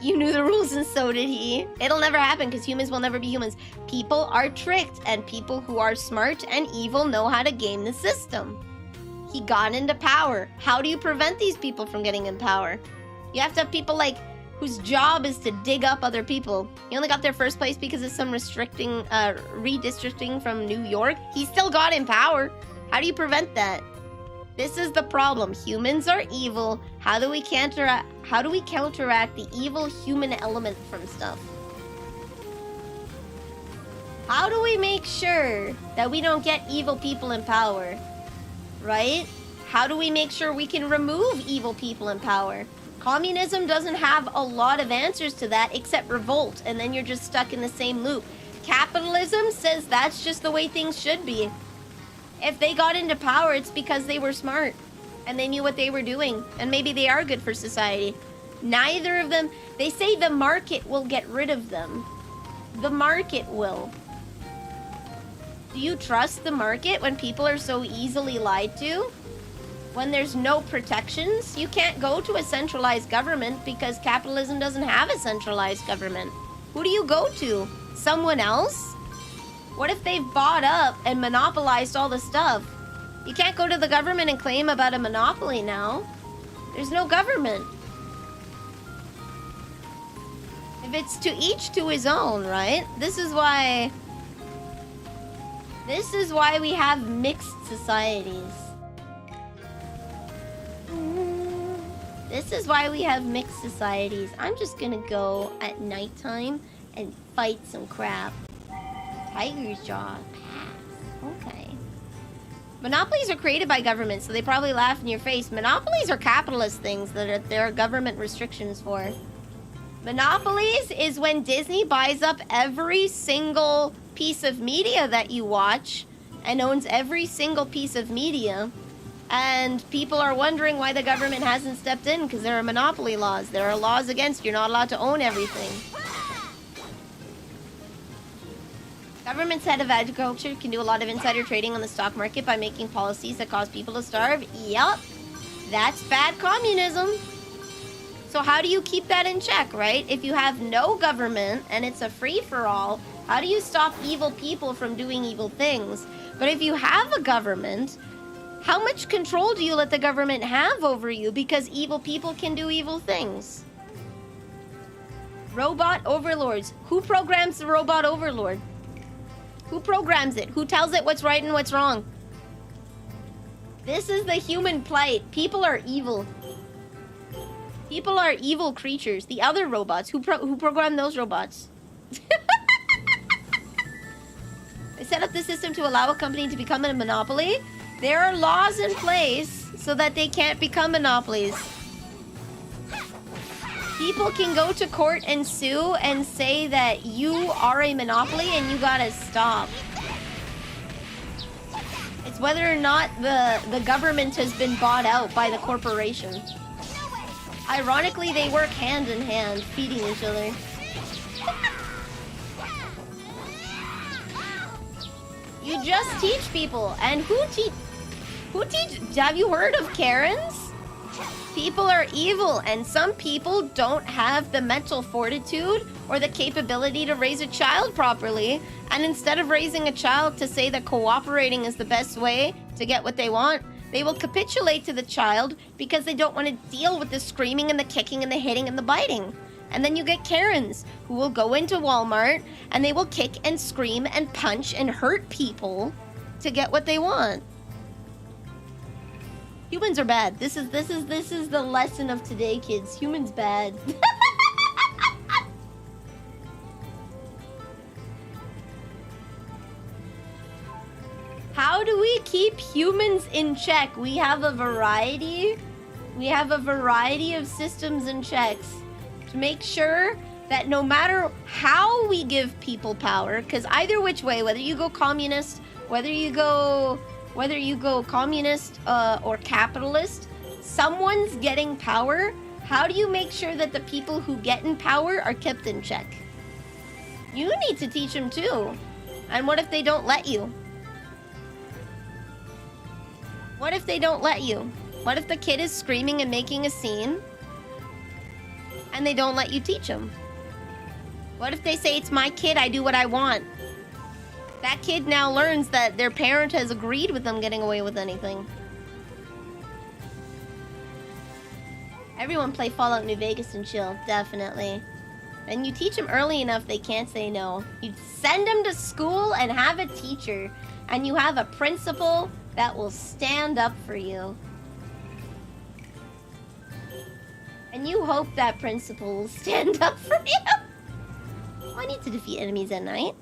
You knew the rules and so did he. It'll never happen because humans will never be humans. People are tricked and people who are smart and evil know how to game the system. He got into power. How do you prevent these people from getting in power? You have to have people like whose job is to dig up other people. He only got there first place because of some redistricting from New York. He still got in power. How do you prevent that? This is the problem. Humans are evil. How do we counteract the evil human element from stuff? How do we make sure that we don't get evil people in power? Right? How do we make sure we can remove evil people in power? Communism doesn't have a lot of answers to that except revolt, and then you're just stuck in the same loop. Capitalism says that's just the way things should be. If they got into power, it's because they were smart and they knew what they were doing, and maybe they are good for society. Neither of them. They say the market will get rid of them. The market will. Do you trust the market when people are so easily lied to? When there's no protections? You can't go to a centralized government because capitalism doesn't have a centralized government. Who do you go to? Someone else? What if they've bought up and monopolized all the stuff? You can't go to the government and claim about a monopoly now. There's no government. If it's to each to his own, right? This is why we have mixed societies. This is why we have mixed societies. I'm just gonna go at nighttime and fight some crap. Tiger's jaw. Pass. Okay. Monopolies are created by government, so they probably laugh in your face. Monopolies are capitalist things that there are government restrictions for. Monopolies is when Disney buys up every single piece of media that you watch and owns every single piece of media. And people are wondering why the government hasn't stepped in because there are monopoly laws. There are laws against you're not allowed to own everything. Government's head of agriculture can do a lot of insider trading on the stock market by making policies that cause people to starve. Yup. That's bad communism. So how do you keep that in check, right? If you have no government and it's a free-for-all, how do you stop evil people from doing evil things? But if you have a government, how much control do you let the government have over you? Because evil people can do evil things. Robot overlords. Who programs the robot overlord? Who programs it? Who tells it what's right and what's wrong? This is the human plight. People are evil. People are evil creatures. The other robots. Who program those robots? They set up the system to allow a company to become a monopoly. There are laws in place so that they can't become monopolies. People can go to court and sue and say that you are a monopoly and you gotta stop. It's whether or not the government has been bought out by the corporation. Ironically, they work hand in hand, feeding each other. You just teach people. And who teach? Have you heard of Karens? People are evil, and some people don't have the mental fortitude or the capability to raise a child properly. And instead of raising a child to say that cooperating is the best way to get what they want, they will capitulate to the child because they don't want to deal with the screaming and the kicking and the hitting and the biting. And then you get Karens who will go into Walmart and they will kick and scream and punch and hurt people to get what they want. Humans are bad. This is the lesson of today, kids. Humans bad. How do we keep humans in check? We have a variety. We have a variety of systems and checks to make sure that no matter how we give people power, because either which way, whether you go communist, whether you go communist or capitalist, someone's getting power. How do you make sure that the people who get in power are kept in check? You need to teach them too. And what if they don't let you? What if they don't let you? What if the kid is screaming and making a scene and they don't let you teach them? What if they say, it's my kid, I do what I want? That kid now learns that their parent has agreed with them getting away with anything. Everyone play Fallout New Vegas and chill, definitely. And you teach them early enough they can't say no. You send them to school and have a teacher. And you have a principal that will stand up for you. And you hope that principal will stand up for you. Oh, I need to defeat enemies at night.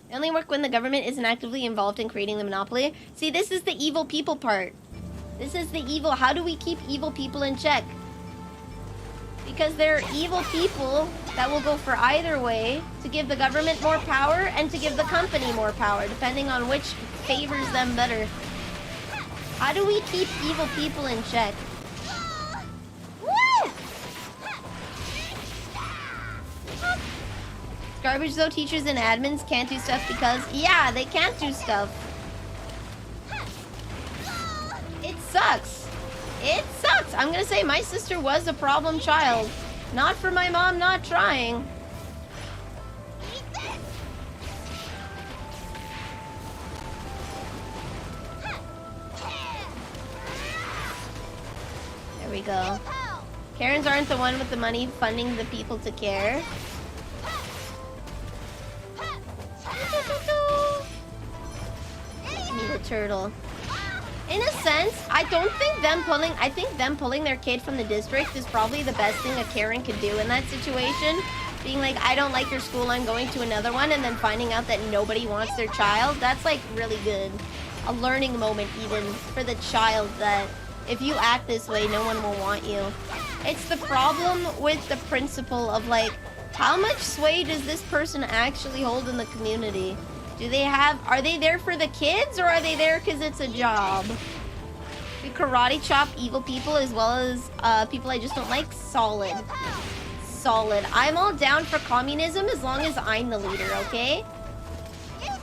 They only work when the government isn't actively involved in creating the monopoly. See, this is the evil people part. This is the evil. How do we keep evil people in check? Because there are evil people that will go for either way to give the government more power and to give the company more power, depending on which favors them better. How do we keep evil people in check? Woo! Garbage though, teachers and admins can't do stuff because, yeah, they can't do stuff. It sucks. It sucks. I'm gonna say my sister was a problem child. Not for my mom not trying. There we go. Karens aren't the one with the money funding the people to care. Need a turtle. In a sense, I think them pulling their kid from the district is probably the best thing a Karen could do in that situation. Being like, I don't like your school, I'm going to another one, and then finding out that nobody wants their child. That's like really good. A learning moment even for the child that if you act this way, no one will want you. It's the problem with the principle of like, how much sway does this person actually hold in the community? Are they there for the kids or are they there because it's a job? We karate chop evil people as well as people I just don't like? Solid. Solid. I'm all down for communism as long as I'm the leader, okay?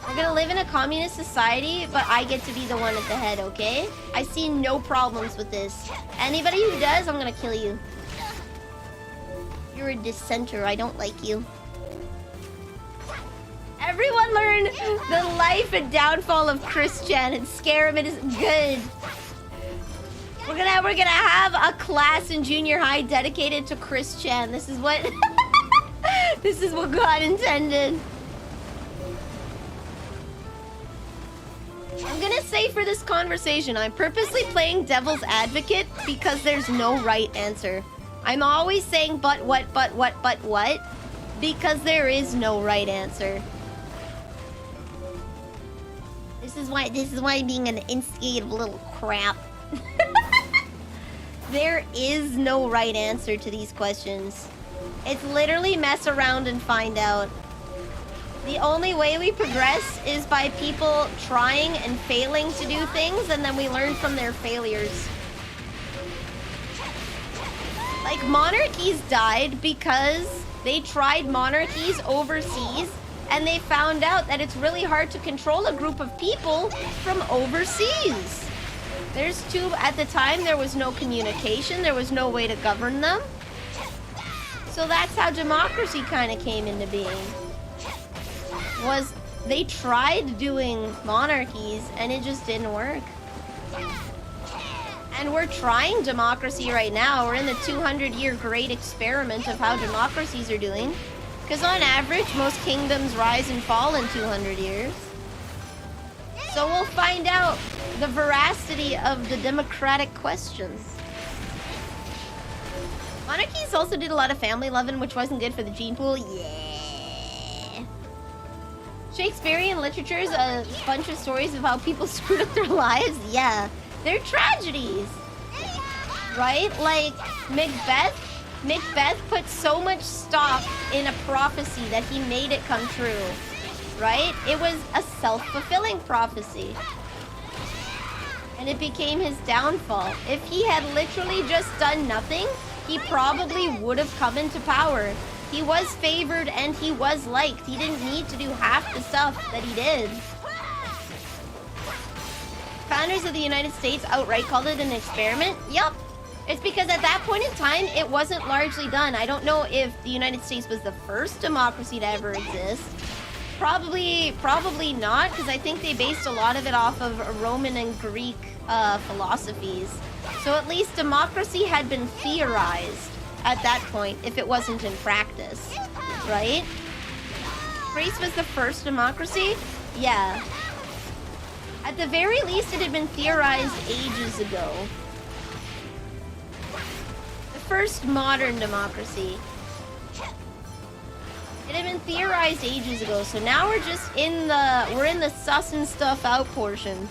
We're gonna live in a communist society, but I get to be the one at the head, okay? I see no problems with this. Anybody who does, I'm gonna kill you. You're a dissenter. I don't like you. Everyone learn the life and downfall of Christian and scare him. It is good. We're gonna have a class in junior high dedicated to Christian. This is what this is what God intended. I'm gonna say for this conversation, I'm purposely playing devil's advocate because there's no right answer. I'm always saying but what, because there is no right answer. This is why being an instigative little crap. There is no right answer to these questions. It's literally mess around and find out. The only way we progress is by people trying and failing to do things, and then we learn from their failures. Like, monarchies died because they tried monarchies overseas, and they found out that it's really hard to control a group of people from overseas. At the time, there was no communication, there was no way to govern them. So that's how democracy kind of came into being. They tried doing monarchies, and it just didn't work. And we're trying democracy right now. We're in the 200-year great experiment of how democracies are doing. Because on average, most kingdoms rise and fall in 200 years. So we'll find out the veracity of the democratic questions. Monarchies also did a lot of family loving, which wasn't good for the gene pool. Yeah. Shakespearean literature is a bunch of stories of how people screwed up their lives. Yeah. They're tragedies. Right? Like, Macbeth put so much stock in a prophecy that he made it come true. Right? It was a self-fulfilling prophecy. And it became his downfall. If he had literally just done nothing, he probably would have come into power. He was favored and he was liked. He didn't need to do half the stuff that he did. Founders of the United States outright called it an experiment. Yup. It's because at that point in time, it wasn't largely done. I don't know if the United States was the first democracy to ever exist. Probably not, because I think they based a lot of it off of Roman and Greek philosophies. So at least democracy had been theorized at that point, if it wasn't in practice, right? Greece was the first democracy? Yeah. At the very least, it had been theorized ages ago. The first modern democracy. It had been theorized ages ago, so now we're just in the sussing stuff out portion.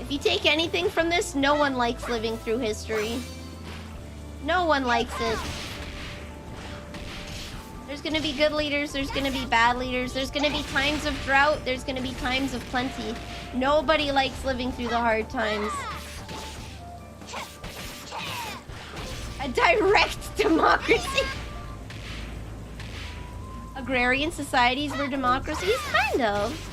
If you take anything from this, no one likes living through history. No one likes it. There's gonna be good leaders, there's gonna be bad leaders, there's gonna be times of drought, there's gonna be times of plenty. Nobody likes living through the hard times. A direct democracy. Agrarian societies were democracies? Kind of.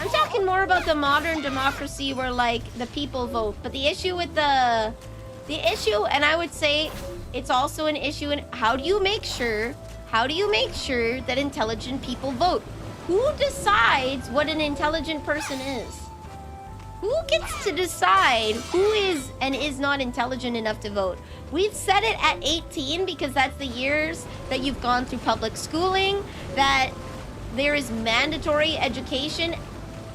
I'm talking more about the modern democracy where, like, the people vote. But the issue with the issue, and I would say it's also an issue in how do you make sure that intelligent people vote? Who decides what an intelligent person is? Who gets to decide who is and is not intelligent enough to vote? We've set it at 18 because that's the years that you've gone through public schooling, that there is mandatory education,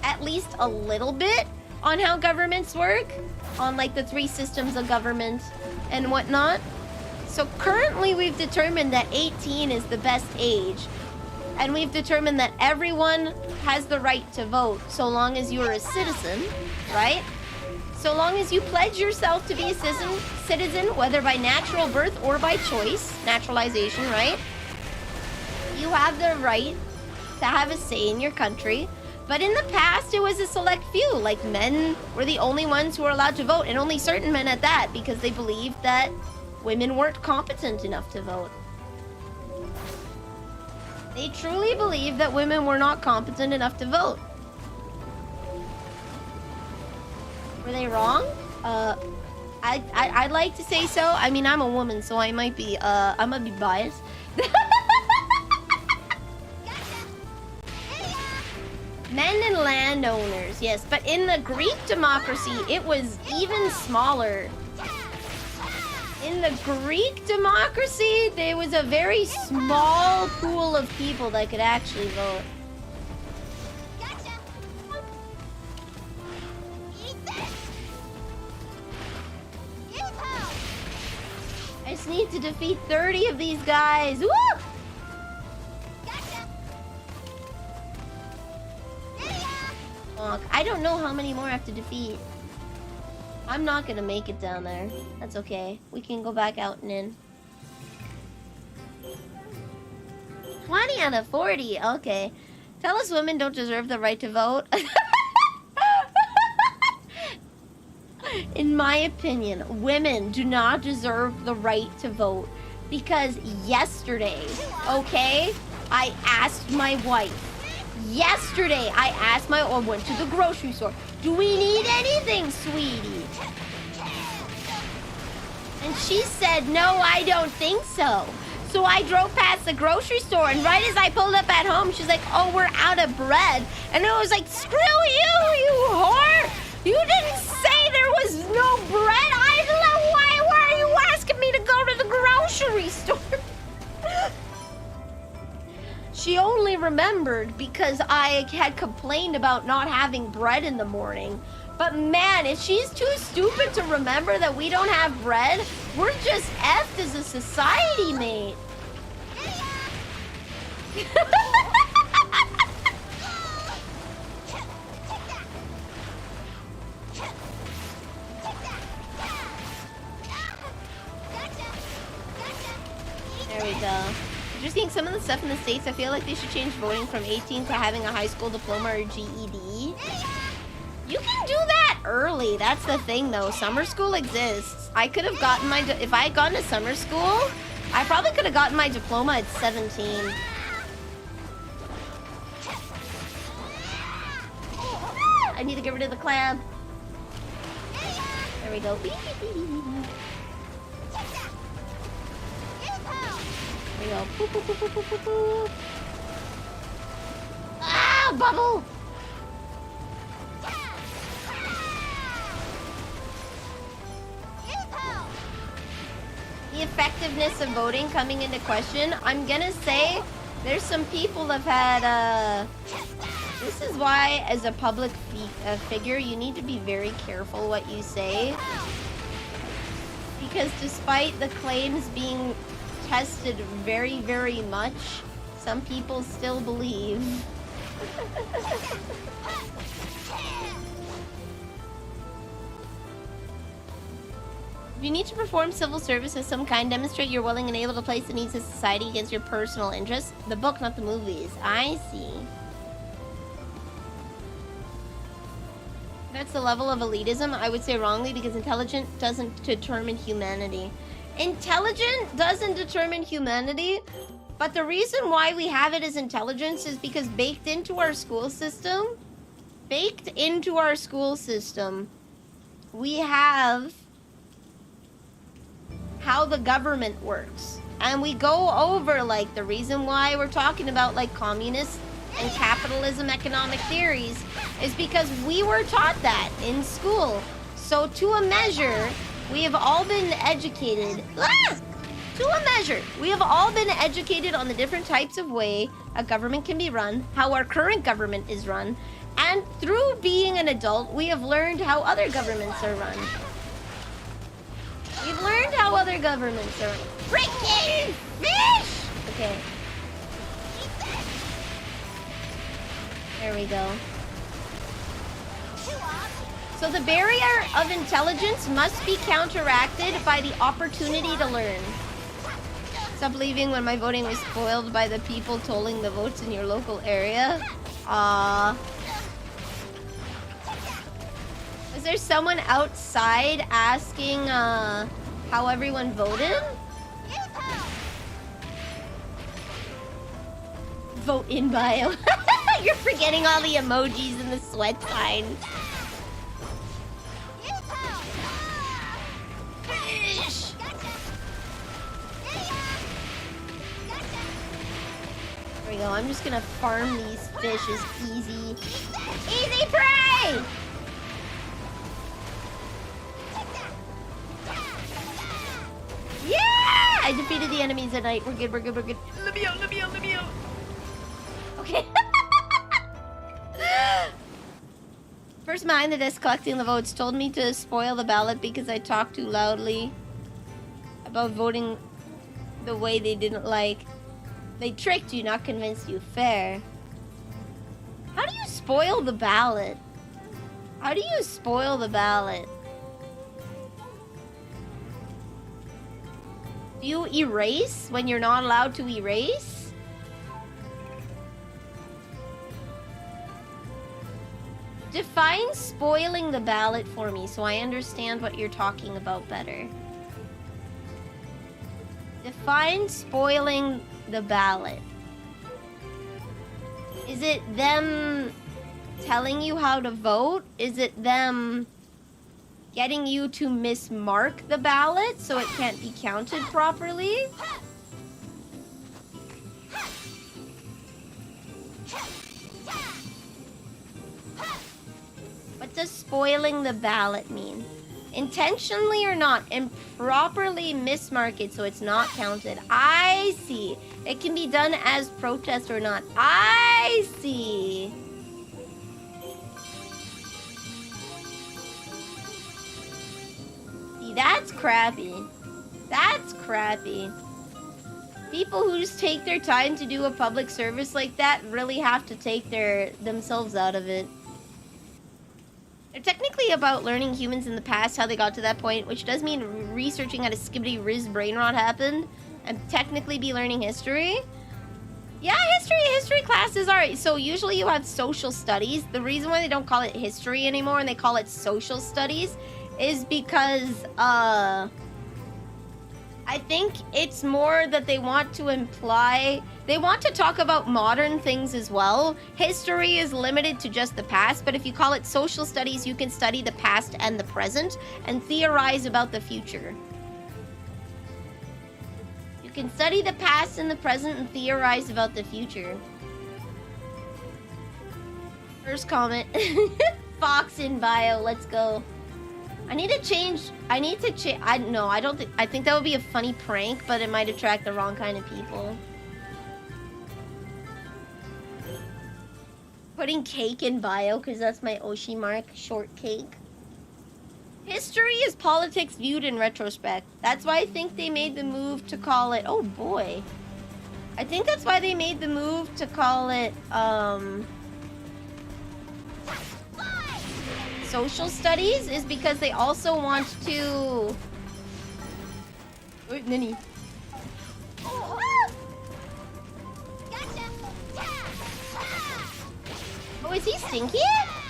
at least a little bit, on how governments work, on like the 3 systems of government and whatnot. So currently we've determined that 18 is the best age. And we've determined that everyone has the right to vote so long as you're a citizen, right? So long as you pledge yourself to be a citizen, whether by natural birth or by choice, naturalization, right? You have the right to have a say in your country. But in the past, it was a select few. Like, men were the only ones who were allowed to vote, and only certain men at that, because they believed that women weren't competent enough to vote. They truly believe that women were not competent enough to vote. Were they wrong? I'd like to say so. I mean, I'm a woman, so I might be biased. Men and landowners, yes, but in the Greek democracy, it was even smaller. In the Greek democracy, there was a very small pool of people that could actually vote. I just need to defeat 30 of these guys. Woo! I don't know how many more I have to defeat. I'm not gonna make it down there. That's okay. We can go back out and in. 20 out of 40. Okay. Tell us women don't deserve the right to vote. In my opinion, women do not deserve the right to vote. Because yesterday, okay, I asked my wife. Yesterday, I asked I went to the grocery store. Do we need anything, sweetie? And she said, no, I don't think so. So I drove past the grocery store, and right as I pulled up at home, she's like, oh, we're out of bread. And I was like, screw you, you whore! You didn't say there was no bread. Why are you asking me to go to the grocery store? She only remembered because I had complained about not having bread in the morning. But man, if she's too stupid to remember that we don't have bread, we're just effed as a society, mate. There we go. Just seeing some of the stuff in the States, I feel like they should change voting from 18 to having a high school diploma or GED. You can do that early. That's the thing, though. Summer school exists. I could have gotten my... If I had gone to summer school, I probably could have gotten my diploma at 17. I need to get rid of the clam. There we go. There we go. Boop, boop, boop, boop, boop, boop, boop. Ah, bubble! The effectiveness of voting coming into question, I'm gonna say there's some people that have had, this is why, as a public figure, you need to be very careful what you say. Because despite the claims being tested very, very much, some people still believe. If you need to perform civil service of some kind, demonstrate you're willing and able to place the needs of society against your personal interests. The book, not the movies. I see. That's the level of elitism. I would say wrongly, because intelligent doesn't determine humanity. Intelligent doesn't determine humanity, but the reason why we have it as intelligence is because baked into our school system, we have how the government works. And we go over, like, the reason why we're talking about, like, communist and capitalism economic theories is because we were taught that in school. So to a measure, we have all been educated. To a measure, we have all been educated on the different types of way a government can be run, how our current government is run, and through being an adult, we have learned how other governments are run. We've learned how other governments are. Freaking fish! Okay. There we go. So the barrier of intelligence must be counteracted by the opportunity to learn. Stop believing when my voting was spoiled by the people tolling the votes in your local area. Was there someone outside asking how everyone voted? Vote in bio. You're forgetting all the emojis and the sweat sign. Fish! There we go. I'm just gonna farm these fishes easy. Easy prey! Yeah! I defeated the enemies at night. We're good, we're good, we're good. Let me out, let me out, let me out. Okay. First mind that is collecting the votes told me to spoil the ballot because I talked too loudly about voting the way they didn't like. They tricked you, not convinced you. Fair. How do you spoil the ballot? How do you spoil the ballot? Do you erase when you're not allowed to erase? Define spoiling the ballot for me so I understand what you're talking about better. Define spoiling the ballot. Is it them telling you how to vote? Is it them getting you to mismark the ballot so it can't be counted properly? What does spoiling the ballot mean? Intentionally or not, improperly mismark it so it's not counted. I see. It can be done as protest or not. I see. See, that's crappy. That's crappy. People who just take their time to do a public service like that really have to take themselves out of it. They're technically about learning humans in the past, how they got to that point, which does mean researching how to skibbity riz brain rot happened, and technically be learning history. Yeah, history classes are. So usually you have social studies. The reason why they don't call it history anymore and they call it social studies is because, I think it's more that they want to imply, they want to talk about modern things as well. History is limited to just the past, but if you call it social studies, you can study the past and the present and theorize about the future. You can study the past and the present and theorize about the future. First comment. Fox in bio, let's go. I think that would be a funny prank, but it might attract the wrong kind of people. Putting cake in bio, because that's my Oshi mark, short cake. History is politics viewed in retrospect. That's why I think they made the move to call it, oh boy. I think that's why they made the move to call it, social studies, is because they also want to... Wait, Nini. Oh, is he stinky?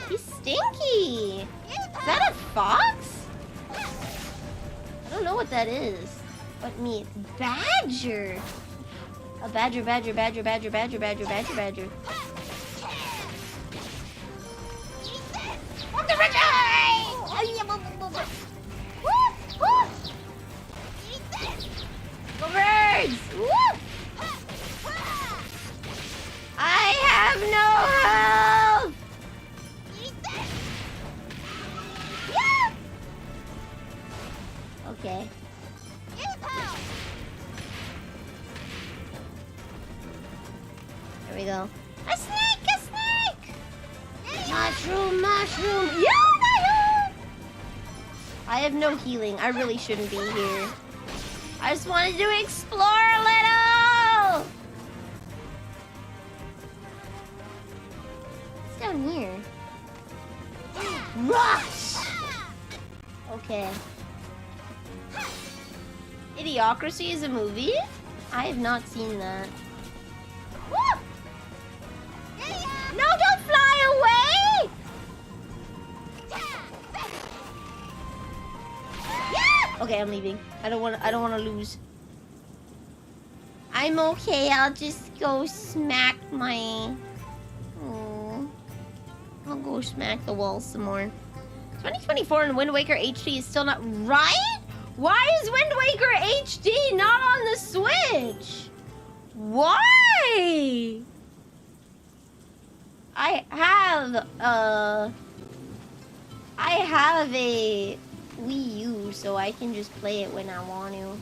He's stinky. Is that a fox? I don't know what that is. What meat? Badger. A badger. The rich Go birds! Woo! I have no health! Yeah! Okay. There we go. A snake! A snake! Mushroom! Yeah! I have no healing. I really shouldn't be here. I just wanted to explore a little! What's down here? Rocks! Okay. Idiocracy is a movie? I have not seen that. Woo! No, don't fly away! Yeah! Okay, I'm leaving. I don't want to lose. I'm okay. I'll just go smack my... I'll go smack the wall some more. 2024 and Wind Waker HD is still not... Right? Why is Wind Waker HD not on the Switch? Why? I have a Wii U, so I can just play it when I want to.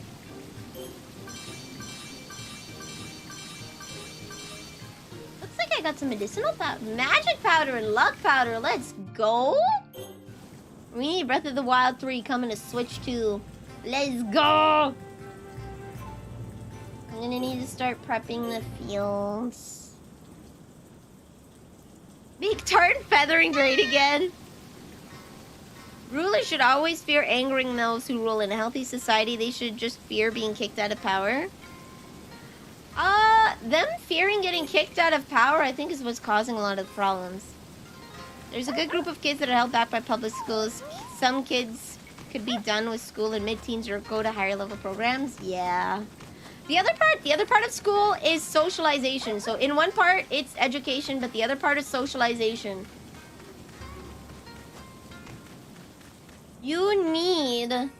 Looks like I got some medicinal powder, magic powder, and luck powder. Let's go. We need Breath of the Wild 3 coming to Switch 2. Let's go. I'm gonna need to start prepping the fields. Big tart feathering great again. Rulers should always fear angering those who rule. In a healthy society, they should just fear being kicked out of power. Them fearing getting kicked out of power, I think, is what's causing a lot of problems. There's a good group of kids that are held back by public schools. Some kids could be done with school in mid-teens or go to higher level programs. Yeah. The other part of school is socialization. So in one part, it's education, but the other part is socialization. You need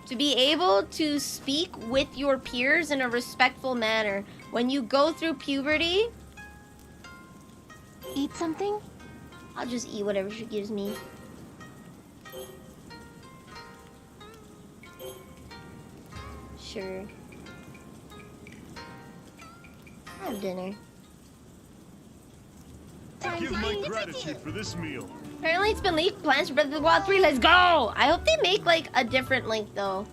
to be able to speak with your peers in a respectful manner. When you go through puberty... Eat something? I'll just eat whatever she gives me. Sure. Have dinner. Give my gratitude for this meal. Apparently it's been leaked. Plans for Breath of the Wild 3. Let's go! I hope they make, like, a different link, though.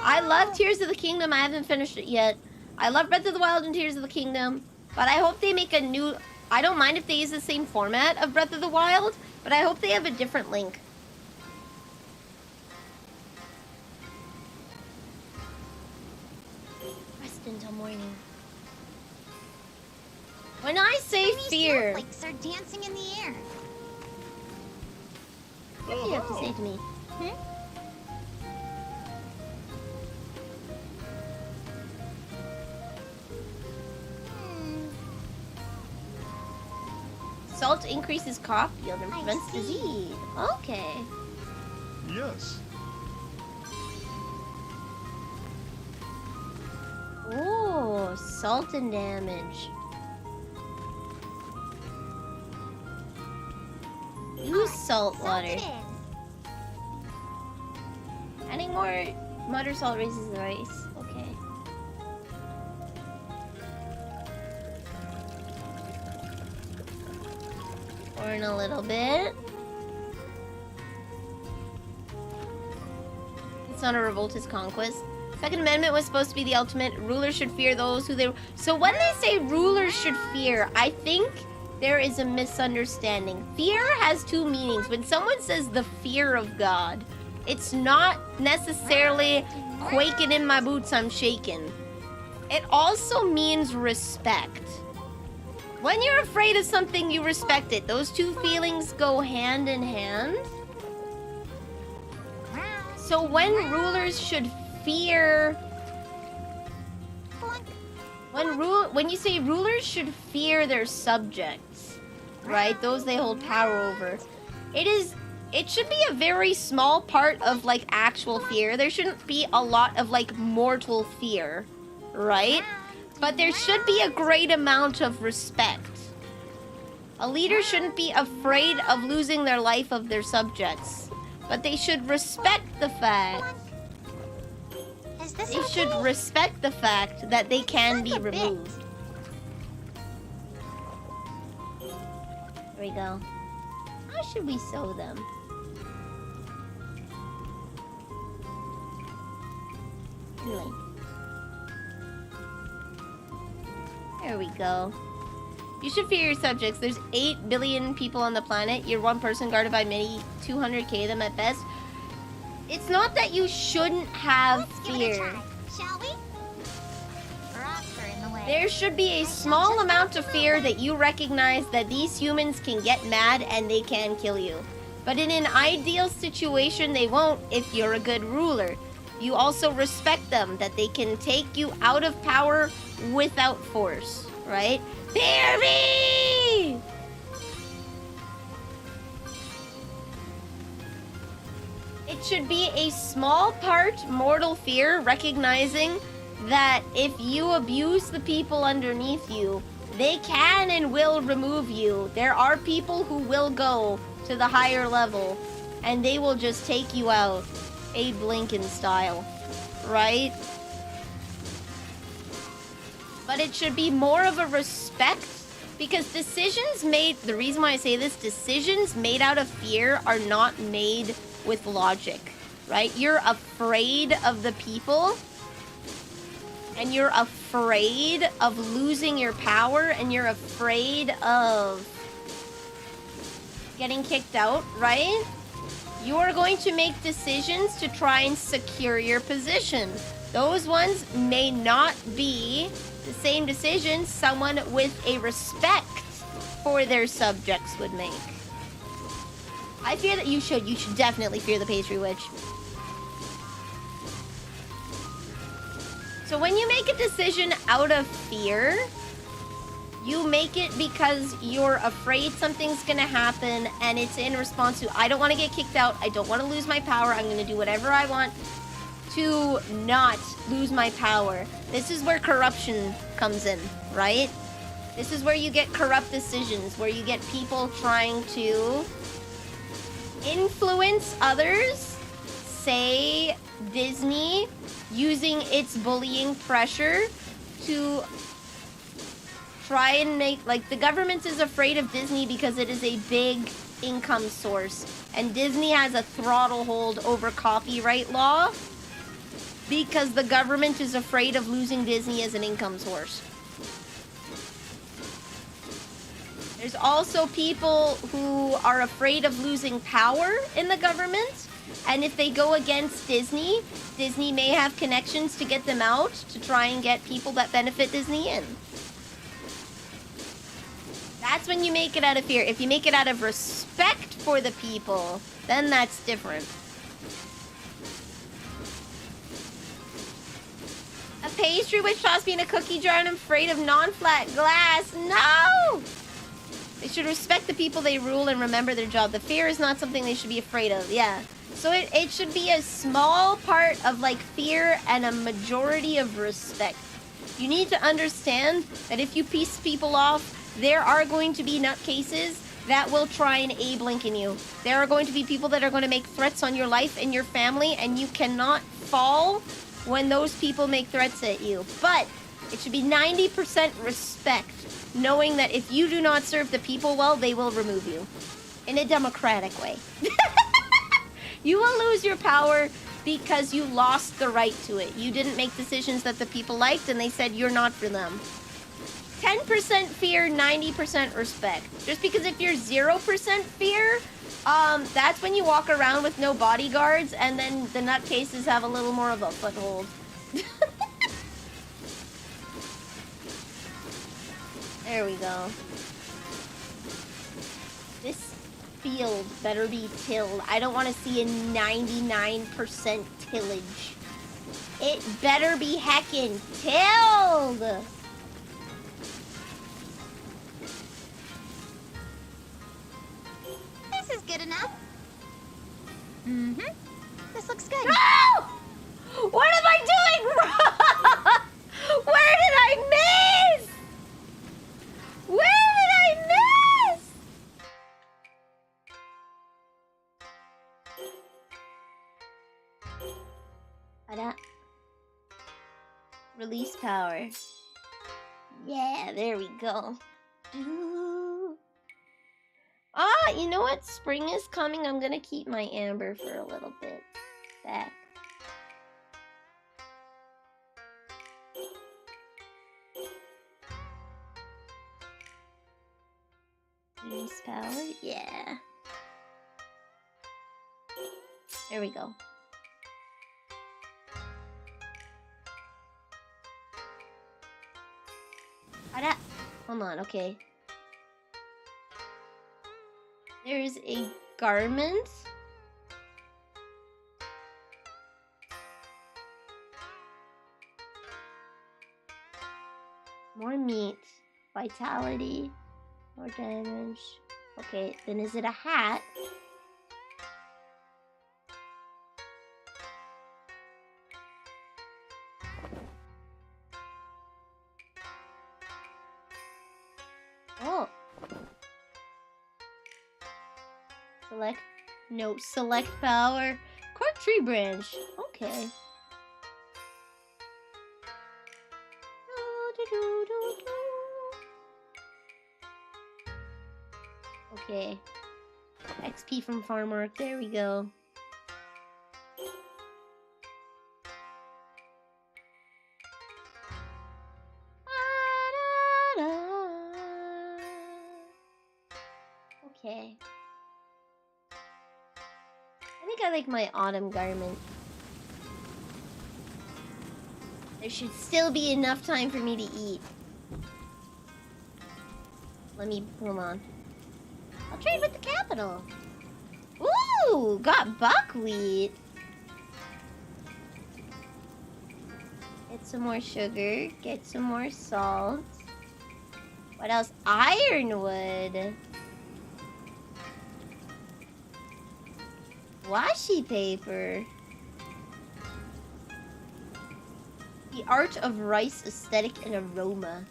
I love Tears of the Kingdom. I haven't finished it yet. I love Breath of the Wild and Tears of the Kingdom. But I hope they make a new... I don't mind if they use the same format of Breath of the Wild, but I hope they have a different link. Rest until morning. When I say fear... Snowflakes are dancing in the air. What do you have to say to me? Salt increases cough yield and prevents disease. Okay. Yes. Oh, salt and damage. Use salt water. Adding more mudder salt raises the rice. Okay. Pour in a little bit. It's not a revolt, it's conquest. Second Amendment was supposed to be the ultimate. Rulers should fear those who they... So when they say rulers should fear, I think there is a misunderstanding. Fear has two meanings. When someone says the fear of God, it's not necessarily quaking in my boots, I'm shaking. It also means respect. When you're afraid of something, you respect it. Those two feelings go hand in hand. So when rulers should fear... When you say rulers should fear their subjects, right? Those they hold power over. It should be a very small part of, like, actual fear. There shouldn't be a lot of, like, mortal fear, right? But there should be a great amount of respect. A leader shouldn't be afraid of losing their life of their subjects. But they should respect the fact... They should respect the fact that they can be removed. There we go. How should we sew them? Anyway. There we go. You should fear your subjects. There's 8 billion people on the planet. You're one person guarded by many, 200k them at best. It's not that you shouldn't have fear. Shall we? Rocks are in the way. There should be a small amount of fear that you recognize that these humans can get mad and they can kill you. But in an ideal situation, they won't if you're a good ruler. you also respect them, that they can take you out of power without force, right? Fear me! It should be a small part mortal fear, recognizing that if you abuse the people underneath you, they can and will remove you. There are people who will go to the higher level, and they will just take you out, Abe Lincoln style, right? But it should be more of a respect, because decisions made, the reason why I say this, decisions made out of fear are not made with logic, right? You're afraid of the people, and you're afraid of losing your power, and you're afraid of getting kicked out, right? You are going to make decisions to try and secure your position. Those ones may not be the same decisions someone with a respect for their subjects would make. I fear that you should definitely fear the pastry witch. So when you make a decision out of fear, you make it because you're afraid something's gonna happen, and it's in response to, I don't want to get kicked out, I don't want to lose my power, I'm gonna do whatever I want to not lose my power. This is where corruption comes in, right? This is where you get corrupt decisions, where you get people trying to influence others, say Disney using its bullying pressure to try and make, like, the government is afraid of Disney because it is a big income source, and Disney has a throttle hold over copyright law because the government is afraid of losing Disney as an income source. There's also people who are afraid of losing power in the government, and if they go against Disney, Disney may have connections to get them out to try and get people that benefit Disney in. That's when you make it out of fear. If you make it out of respect for the people, then that's different. A pastry witch tossed me in a cookie jar and I'm afraid of non-flat glass. No! They should respect the people they rule and remember their job. The fear is not something they should be afraid of. Yeah. So it should be a small part of, like, fear and a majority of respect. You need to understand that if you piss people off, there are going to be nutcases that will try and Abe Lincoln you. There are going to be people that are going to make threats on your life and your family, and you cannot fall when those people make threats at you. But it should be 90% respect, knowing that if you do not serve the people well, they will remove you. In a democratic way. You will lose your power because you lost the right to it. You didn't make decisions that the people liked, and they said you're not for them. 10% fear, 90% respect. Just because if you're 0% fear, that's when you walk around with no bodyguards, and then the nutcases have a little more of a foothold. There we go. This field better be tilled. I don't want to see a 99% tillage. It better be heckin' tilled! This is good enough. Mm-hmm. This looks good. No! What am I doing wrong? Where did I miss? Where did I miss? Ada. Release power. Yeah, there we go. Ah, you know what? Spring is coming. I'm gonna keep my amber for a little bit. Back. Release power. Yeah. There we go. Ada. Hold on, okay. There's a garment. More meat. Vitality. More damage. Okay, then is it a hat? Oh. Select. No, select power. Cork tree branch. Okay. Okay. XP from farm work. There we go. Okay. I think I like my autumn garment. There should still be enough time for me to eat. Hold on. I'll trade with the capital. Ooh, got buckwheat. Get some more sugar, get some more salt. What else? Ironwood. Washi paper. The art of rice aesthetic and aroma.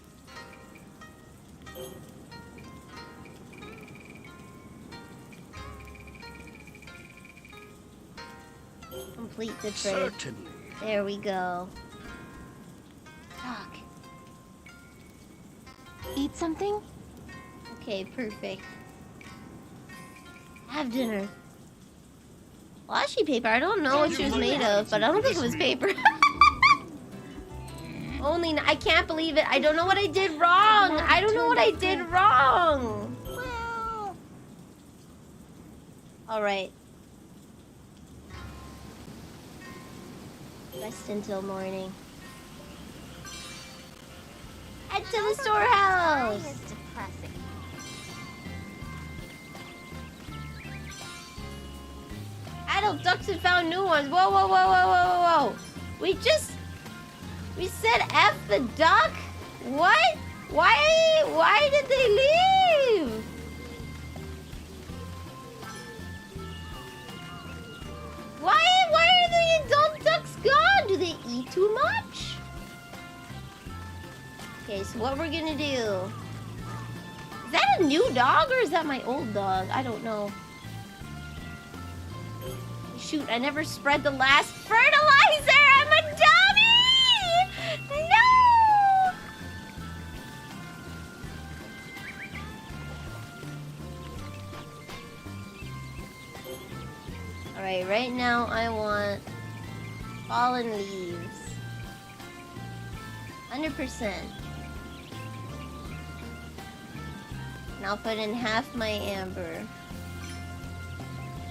Complete the trade. Certainly. There we go. Talk. Eat something? Okay, perfect. Have dinner. Washi paper. I don't know what she was made of, but I don't think it was paper. I can't believe it. I don't know what I did wrong. I don't know what I did wrong. Well, All right. Rest until morning. Head to the storehouse. is depressing. Adult ducks have found new ones. Whoa, whoa, whoa, whoa, whoa, whoa, whoa. We said F the duck? What? Why did they leave? Why are the adult ducks gone? Do they eat too much? Okay, so what we're gonna do... Is that a new dog or is that my old dog? I don't know. Shoot, I never spread the last fertilizer! I'm a dummy! No! Alright, right now I want fallen leaves. 100%. And I'll put in half my amber.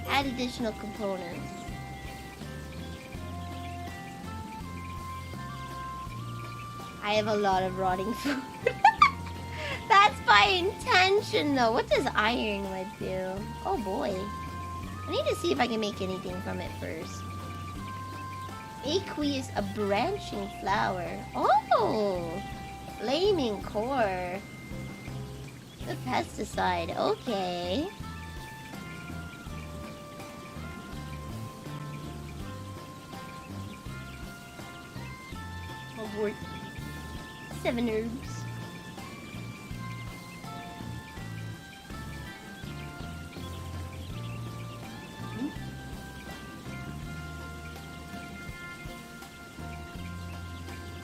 Add additional components. I have a lot of rotting food. That's by intention, though. What does ironwood do? Oh boy. I need to see if I can make anything from it first. Aqueous, a branching flower. Oh! Flaming core. The pesticide. Okay. Oh boy. 7 herbs.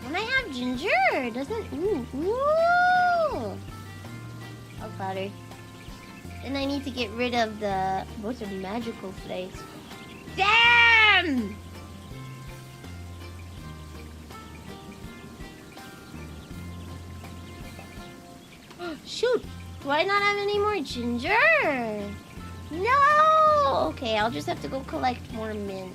When I have ginger, it doesn't. Ooh. Oh, powder. Then I need to get rid of the. Those are magical flakes. Damn! Shoot! Do I not have any more ginger? No! Okay, I'll just have to go collect more mint.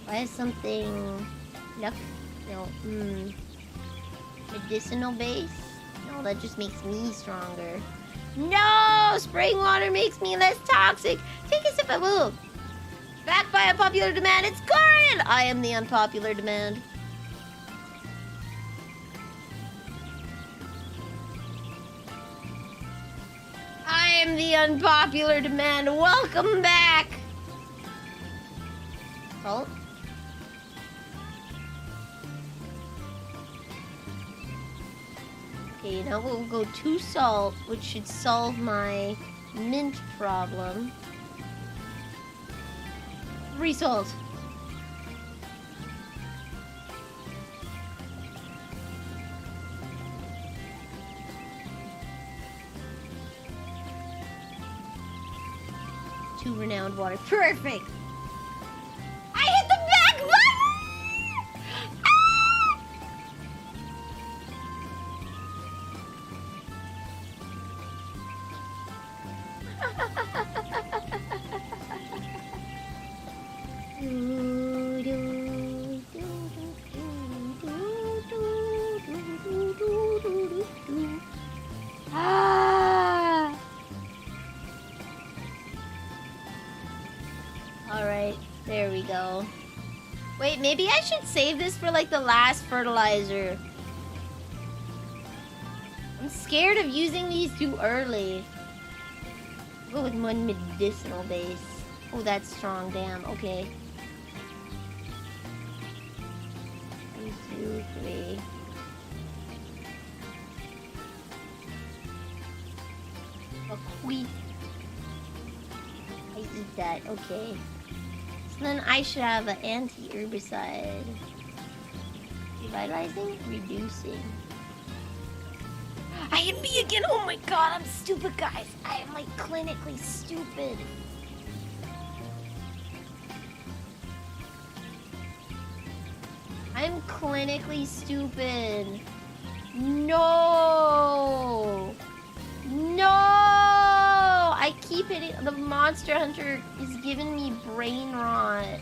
Why is something... Luck? No. Medicinal base? No, that just makes me stronger. No! Spraying water makes me less toxic. Take a sip of move. Backed by unpopular demand, it's Corin! I am the unpopular demand. I am the unpopular demand. Welcome back! Salt? Okay, now we'll go 2 salt, which should solve my mint problem. 3 salt. Two renowned water. Perfect! I hit the back button! Ah! Alright, there we go. Wait, maybe I should save this for like the last fertilizer. I'm scared of using these too early. Go with one medicinal base. Oh, that's strong, damn. Okay. 1, 2, 3. Buckwheat. I eat that, okay. So then I should have an anti-herbicide. Revitalizing? Reducing. I hit B again! Oh my god, I'm stupid, guys! I am like clinically stupid. I'm clinically stupid. No! No! I keep hitting. The monster hunter is giving me brain rot.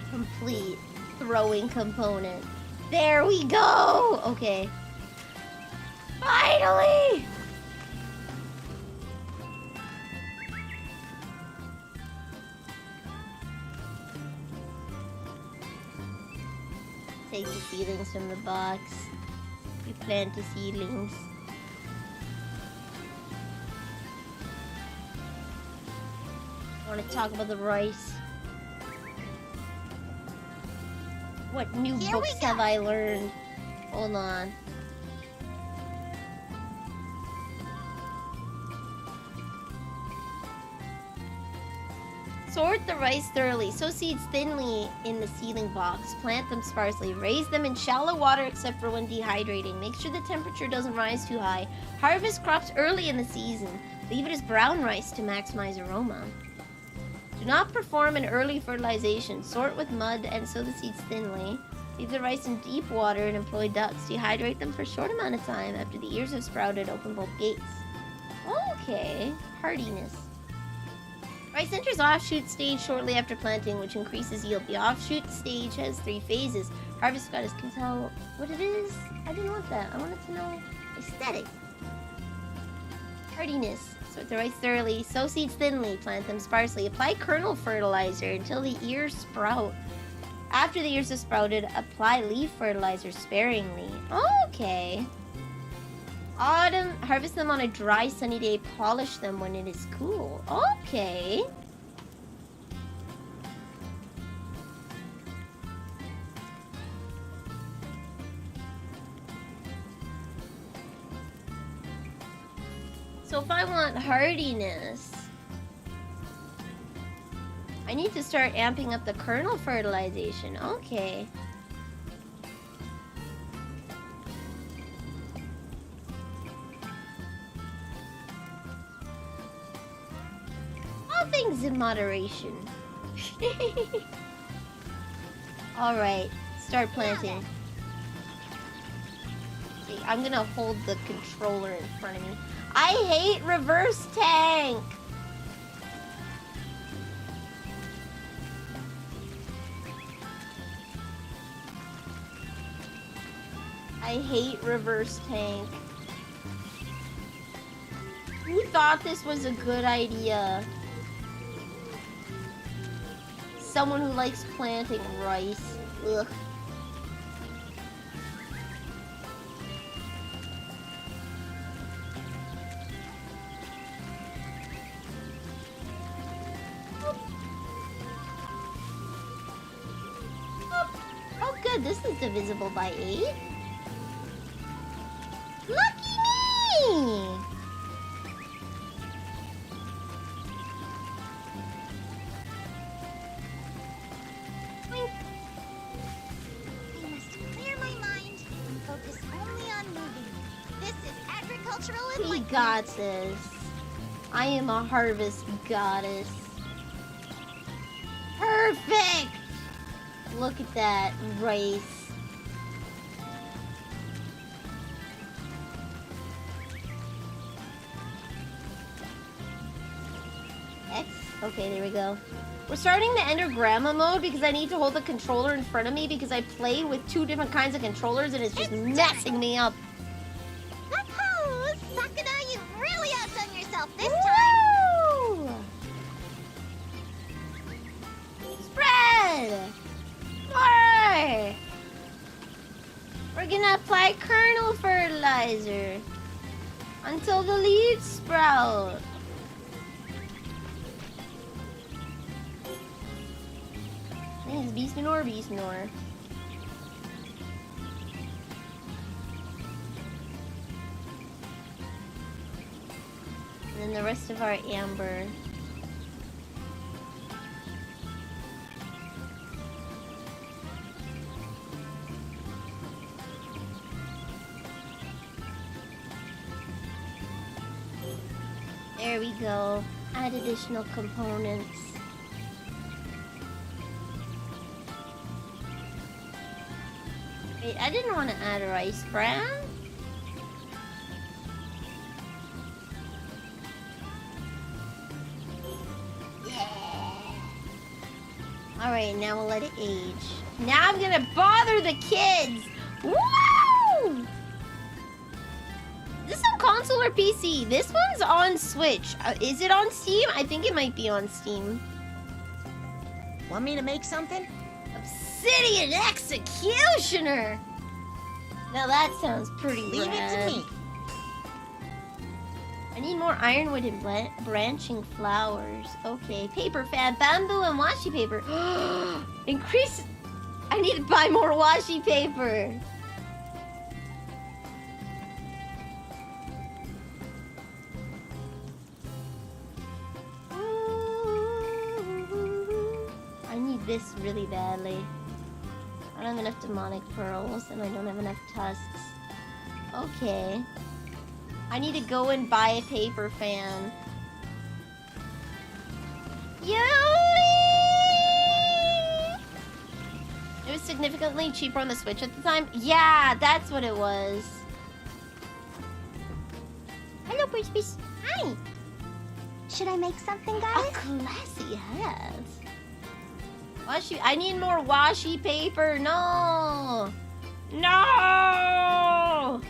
Complete throwing component. There we go! Okay. Finally! Take the seedlings from the box. We plant the seedlings. I want to talk about the rice. What new books have I learned? Hold on. Sort the rice thoroughly. Sow seeds thinly in the seedling box. Plant them sparsely. Raise them in shallow water except for when dehydrating. Make sure the temperature doesn't rise too high. Harvest crops early in the season. Leave it as brown rice to maximize aroma. Do not perform an early fertilization. Sort with mud and sow the seeds thinly. Leave the rice in deep water and employ ducks. Dehydrate them for a short amount of time. After the ears have sprouted, open both gates. Okay. Hardiness. Rice enters offshoot stage shortly after planting, which increases yield. The offshoot stage has 3 phases. Harvest goddess can tell what it is. I didn't want that. I wanted to know aesthetic. Hardiness. Sort the rice thoroughly. Sow seeds thinly. Plant them sparsely. Apply kernel fertilizer until the ears sprout. After the ears have sprouted, apply leaf fertilizer sparingly. Okay. Autumn. Harvest them on a dry, sunny day. Polish them when it is cool. Okay. So if I want hardiness, I need to start amping up the kernel fertilization. Okay. All things in moderation. Alright, start planting. See, I'm gonna hold the controller in front of me. I hate reverse tank! I hate reverse tank. Who thought this was a good idea? Someone who likes planting rice. Ugh. Oh good, this is divisible by 8. Lucky me! I must clear my mind and focus only on moving. This is agricultural We enlightenment. got this. I am a harvest goddess. Perfect! Look at that rice. X. Okay, there we go. We're starting to enter grandma mode because I need to hold the controller in front of me because I play with 2 different kinds of controllers and it's just messing me up. Oh, Sakuna, you really outdone yourself this time. Woo! Spread! More! We're gonna apply kernel fertilizer until the leaves sprout. I think it's beast manure, beast manure. And then the rest of our amber. There we go. Add additional components. Wait, I didn't want to add rice bran. Alright, now we'll let it age. Now I'm gonna bother the kids! Woo! Is this on console or PC? This one's on Switch. Is it on Steam? I think it might be on Steam. Want me to make something? Obsidian Executioner! Now that sounds pretty Leave rad. it to me. I need more ironwood and branching flowers. Okay, paper fan, bamboo and washi paper. Increase... I need to buy more washi paper. I need this really badly. I don't have enough demonic pearls and I don't have enough tusks. Okay. I need to go and buy a paper fan. Yay! It was significantly cheaper on the Switch at the time. Yeah, that's what it was. Hello, Bridgebeast. Hi. Should I make something, A guys? classy hat. Washi. I need more washi paper. No. No.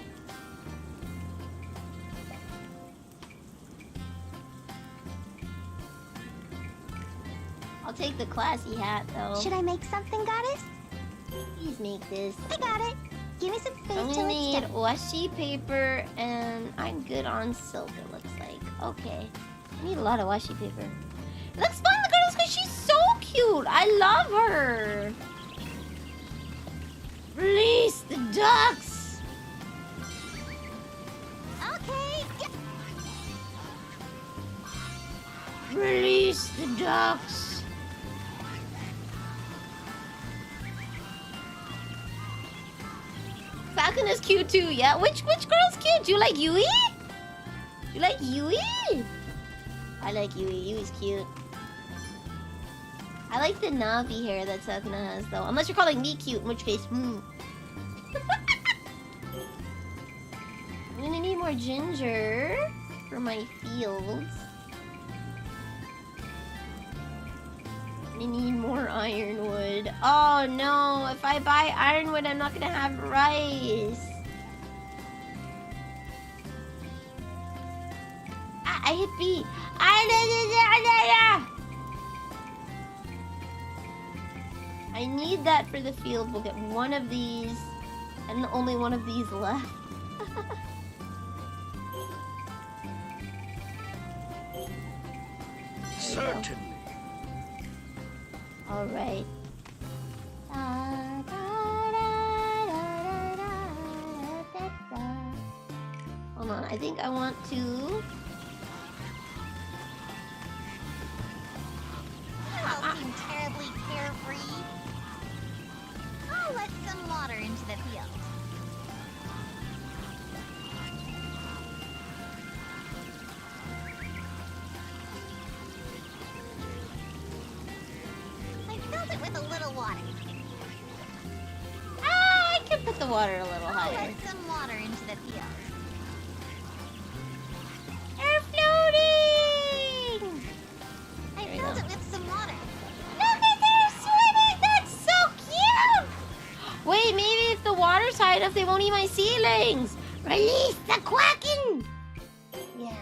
I'll take the classy hat though. Should I make something, goddess? Please make this. I got it. Give me some space I'm till gonna it's need done. washi paper and I'm good on silk it looks like. Okay. I need a lot of washi paper. It looks fun, the girls, because she's so cute. I love her. Release the ducks. Okay. Release the ducks. Sakuna's cute too, yeah? Which girl's cute? Do you like Yui? You like Yui? I like Yui. Yui's cute. I like the Navi hair that Sakuna has though. Unless you're calling me cute, in which case, I'm gonna need more ginger for my fields. I need more ironwood. Oh no, if I buy ironwood, I'm not gonna have rice. I hit B. I need that for the field. We'll get one of these, and only one of these left. Certainly. All right. Hold on, I think I want to. You all seem terribly carefree. I'll let some water into the field. I filled it with a little water. Ah, I can put the water a little I'll higher. let some water into the field. They're floating! I There we filled go. it with some water. Look at their swimming! That's so cute! Wait, maybe if the water's high enough, they won't eat my seedlings! Release the quacking! Yeah.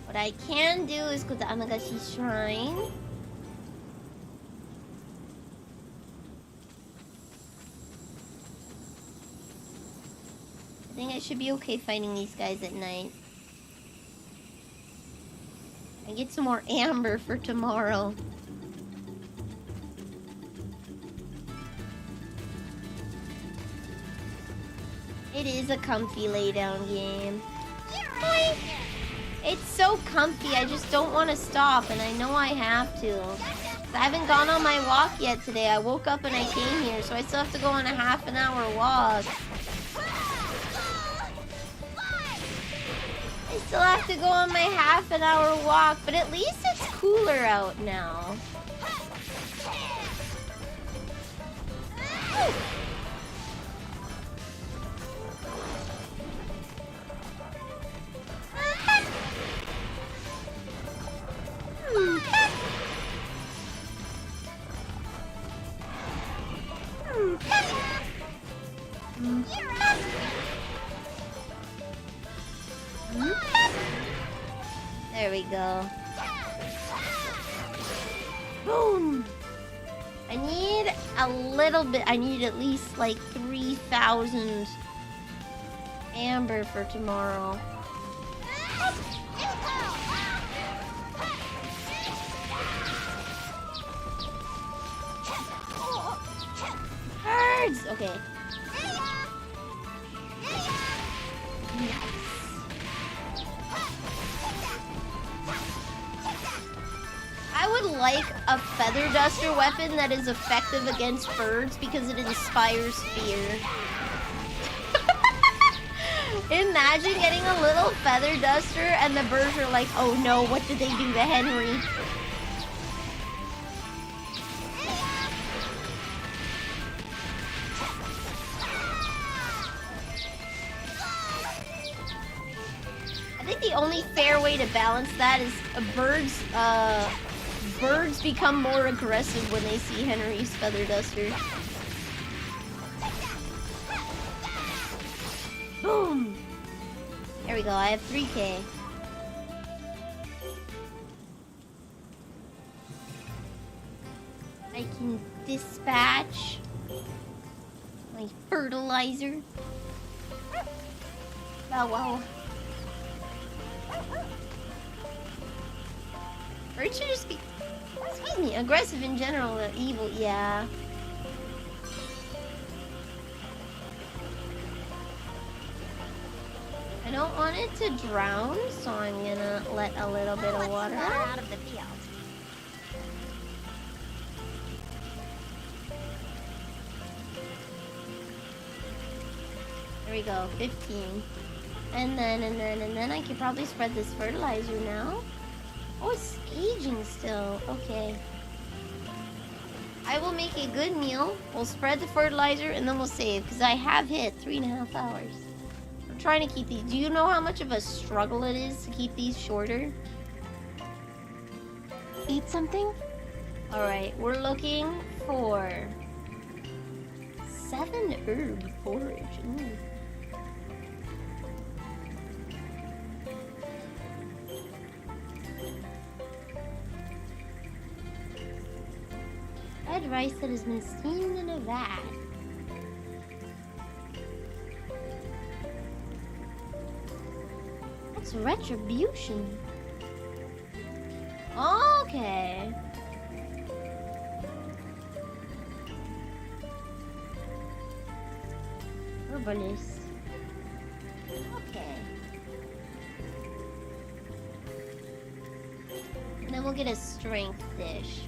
What I can do is go to Amagashi Shrine. I think I should be okay fighting these guys at night. I get some more amber for tomorrow. It is a comfy lay down game. Boing. It's so comfy, I just don't want to stop, and I know I have to. I haven't gone on my walk yet today. I woke up and I came here, so I still have to go on a half-an-hour walk. I still have to go on my half-an-hour walk, but at least it's cooler out now. There we go. Boom! I need a little bit. I need at least like 3,000 amber for tomorrow. Birds! Okay. I would like a feather duster weapon that is effective against birds because it inspires fear. Imagine getting a little feather duster and the birds are like, oh no, what did they do to Henry? I think the only fair way to balance that is birds become more aggressive when they see Henry's feather duster. Boom! There we go, I have 3K. I can dispatch my fertilizer. Oh wow. Birds should just be, excuse me, aggressive in general, evil, yeah. I don't want it to drown, so I'm gonna let a little bit of water out of the field. There we go, 15. And then I could probably spread this fertilizer now. Oh, it's aging still. Okay. I will make a good meal. We'll spread the fertilizer and then we'll save because I have hit 3.5 hours. I'm trying to keep these. Do you know how much of a struggle it is to keep these shorter? Eat something? All right, we're looking for 7 herb forage. Ooh. red rice that has been steamed in a vat. That's retribution. Okay. Herbalist. Okay. And then we'll get a strength dish.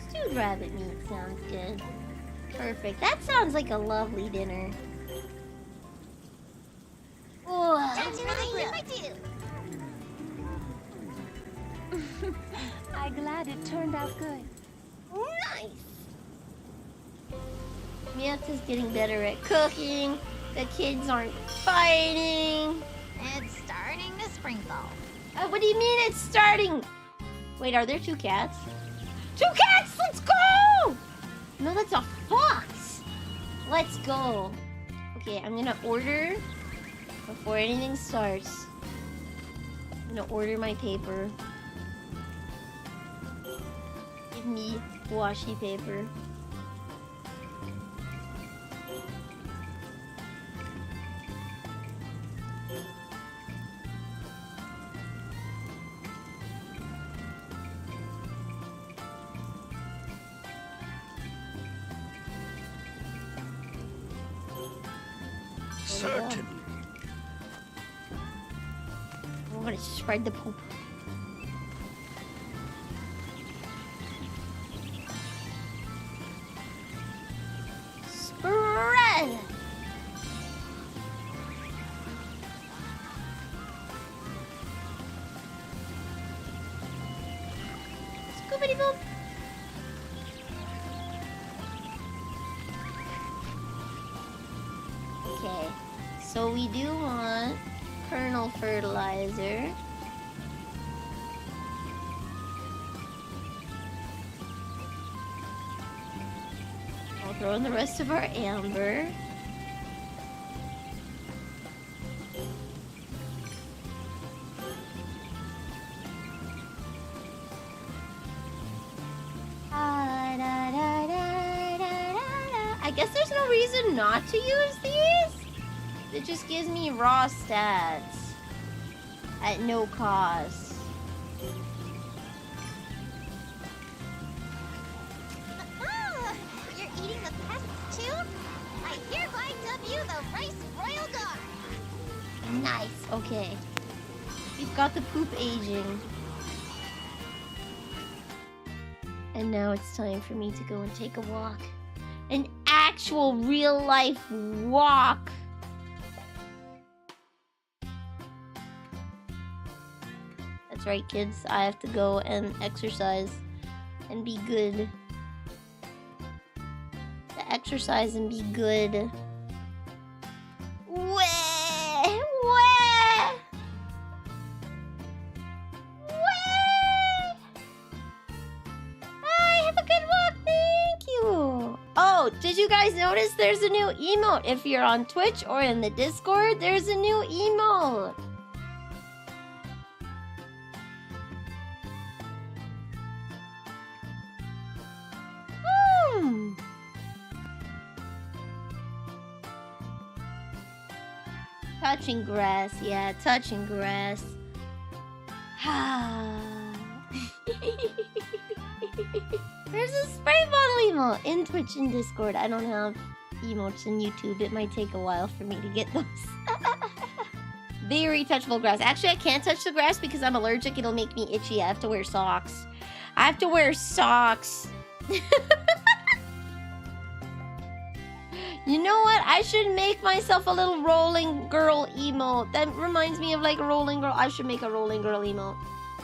Stewed rabbit meat sounds good. Perfect. That sounds like a lovely dinner. Oh, That's really good, my dude. I'm glad it turned out good. nice. Miata's getting better at cooking. The kids aren't fighting. It's starting to sprinkle. What do you mean it's starting? Wait, are there two cats? Two cats! Let's go! No, that's a fox. Let's go. Okay, I'm gonna order before anything starts. I'm gonna order my paper. Give me washi paper. Certainly. I'm gonna spread the poop. Spread! Scoopity boop! Okay, so we do want kernel fertilizer. I'll throw in the rest of our amber. I guess there's no reason not to use these. It just gives me raw stats at no cost. You're eating the pests too? I hereby dub you the Rice Royal Guard. Nice. Okay. We've got the poop aging. And now it's time for me to go and take a walk. An actual real life walk. That's right, kids. I have to go and exercise and be good. To exercise and be good. Oh, did you guys notice there's a new emote? If you're on Twitch or in the Discord, there's a new emote. Touching grass, yeah, touching grass. There's a spray bottle emote in Twitch and Discord. I don't have emotes in YouTube. It might take a while for me to get those. Very touchable grass. Actually, I can't touch the grass because I'm allergic. It'll make me itchy. I have to wear socks. I have to wear socks. You know what? I should make myself a little rolling girl emote. That reminds me of like a rolling girl. I should make a rolling girl emote.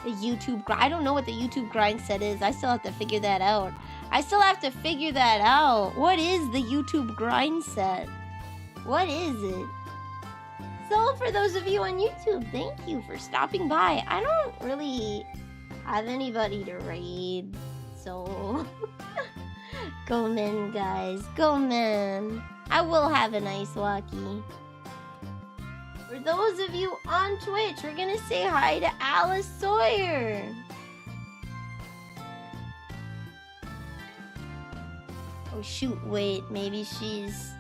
The YouTube grind. I don't know what the YouTube grind set is. I still have to figure that out. What is the YouTube grind set? What is it? So for those of you on YouTube, thank you for stopping by. I don't really have anybody to raid, so Go men, guys. Go men. I will have an ice walkie. For those of you on Twitch, we're gonna say hi to Alice Sawyer. Oh shoot, wait, maybe she's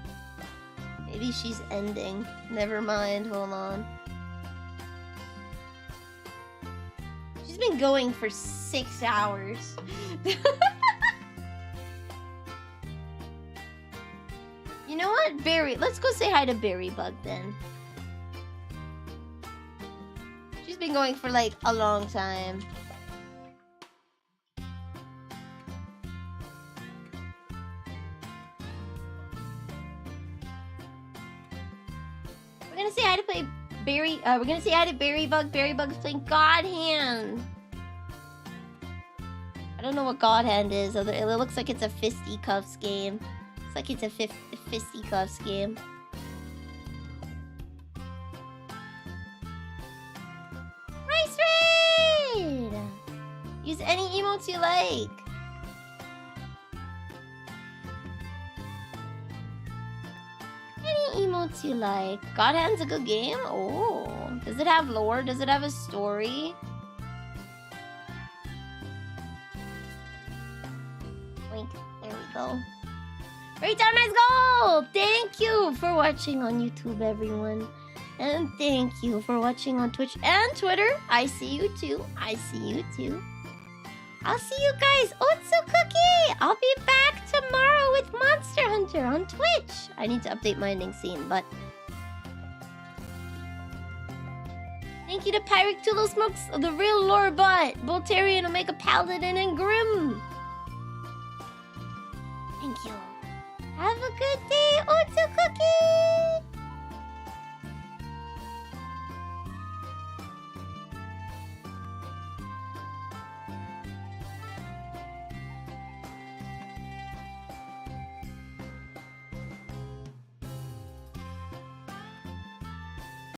ending. Never mind, hold on. She's been going for 6 hours. You know what? Let's go say hi to Berrybug then. She's been going for like a long time. We're gonna say hi to we're gonna say hi to Berrybug. Berrybug's playing God Hand. I don't know what God Hand is. It looks like it's a fisticuffs game. It's like it's a fisticuffs game. Rice Raid! Use any emotes you like. Any emotes you like. God Hand's a good game? Oh. Does it have lore? Does it have a story? Wink. There we go. Great time, let's go! Thank you for watching on YouTube, everyone. And thank you for watching on Twitch and Twitter. I see you too. I see you too. I'll see you guys. Otsu Cookie! I'll be back tomorrow with Monster Hunter on Twitch. I need to update my ending scene, but... Thank you to Pyrictulo Smokes, the real lore bot, Voltarian, Omega Paladin, and Grim. Thank you. Have a good day, Otsu Cookie!